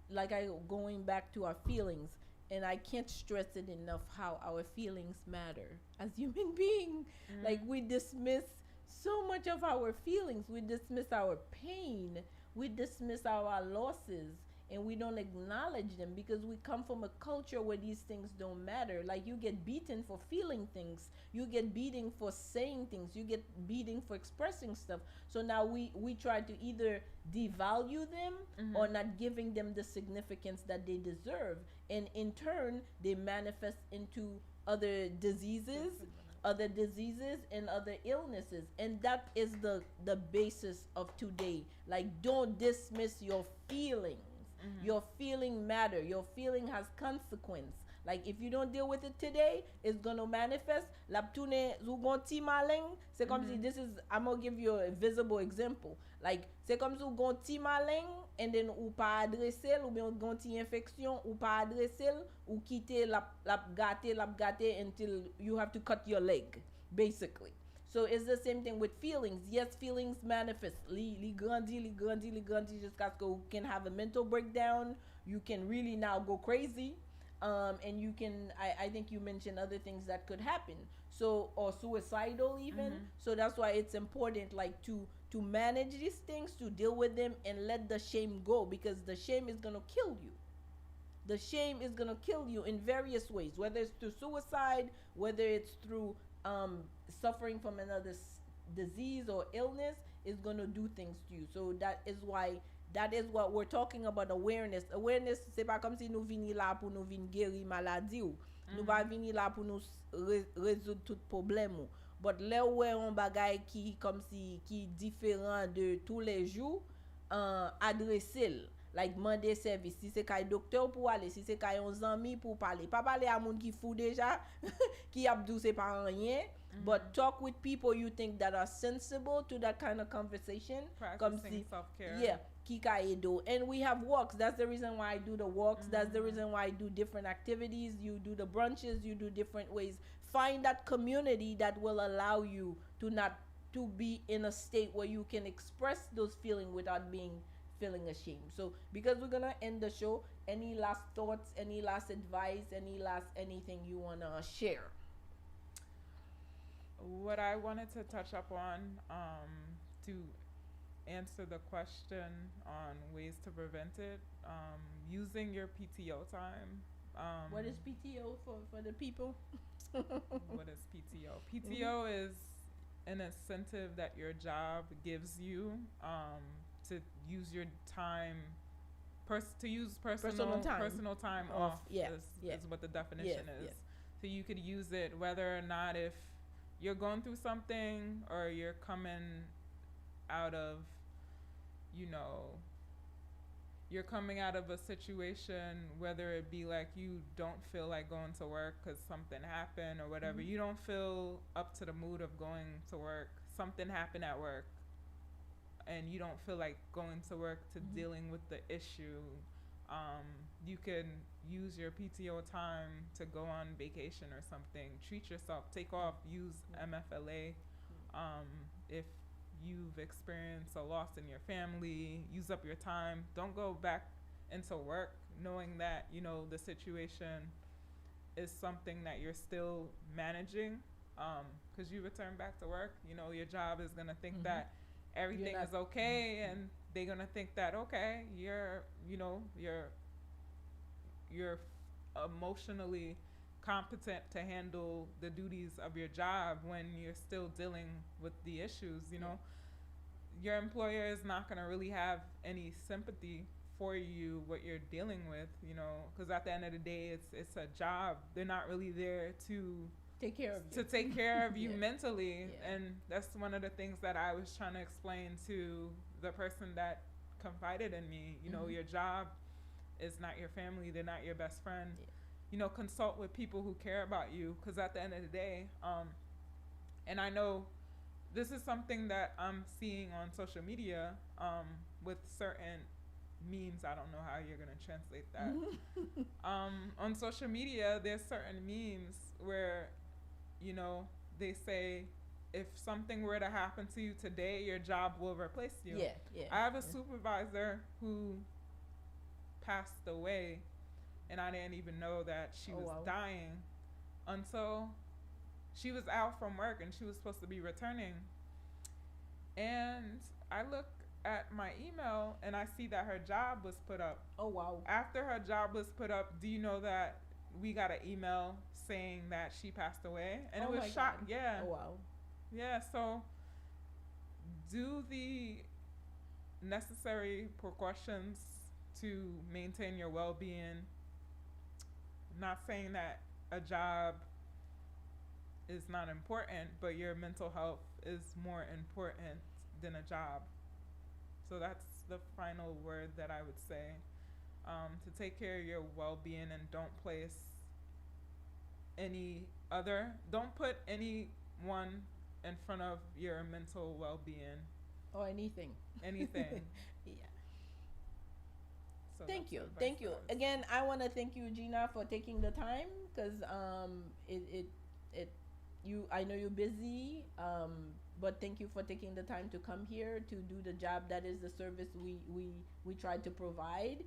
like going back to our feelings, and I can't stress it enough how our feelings matter as human beings. Like we dismiss so much of our feelings. We dismiss our pain. We dismiss our losses. And we don't acknowledge them because we come from a culture where these things don't matter. Like you get beaten for feeling things. You get beaten for saying things. You get beaten for expressing stuff. So now we try to either devalue them or not giving them the significance that they deserve. And in turn, they manifest into other diseases and other illnesses. And that is the basis of today. Like don't dismiss your feelings. Your feeling matter. Your feeling has consequence. Like if you don't deal with it today, it's gonna manifest. La tourne zou gon ti maleng. C'est comme si this is. I'm gonna give you a visible example. Like c'est comme si ou gon ti maleng and then ou pa adresse ou bien gon ti infection ou pa adresse ou quitte la gâte until you have to cut your leg, basically. So it's the same thing with feelings. Yes, feelings manifest. Li grandi jusqu'à ce que you can have a mental breakdown. You can really now go crazy. And you can, I think you mentioned other things that could happen, so, or suicidal even. So that's why it's important, like, to manage these things, to deal with them, and let the shame go, because the shame is gonna kill you. The shame is gonna kill you in various ways, whether it's through suicide, whether it's through suffering from another disease or illness, is gonna do things to you. So that is what we're talking about, awareness. Awareness, c'est pas comme si nous vini là pour nous vin guérir maladie ou. Nous pas vini là pour nous résoudre tout problème ou. But là où est un bagay qui comme si qui différent de tous les jours, adresser, like demander service. Si c'est kay docteur pour aller, si c'est kay un ami pour parler. Pas parler à moun qui fou déjà, qui abdou c'est pas rien. But talk with people you think that are sensible to that kind of conversation. Practicing self-care. Yeah, kikaedo. And we have walks. That's the reason why I do the walks. That's the reason why I do different activities. You do the brunches. You do different ways. Find that community that will allow you to not to be in a state where you can express those feelings without feeling ashamed. So because we're gonna end the show, any last thoughts, any last advice, anything you wanna share? What I wanted to touch up on, to answer the question on ways to prevent it, using your PTO time. What is PTO for the people? What is PTO? PTO is an incentive that your job gives you to use your time, to use personal time off. Is what the definition is. Yes. So you could use it whether or not, if you're going through something or you're coming out of, you're coming out of a situation, whether it be like you don't feel like going to work because something happened or whatever. You don't feel up to the mood of going to work. Something happened at work and you don't feel like going to work to dealing with the issue. You can use your PTO time to go on vacation or something. Treat yourself, take off, use MFLA. If you've experienced a loss in your family, use up your time. Don't go back into work knowing that, the situation is something that you're still managing. Because you return back to work, your job is going to think that everything is okay, and they're going to think that, okay, you're emotionally competent to handle the duties of your job when you're still dealing with the issues. Your employer is not going to really have any sympathy for you, what you're dealing with, because at the end of the day, it's a job. They're not really there to take care of you. To take care of you mentally. Yeah. And that's one of the things that I was trying to explain to the person that confided in me. Your job is not your family. They're not your best friend. Consult with people who care about you, because at the end of the day, and I know this is something that I'm seeing on social media, with certain memes. I don't know how you're going to translate that. On social media, there's certain memes where, they say, if something were to happen to you today, your job will replace you. I have a supervisor who passed away, and I didn't even know that she was dying until she was out from work and she was supposed to be returning. And I look at my email and I see that her job was put up. Oh, wow. After her job was put up, do you know that we got an email saying that she passed away? And it was shot. Yeah. Oh, wow. Yeah, so do the necessary precautions to maintain your well-being. Not saying that a job is not important, but your mental health is more important than a job. So that's the final word that I would say. To take care of your well-being, and don't put anyone in front of your mental well-being. Or anything. Anything. Yeah. So Thank that's you. the advice Thank you. that I would say. Again, I want to thank you, Gina, for taking the time, because I know you're busy. but thank you for taking the time to come here to do the job that is the service we try to provide.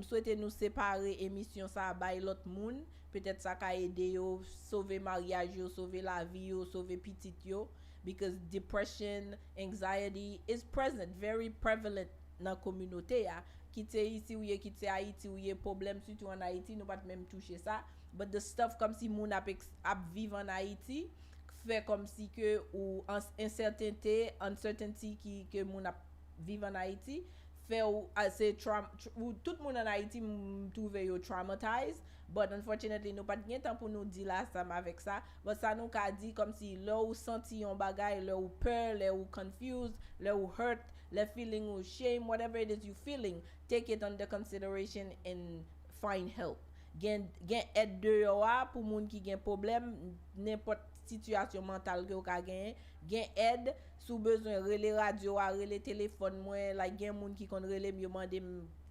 Souhaitez nous séparer émission ça bay l'autre moun, peut-être ça ka aider yo sauver mariage yo, sauver la vie yo, sauver petit yo, because depression, anxiety is present, very prevalent dans communauté ya. Quitte ici ou quitte Haïti ou problème surtout en Haïti, nous pas même toucher ça, but the stuff comme si moun ap vivre en Haïti fait comme si que ou uncertainty qui que moun ap vivre en Haïti fait ou assez ou tout le monde en Haïti trouve yo traumatized, but unfortunately nous pas de temps pour nous dire là ça avec ça, but ça nous ka dit comme si là ou senti un bagay, là ou peur, là ou confused, là ou hurt, le feeling ou shame, whatever it is you feeling, take it under consideration and find help. Gen aide de yo a pour moun ki gen problème, n'importe situation mentale que ou ka gen aide, sous besoin relé radio a relé téléphone moi, like gen moun ki kon relé yo mande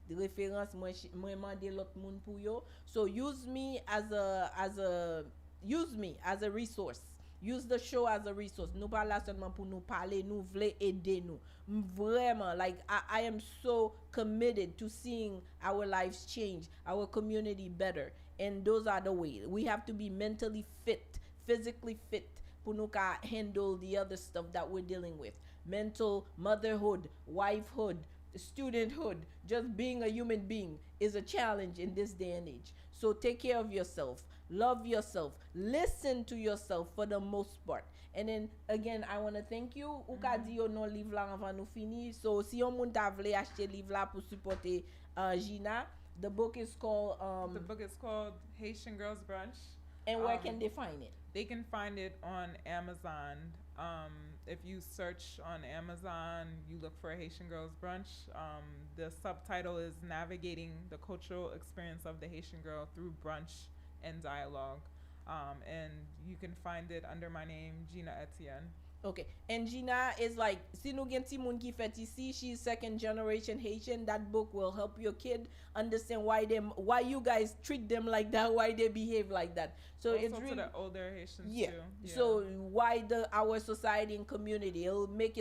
référence moi mande l'autre moun pour yo. So use me as a resource. Use the show as a resource. Nous pas là seulement pour nous parler, nous voulons aider nous. Vraiment, like I am so committed to seeing our lives change, our community better. And those are the ways. We have to be mentally fit, physically fit, pour nous ka handle the other stuff that we're dealing with. Mental, motherhood, wifehood, studenthood, just being a human being is a challenge in this day and age. So take care of yourself. Love yourself. Listen to yourself for the most part. And then again, I want to thank you. Ou ka di yo non livre la avant nous fini. So si yon moun ta vle acheter livre la pour supporter Gina, the book is called Haitian Girls Brunch. And where can they find it? They can find it on Amazon. If you search on Amazon, you look for Haitian Girls Brunch. The subtitle is Navigating the Cultural Experience of the Haitian Girl Through Brunch and Dialogue. And you can find it under my name, Gina Etienne. Okay. And Gina is like, si nou gen ti moun ki fet ici, she's second generation Haitian. That book will help your kid understand why you guys treat them like that, why they behave like that. So also it's really to the older Haitians too. Yeah. So why our society and community, it'll make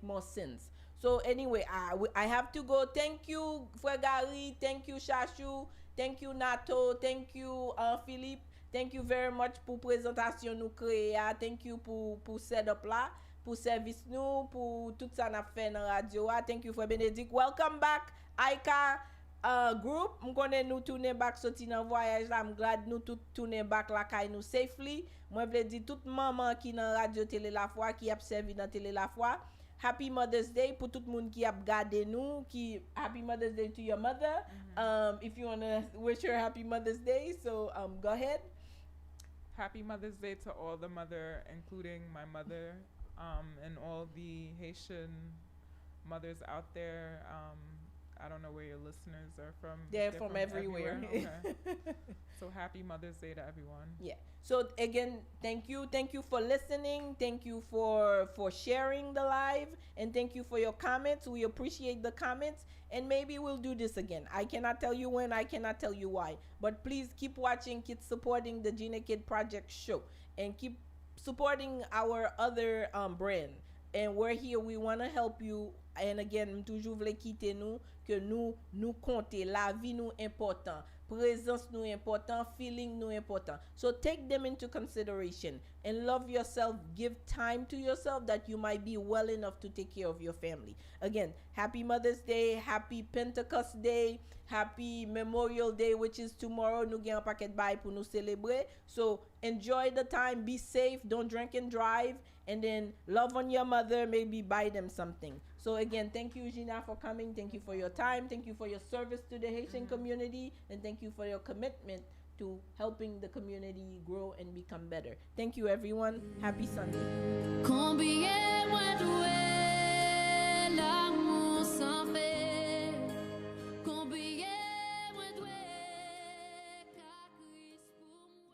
more sense. So anyway, I have to go. Thank you, Fregari. Thank you, Shashu. Thank you, Nato. Thank you, Philippe. Thank you very much pour présentation nous créer. Thank you pour setup là, pour service nous, pour tout ça n'a fait dans radio. Thank you for Benedict. Welcome back, Aika group. M'konne nous tourner back sorti dans voyage là. I'm glad nous tout tourner back la kay nous safely. Moi vle di toute maman qui dans radio TELE Lafwa qui a servi dans TELE Lafwa. Happy Mother's Day pour tout le monde qui a gardé nous. Happy Mother's Day to your mother. If you want to wish her Happy Mother's Day, so go ahead. Happy Mother's Day to all the mother, including my mother, and all the Haitian mothers out there. I don't know where your listeners are from. They're from everywhere. Okay. So happy Mother's Day to everyone. Yeah. So again, thank you for listening. Thank you for sharing the live, and thank you for your comments. We appreciate the comments, and maybe we'll do this again. I cannot tell you when, I cannot tell you why, but please keep watching, keep supporting the GNaked Project show, and keep supporting our other brand. And we're here, we want to help you. And again, toujours vle quitter nous, que nous compter, la vie nous important, présence nous important, feeling nous important. So take them into consideration and love yourself. Give time to yourself that you might be well enough to take care of your family. Again, happy Mother's Day, happy Pentecost Day, happy Memorial Day, which is tomorrow. Nous gen un paquet bay pour nous célébrer. So enjoy the time, be safe, don't drink and drive, and then love on your mother, maybe buy them something. So again, thank you, Gina, for coming. Thank you for your time. Thank you for your service to the Haitian community. And thank you for your commitment to helping the community grow and become better. Thank you, everyone. Happy Sunday. Combien moins doué l'amour s'en fait. Combien moins doué qu'à Christ pour moi.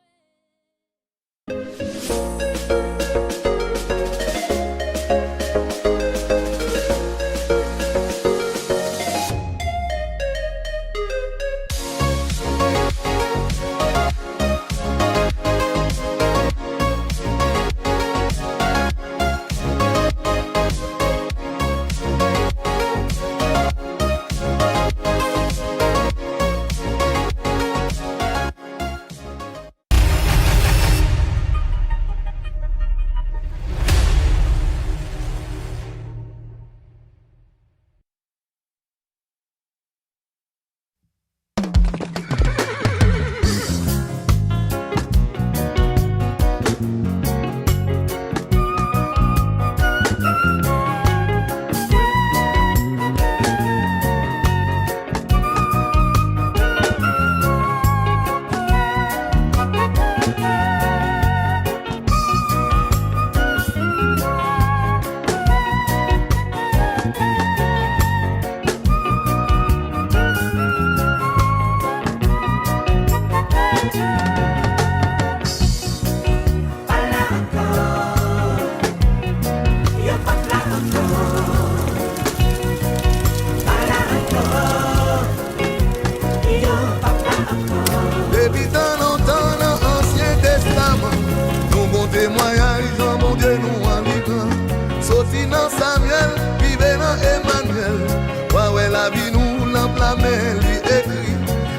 Samuel, vive dans Emmanuel. Ouais, la vie nous l'en blâmer, lui écrit.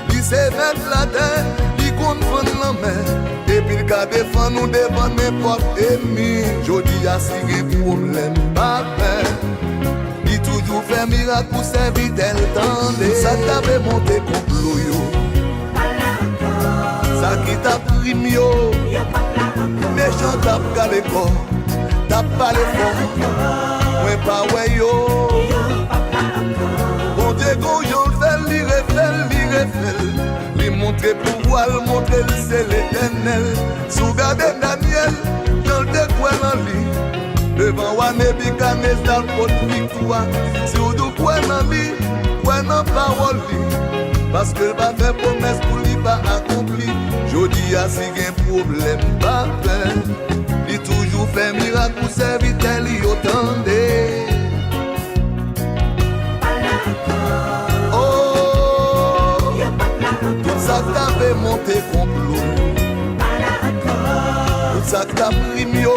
Lui c'est mettre la terre, lui comprend la mer. Et puis le cas défend nous devant n'importe ennemi. Jodi a si gen problème, pas peur. Il toujours fait miracle pour servir tel tendez. Ça t'avait monté complot yo. Ça qui t'a pris yo. Méchant t'a galé corps. T'as pas le fort. Moi pas ouais yo. Bon Dieu qu'on y'en fait, li refait. Li montrer pouvoir, montrer c'est l'éternel. Sous garder Daniel, dans le décoin en lui. Devant Wanebikanez dans le pot de victoire. Si vous nous croyez en lui, croyez en parole lui. Parce que va faire promesse pour lui pas accompli. Jodi a si gen problème pas peur. Il toujours fait miracle pour servir tel y otande. Oh, tout ça t'avait monté complot. Tout ça que t'as pris mieux.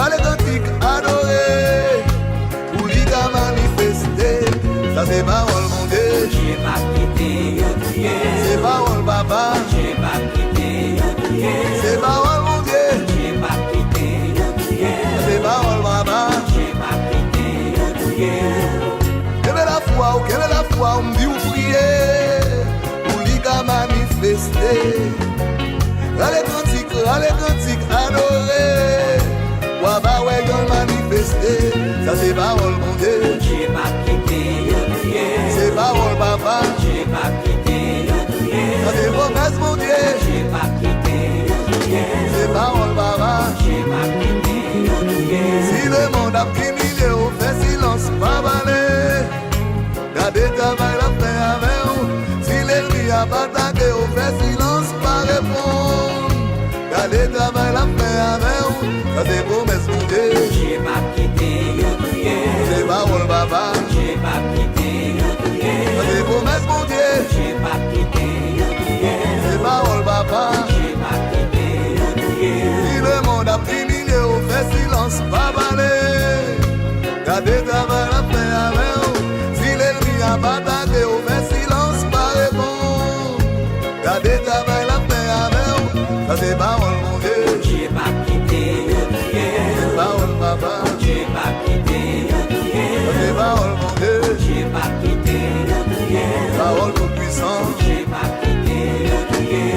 Allez cantique, adoré, pour lui qu'à manifester, ça c'est parole mon Dieu. J'ai pas quitté, yo prié. C'est parole papa. J'ai pas quitté, yo prié. C'est parole mon Dieu. J'ai pas quitté, yo prié. C'est parole papa. J'ai pas quitté, yo prié. Quelle est la foi, on dit ou prier, pour lui qu'à manifester. Allez cantique, adoré. Waba ouais y'en manifester. Ça c'est parole mon Dieu. J'ai pas quitté, yo prié. C'est parole papa. J'ai pas quitté, yo prié. Ça c'est promesse mon Dieu. J'ai pas quitté, yo prié. C'est parole papa. J'ai pas quitté, yo prié. Si le monde a criminé, on fait silence, pas balai. Gardez travail la paix avec vous. Si l'ennemi a attaqué, on fait silence, pas répondre. Gardez travail la paix avec vous. Ça c'est promesse mon Dieu. J'ai pas quitté, yo prié. C'est parole papa. J'ai pas quitté, yo prié. Ça c'est promesse mon Dieu. J'ai pas quitté, yo prié. C'est parole papa. J'ai pas quitté, yo prié. Si le monde a criminé, on fait silence, pas balai. Gardez travail la paix avec vous. Si l'ennemi a attaqué, on fait silence, pas répondre. Gardez travail la paix avec vous. Ça c'est parole mon Dieu. J'ai pas quitté, yo prié. C'est parole papa. J'ai pas quitté, yo prié. Ça c'est parole mon Dieu. J'ai pas quitté, yo prié. Parole tout puissant. J'ai pas quitté, yo prié.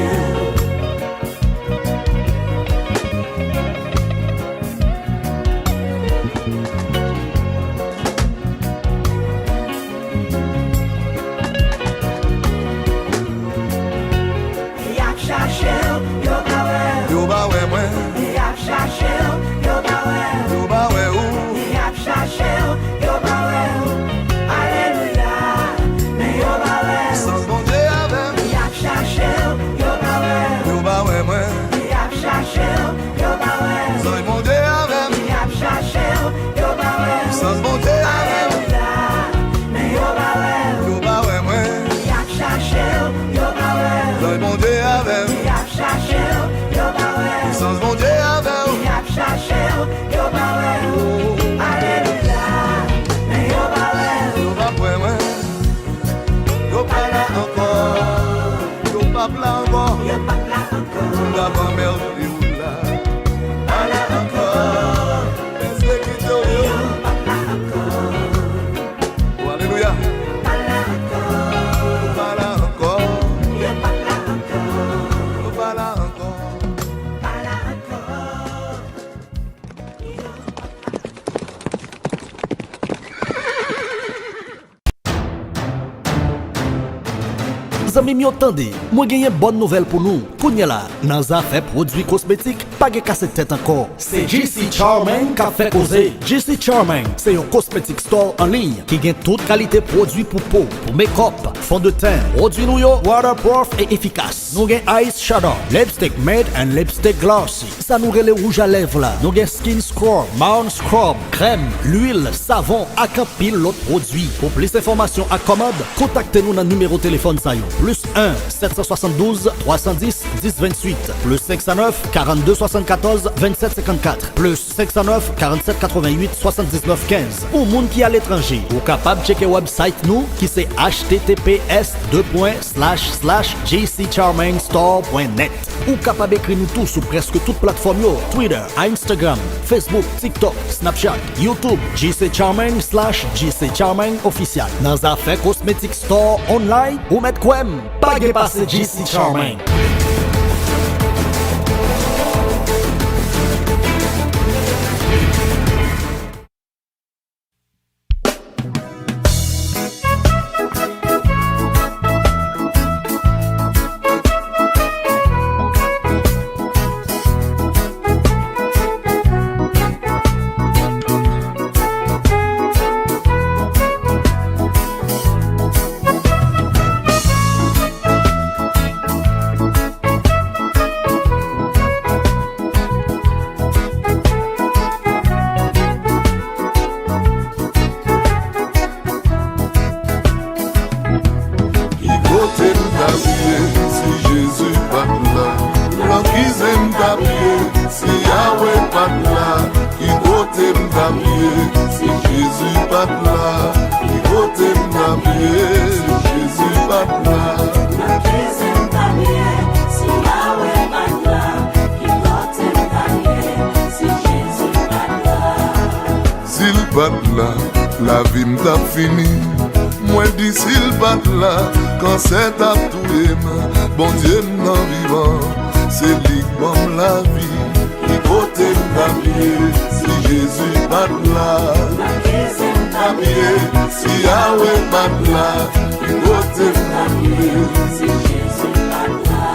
Zami mi otande, moi genye bonne nouvelle pour nous. Kounya la, nan zafè produits cosmétiques, pas gen kase tête encore. C'est GC Charming qui fait causer. GC Charming, c'est un cosmétique store en ligne qui gagne toute qualité produits pour peau, pour make-up, fond de teint, produits nou yo, waterproof et efficace. Nous gen ice shadow, lipstick matte and lipstick glossy. Ça nous relè rouge à lèvres là. Nous gen skin scrub, mouth scrub, crème, l'huile, savon, ak un pile l'autre produit. Pour plus d'informations à commode, contactez-nous dans le numéro de téléphone ça yo. Plus 1 772 310 10 28. Plus 509 42 74 27 54. Plus 509 47 88 79 15. Pour moun qui à l'étranger, ou capable checker website nous qui c'est https://jccharmingstore.net. Ou capable écrire nous tout sur presque toute plateforme yo, Twitter, Instagram, Facebook, TikTok, Snapchat, YouTube, GC Charming/GC Charming officiel. Dans affaires cosmétique store online, ou mettre quoi? Pas de passer GC Charming. La vie m't'a fini, moi dis s'il bat là, quand c'est à tout bon Dieu m'en vivant, c'est lui comme la vie, qui côté m't'habiller, si Jésus bat là, si Yahweh bat là, qui côté m'habiller, si Jésus bat là,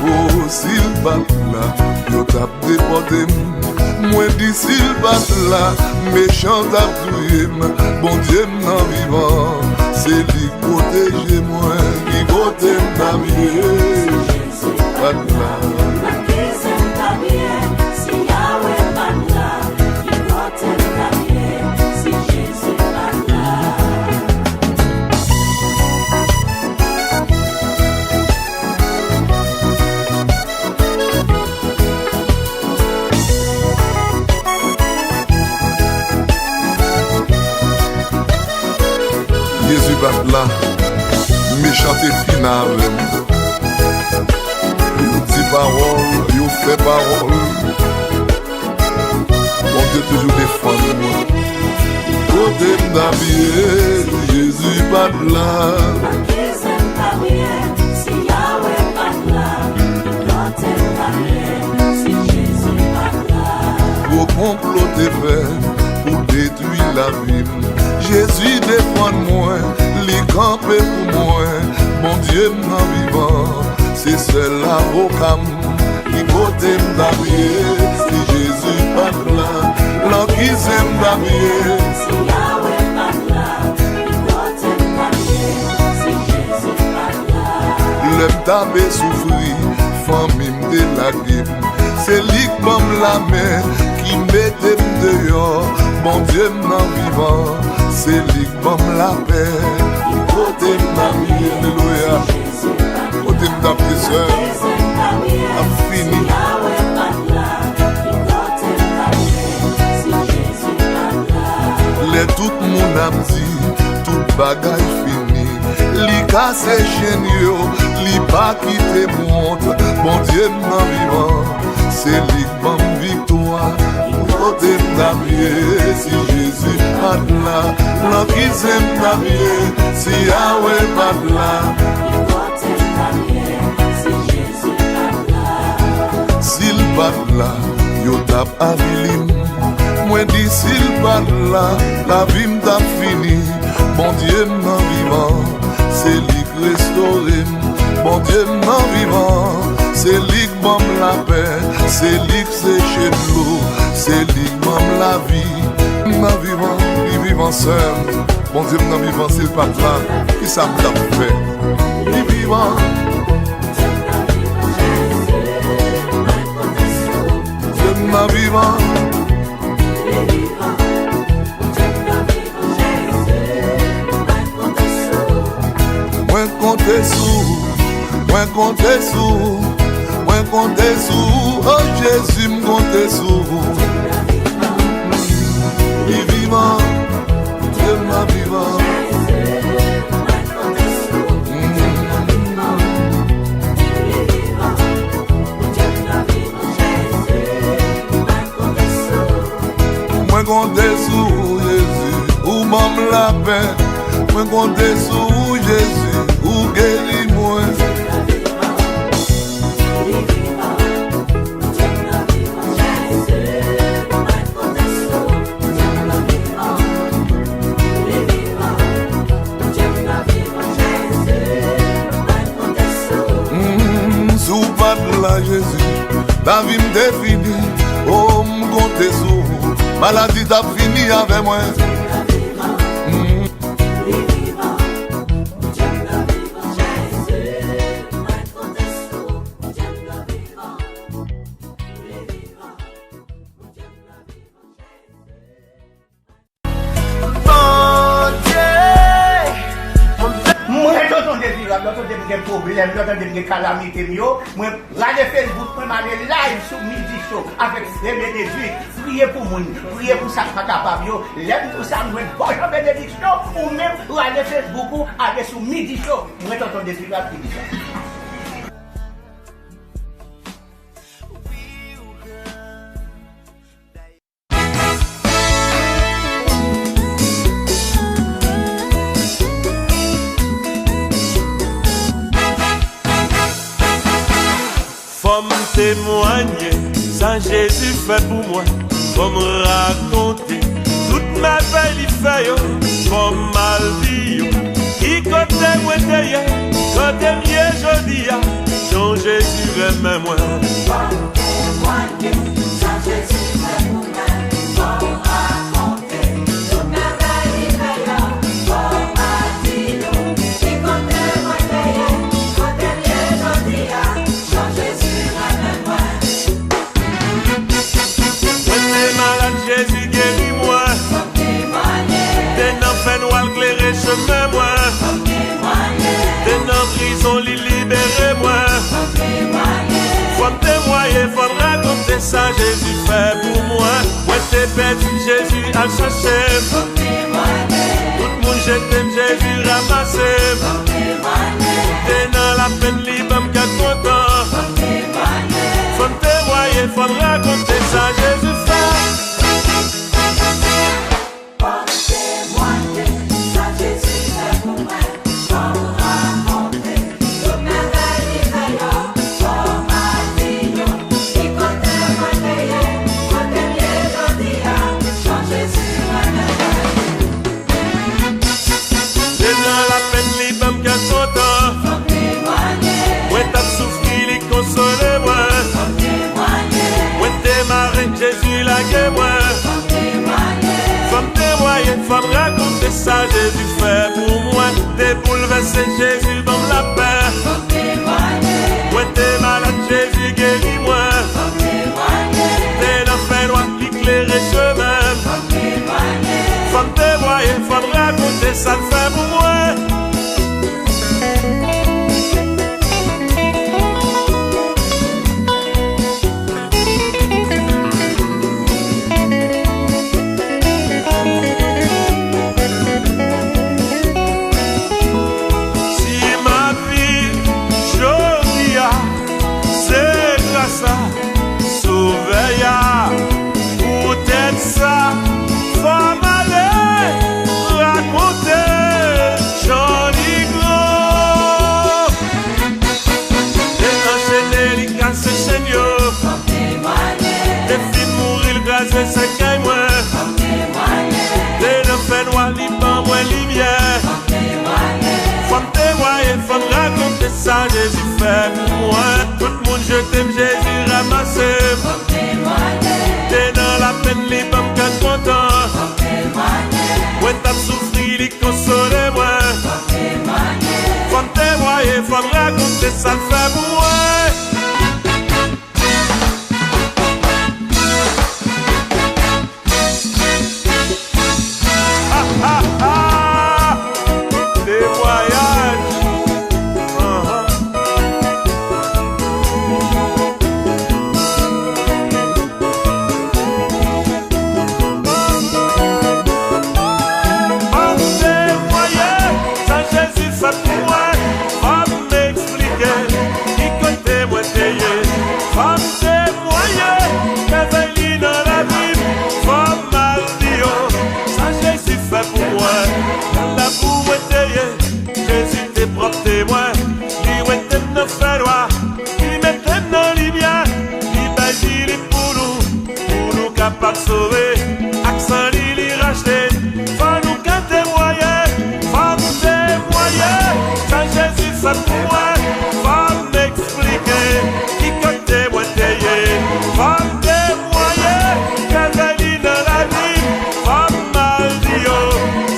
oh s'il bat là, yo t'a déporté. Moi dis s'il bat là, méchant d'abdouye, bon Dieu m'en vivant, c'est lui qui protège moi, qui protège ma vie. Bat là. Jésus bat là, méchanté final. You dit parole, you fait parole. Bon Dieu toujours défend moi. Côté m'habiller, Jésus bat là. Pour comploter pour détruire la vie. Jésus défend moi, les camper pour moi, mon Dieu m'en vivant, c'est seul avocat qui côté m'dabiller, si Jésus pas là, l'en qui s'aime m'dabiller, si Yahweh pas là, qui côté m'dabiller, si Jésus pas là, l'homme t'avait souffri, famille m'de la gueule, c'est lui comme la main qui mettait dehors, mon Dieu m'en vivant. C'est lui qui la paix, côté ma vie, alléluia, côté ma soeur, a fini. Les tout le monde a dit, tout bagaille fini. Li casse géniaux, li pas quitte montre, bon Dieu m'en vivant, c'est lui qui victoire. Côté ma vie, si Jésus pas là, l'en qui s'aime ma vie, si Yahweh pas là. Côté ma vie, si Jésus pas là. S'il pas là, yo tap avilim. Moi dis s'il pas là, la vie m't'a fini. Bon Dieu m'en vivant, c'est lui qui restaure. Bon Dieu m'en vivant, c'est lui qui m'en la paix, c'est lui qui séché l'eau, c'est lui qui m'en la vie. M'en vivant, il vivant seul. Bon Dieu m'en vivant, c'est le papa qui ça me l'a fait. Il vivant. Dieu m'en vivant. Moi compter sous, oh Jésus me compter sous. Il vivant, Dieu m'a vivant. Moi compter sous Jésus, ou m'en la paix. Moi compter sous Jésus, ou guéris moi. Sous pas de la Jésus, la vie me définit. Oh, m'compte sous, maladie t'a fini avec moi. Problème, des calamités, moi, regarde Facebook, moi, je live sur Midi Show avec Bénédicte. Priez pour moi, priez pour ça, pas capable. L'aime pour ça, nous, bonjour Bénédiction, ou même, regarde Facebook, aller sur Midi Show. Moi, t'entends des trucs qui disent ça. Faut me témoigner, ça Jésus fait pour moi. Faut me raconter toute ma belle il fait yo. Faut mal dire qui côté moi d'ailleurs, côté mieux jodi ya. Jean Jésus aime moi. Faut me témoigner, ça Jésus fait pour moi. Faut me raconter toute ma belle il fait yo. Faut mal dire qui côté moi d'ailleurs, côté mieux jodi ya. Jean Jésus. Jésus guéris-moi. T'es dans fait noir éclairé chemin moi. T'es dans prison libérez-moi. Faut me témoigner, faut me raconter ça Jésus fait pour moi. Ouais t'es perdu Jésus a cherché. Tout le monde je t'aime Jésus ramassé. T'es dans la peine libre me garde content. Faut me témoigner, faut me raconter ça Jésus fait. Jésus la gué moi. Faut me témoigner, faut me raconter ça Jésus fait pour moi. T'es bouleversé Jésus donne la paix. Ouais t'es malade Jésus guéris-moi. T'es dans fait noir qui éclaire chemin. Faut me témoigner, faut me raconter ça fait pour moi. Ça, faut m'aller raconter. ça Jésus fait pour moi. Tout le monde je t'aime Jésus ramassé. T'es dans la peine, les pommes qu'à content. Moi t'as souffri, les consoler moi. Faut me témoigner, faut me raconter ça le fait pour moi. Pas sauver, accent li racheter, faut nous canter moyen, faut nous témoigner, quand Jésus fait pour moi, faut m'expliquer, qui côté moi t'ayé, faut me témoigner, quand Jésus dans la vie, faut mal dire,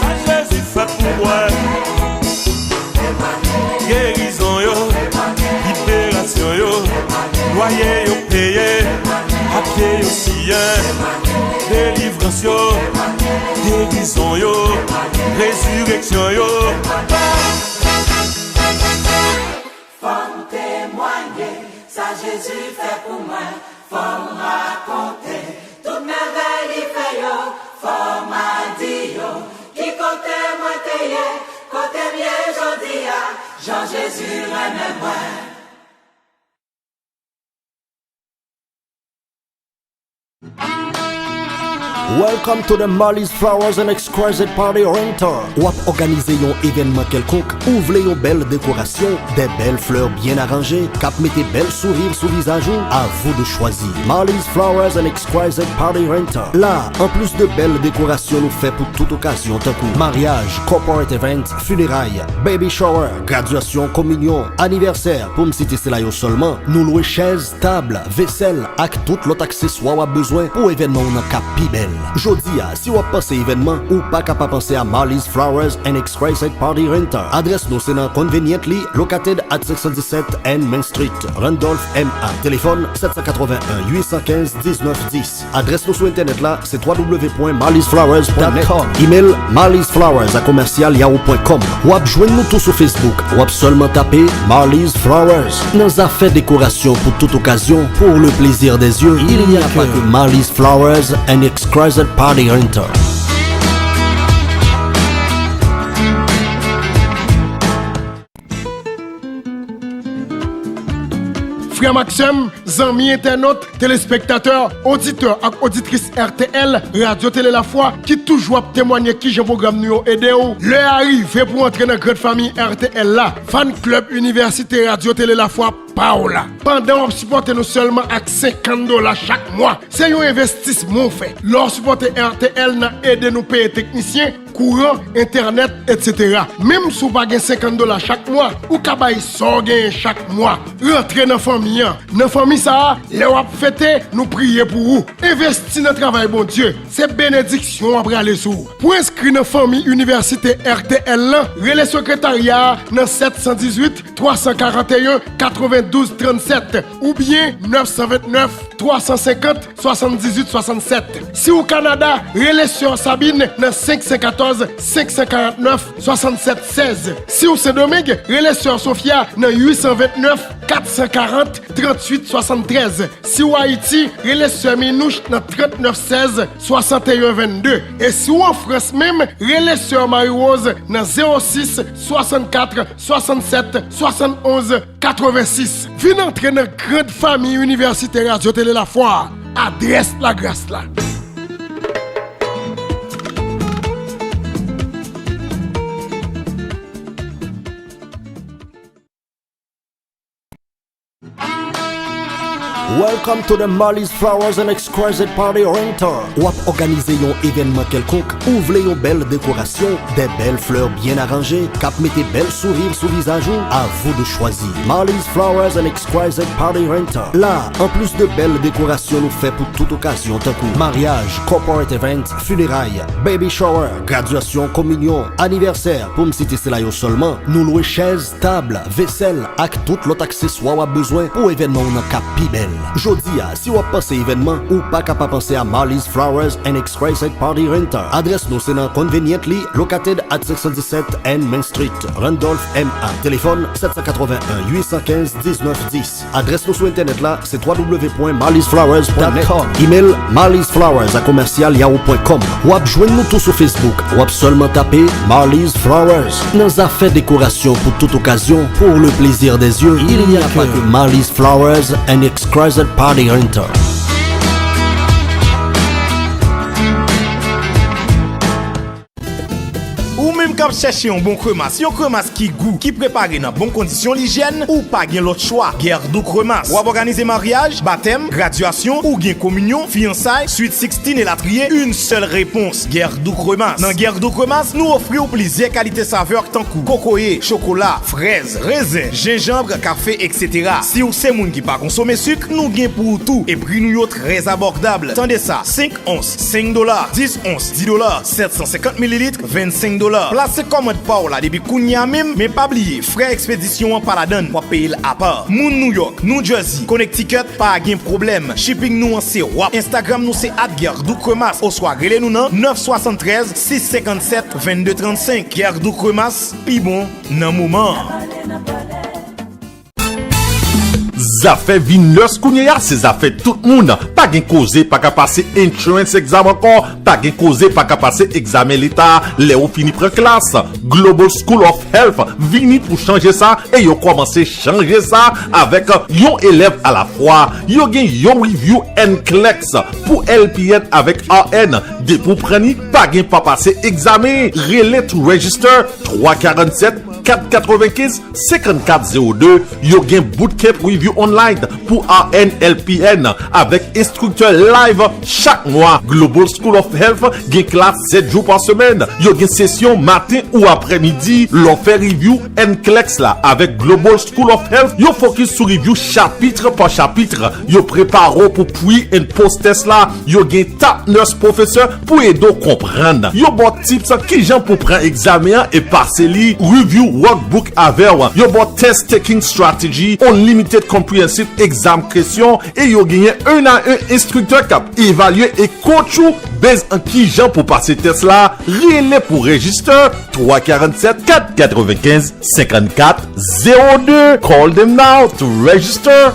quand Jésus fait pour moi, guérison yo, libération yo, loyer yo payé, papier yo sien. Délivrance yo, guérison yo, résurrection yo. Faut me témoigner, ça Jésus fait pour moi. Faut me raconter, toute merveille il fait yo. Faut m'a dit yo, qui côté moi t'ayé, côté bien jodi a, Jean Jésus remet moi. Welcome to the Marley's Flowers and Exquisite Party Renter. Ou organiser un événement quelconque, ou voulez une belle décoration, des belles fleurs bien arrangées, cap mettez belle sourire sous visage, à vous de choisir. Marley's Flowers and Exquisite Party Renter. Là, en plus de belles décorations, nous fait pour toute occasion, tant que mariage, corporate event, funérailles, baby shower, graduation, communion, anniversaire, pour me citer cela seulement, nous louons chaises, tables, vaisselle, avec tout l'autre accessoire à besoin pour événement on a cap pi belle. Jodi si vous pensez événement ou pas capable penser à Marley's Flowers and Exquisite Party Renter. Adresse nous c'est dans Conveniently located at 617 N Main Street, Randolph MA. Téléphone 781 815 1910. Adresse nous sur internet là c'est www.marleysflowers.com. Email marleysflowers@yahoo.com. Ou joignez nous tous sur Facebook. Ou seulement taper Marley's Flowers. Nous a fait décoration pour toute occasion, pour le plaisir des yeux. Il n'y a pas que Marley's Flowers and Exquisite Party Renter. Frère Maxime, amis internautes, téléspectateurs, auditeurs et auditrices RTL, Radio Télé Lafwa, qui toujours témoigner qui j'ai programme nous aider ou. L'heure arrive pour entrer dans la grande famille RTL là. Fan Club Université Radio Télé Lafwa, Paola. Pendant on supporte nous seulement avec $50 chaque mois. C'est un investissement fait. Leur supporter RTL n'a aidé nous payer techniciens, courant, internet, etc. Même si vous n'avez pas $50 chaque mois, ou kabay so gain chaque mois. Rentrez dans la famille. Dans la famille ça, les wap fêter, nous prier pour vous. Investir dans le travail bon Dieu. C'est bénédiction après aller sous. Pour inscrire dans la famille Université RTL là, relais secrétariat dans 718 341 92 37 ou bien 929 350 78 67. Si au Canada, relais sur Sabine dans 514 549 67 16. Si au Saint-Domingue, relais sur Sofia dans 829 440 38 73. Si au Haïti, relais sur Minouche dans 39 16 61 22. Et si ou en France même, relais sur Marie-Rose dans 06 64 67 71 86. Venez entrer dans la grande famille universitaire Radio Télé Lafwa. Adresse la grâce là. Welcome to the Marley's Flowers and Exquisite Party Renter. Ou ap organize yon événement quelconque, ou vle yon belle décoration, des belles fleurs bien arrangées, kap mette belle sourire sous visage ou, à vous de choisir. Marley's Flowers and Exquisite Party Renter. Là, en plus de belles décorations, nous fait pour toute occasion, tant que mariage, corporate event, funérailles, baby shower, graduation, communion, anniversaire, pour me citer cela yo seulement, nous louons chaises, tables, vaisselle, avec tout l'autre accessoire ou a besoin pour événement ou nan cap pi belle. Jodi a, si ou passe événement ou pas capable penser à Marley's Flowers and Exquisite Party Renter. Adresse nous c'est dans Conveniently, located at 617 N Main Street, Randolph, MA. Téléphone 781 815 1910. Adresse nous sur internet là, c'est www.marleysflowers.com. Email marleysflowers@commercial.yahoo.com. Ou ap joindre nous tous sur Facebook. Ou ap seulement taper Marley's Flowers. Nous a fait décoration pour toute occasion, pour le plaisir des yeux. Il n'y a pas que Marley's Flowers and Exquisite Party Renter. Ou même quand chercher un bon cremas, yon cremas qui goût, qui prépare dans bonnes conditions l'hygiène, ou pas gen l'autre choix, Gerdou cremas. Ou organiser mariage, baptême, graduation, ou gen communion, fiançailles, suite 16 et la trier, une seule réponse, Gerdou cremas. Dans Gerdou cremas, nous offrons plusieurs qualités saveurs tant que cocoyer, chocolat, fraises, raisin, gingembre, café, etc. Si ou c'est moun qui pas consommer sucre, nous gen pour tout et prix nous yo très abordable. Tendez ça, 5 onces, $5, 10 onces, $10, 750 ml, $25. Placez commande par là depuis kounya même, mais pas oublier frais expédition en paladon pour payer à part. Moun New York, New Jersey, Connecticut, pas de problème. Shipping nous en c'est WAP. Instagram nous c'est @Gerdou Cremas. Au soir relais nous nan 973 657 2235. Gerdou Cremas, pi bon nan moment. Zafè vineurs kounye ya, se zafè tout moun. Pa gen koze, pa ka pase insurance exam encore, pa gen koze, pa ka pase examen l'État, le ou fini pre klas. Global School of Health vini pour changer ça, et yo commencé changer ça avec yon élève à la fois. Yo gen yon review NCLEX pour LPN avec RN. De pour preni, pa gen pa pase examen. Relais to register 347 495 5402. Yo gen bootcamp review online pour RNLPN avec instructeur live chaque mois. Global School of Health gen classe 7 jours par semaine. Yo gen session matin ou après-midi. L'on fait review NCLEX là avec Global School of Health. Yo focus sur review chapitre par chapitre. Yo prépare pour pre and post test là. Yo gen top nurse professeur pour aider comprendre. Yo bon tips qui gens pour prendre examen et passer li review workbook avec. Yo bon test taking strategy, unlimited comprehensive exam question et yo gagné un à un instructeur cap évaluer et coach ou basé en qui gens pour passer test là. Relais pour register 347 495 5402. Call them now to register.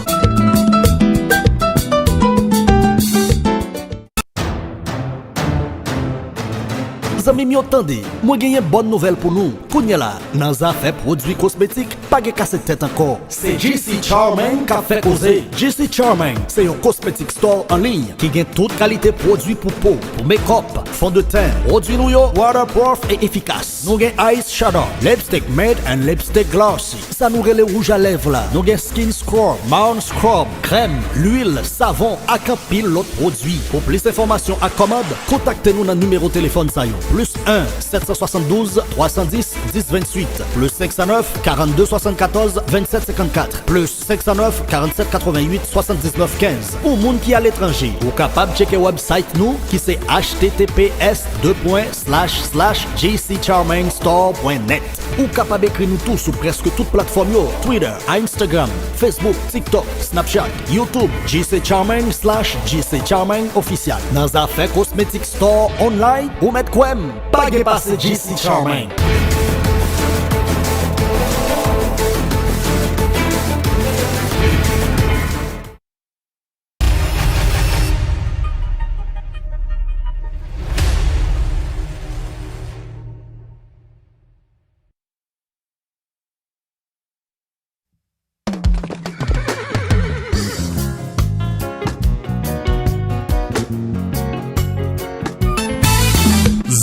Zami mi otande, moi genye bonne nouvelle pour nous. Kounya la, nan zafè produits cosmétiques, pas gen kase tête encore. C'est GC Charming qui fait causer. GC Charming, c'est un cosmétique store en ligne qui gagne toute qualité produits pour peau, pour make-up, fond de teint, produits nou yo, waterproof et efficace. Nous gen ice shadow, lipstick matte and lipstick glossy. Ça nous relè rouge à lèvres là. Nous gen skin scrub, mouth scrub, crème, l'huile, savon, ak un pile l'autre produit. Pour plus d'informations à commande, contactez-nous dans numéro téléphone ça yo. Plus 1 772 310 1028 plus 509 42 74 27 54 plus 509 47 88 79 15. Pour moun qui à l'étranger, ou capable checker website nous qui c'est https://gccharmingstore.net. Ou capable écrire nous tout sur presque toute plateforme yo, Twitter, Instagram, Facebook, TikTok, Snapchat, YouTube, GC Charming officiel. Dans affaires cosmétique store online ou mettre quoi? Pas de passer GC Charming.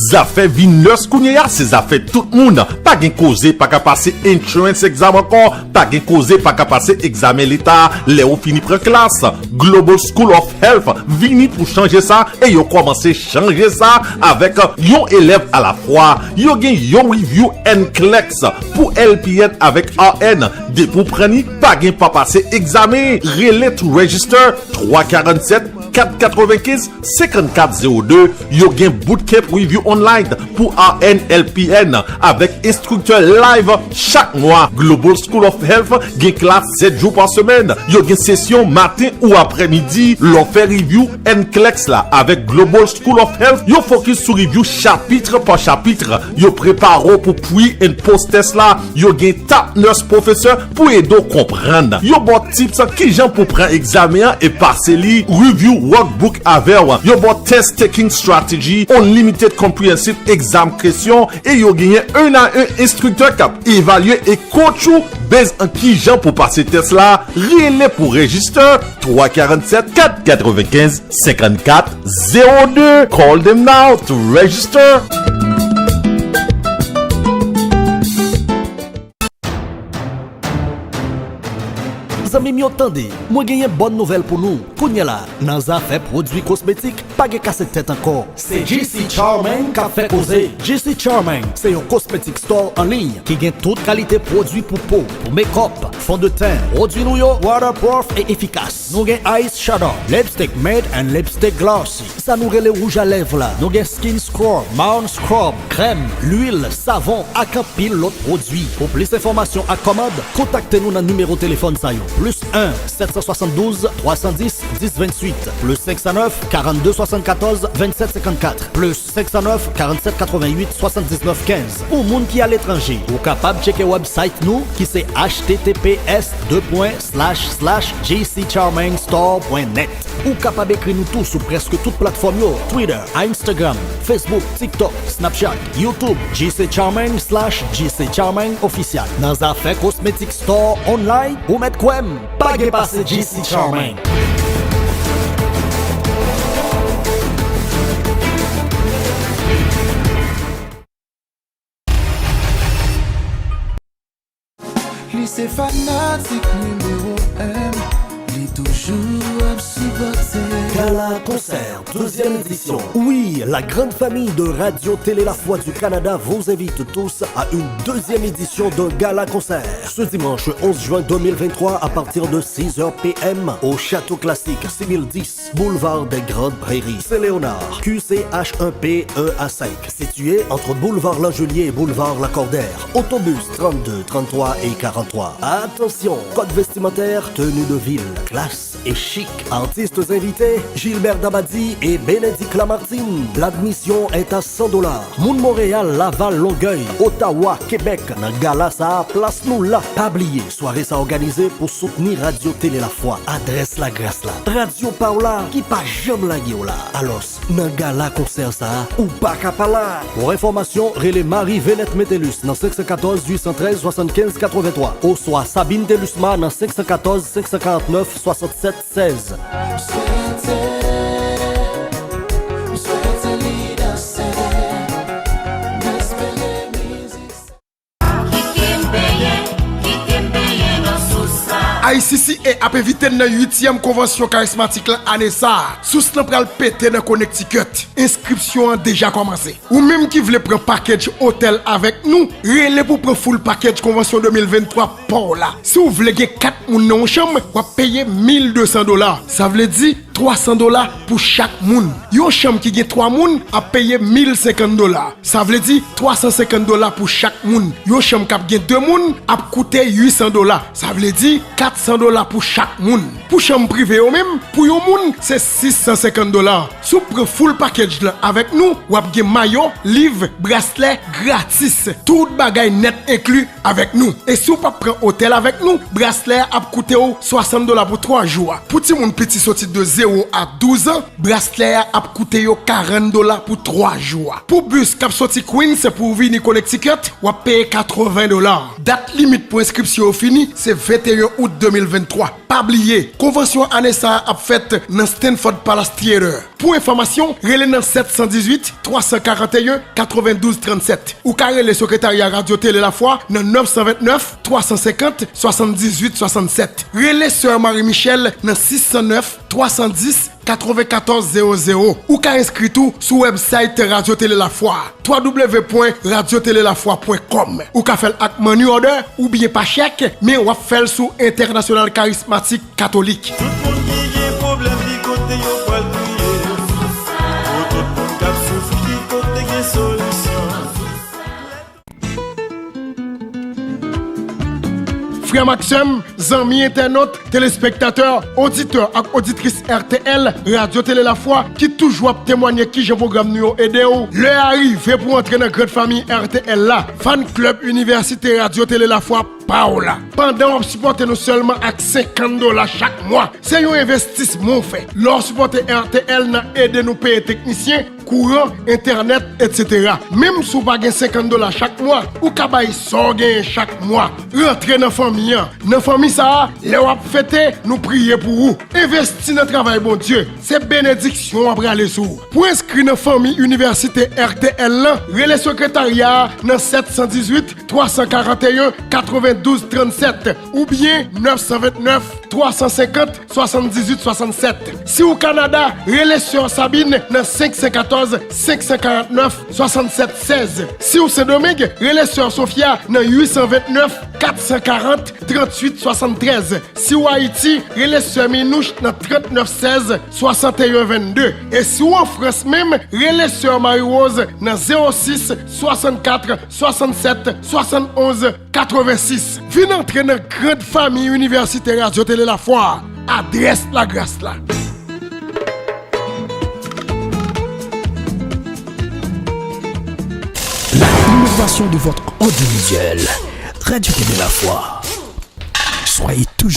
Zafè vinleurs kounye ya, se zafè tout moun. Pa gen koze pa ka pase insurance exam ankon, pa gen koze pa ka pase examen l'Etat, le ou fini pre klas. Global School of Health vini pou chanje sa, e yo komanse chanje sa avek yon élève à la fois. Yo gen yon review NCLEX pou LPN avec AN. De pou preni, pa gen pa pase examen. Relay to register 347 495 5402. Yo gen bootcamp review online pour ANLPN avec instructeur live chaque mois. Global School of Health gen classe 7 jours par semaine. Yo gen session matin ou après-midi. L'on fait review NCLEX là avec Global School of Health. Yo focus sur review chapitre par chapitre. Yo prépare pour pre and post test là. Yo gen top nurse professeur pour aider comprendre. Yo bon tips qui gens pour prendre examen et passer li review workbook avec. Yo bon test taking strategy, unlimited comprehensive exam question et yo gagné un à un instructeur cap évaluer et coach ou base en qui gens pour passer test là. Relais pour register 347 495 54 02. Call them now to register. Zami mi otande, moi genye bonne nouvelle pour nous. Kounya la, nan zafè produits cosmétiques, pa gen kase tête encore. C'est GC Charming qui fait causer. GC Charming, c'est un cosmétique store en ligne qui gagne toute qualité produits pour peau, pour make-up, fond de teint, produits nou yo, waterproof et efficace. Nous gen ice shadow, lipstick matte and lipstick glossy. Ça nous relè rouge à lèvres là. Nous gen skin scrub, mouth scrub, crème, l'huile, savon, ak un pile l'autre produit. Pour plus d'informations à commande, contactez-nous dans le numéro téléphone ça yo. Plus 1 772 310 1028 plus 509 42 74 27 54 plus 509 47 88 79 15. Pour moun qui à l'étranger, ou capable checker website nous qui c'est https://gccharmingstore.net. Ou capable écrire nous tout sur presque toute plateforme yo, Twitter, Instagram, Facebook, TikTok, Snapchat, YouTube, GC Charming/GC Charming officiel. Dans affaires cosmétique store online, ou mettre quoi? Pas de passer GC Charming. Lui c'est fanatique numéro 1. Lui toujours supporté. Gala Concert, deuxième édition. Oui, la grande famille de Radio Télé Lafwa du Canada vous invite tous à une deuxième édition d'un Gala Concert. Ce dimanche 11 juin 2023 à partir de 6h PM au Château Classique 6010, boulevard des Grandes Prairies, Saint-Léonard, QCH1P 1A5, situé entre boulevard Langelier et boulevard Lacordaire. Autobus 32, 33 et 43. Attention, code vestimentaire, tenue de ville, classe et chic. Artistes invités, Gilbert Dabadi et Bénédicte Lamartine. L'admission est à $100. Moun Montréal, Laval, Longueuil, Ottawa, Québec. Nan gala ça, place nous là. Pas oublier, soirée ça organisée pour soutenir Radio Télé Lafwa. Adresse la grâce là. Radio Paola, qui pas jamais la là. Alors, nan gala concert ça, ou pas kapala. Pour information, relais Marie Venette Métellus dans 514 813 75 83. Ou soit Sabine Delusma dans 514 549 67 16. ICC et a invité dans la 8e convention charismatique l'année ça. Sous ce pral pété dans Connecticut. Inscription a déjà commencé. Ou même qui voulait prendre package hôtel avec nous, relais pour prendre full package convention 2023 pour là. Si vous voulez gagner 4 moun dans chambre, vous payer $1,200. Ça veut dire $300 pour chaque moun. Yon chambre qui gagne 3 moun a payé $1,050. Ça veut dire $350 pour chaque moun. Yon chambre qui gagne 2 moun a coûté $800. Ça veut dire $400 pour chaque moun. Pour chambre privée ou même, pour yon moun, c'est $650. Si vous prenez full package là avec nous, vous avez maillot, livre, bracelet gratis. Tout bagay net inclus avec nous. Et si vous pas prendre hôtel avec nous, bracelet a coûté $60 pour 3 jours. Pour ti moun petit sorti de 0 à 12 ans, bracelet a coûté $40 pour 3 jours. Pour bus cap sorti Queen, c'est pour venir Connecticut, ou payer $80. Date limite pour inscription fini, c'est 21 août 2023. Pas oublier, convention Anessa a fait dans Stanford Palace Theater. Pour information, relais dans 718 341 92 37 ou carré le secrétariat Radio Télé Lafwa dans 929 350 78 67. Relais Sœur Marie-Michel dans 609 310 9400 ou qu'à inscrit tout sur website Radio Télé Lafwa www.radiotelelafwa.com ou qu'à faire avec money order ou bien pas chèque mais on va faire sous International Charismatique Catholique. Tout le monde qui a un problème, qui côté yo pas le prier. Pour tout le monde qui a souffert, qui côté qui solution. Frère Maxime, amis internautes, téléspectateurs, auditeurs et auditrices RTL, Radio Télé Lafwa, qui toujours témoigner qui j'ai programme nous aider ou. L'heure arrive pour entrer dans la grande famille RTL là. Fan Club Université Radio Télé Lafwa, Paola. Pendant on supporte nous seulement avec $50 chaque mois. C'est un investissement fait. Leur supporter RTL n'a aidé nous payer techniciens, courant, internet, etc. Même si vous n'avez pas $50 chaque mois, ou kabay so gain chaque mois. Rentrez dans la famille. Dans la famille ça, les wap fêter, nous prier pour vous. Investir dans le travail, bon Dieu. C'est bénédiction après aller sous. Pour inscrire dans la famille Université RTL, relais secrétariat dans 718 341 92 37 ou bien 929 350 78 67. Si au Canada, relais sur Sabine dans 514 549 67 16. Si au Saint-Domingue, relais sur Sofia dans 829 440 38 73. Si au Haïti, relais sur Minouche dans 39 16 61 22. Et si en France même, relais sur Marie-Rose dans 06 64 67 71 86. Venez entrer dans la grande famille universitaire Radio Télé Lafwa. Adresse la grâce là. L'innovation de votre audiovisuel. Radio Télé Lafwa. Soyez toujours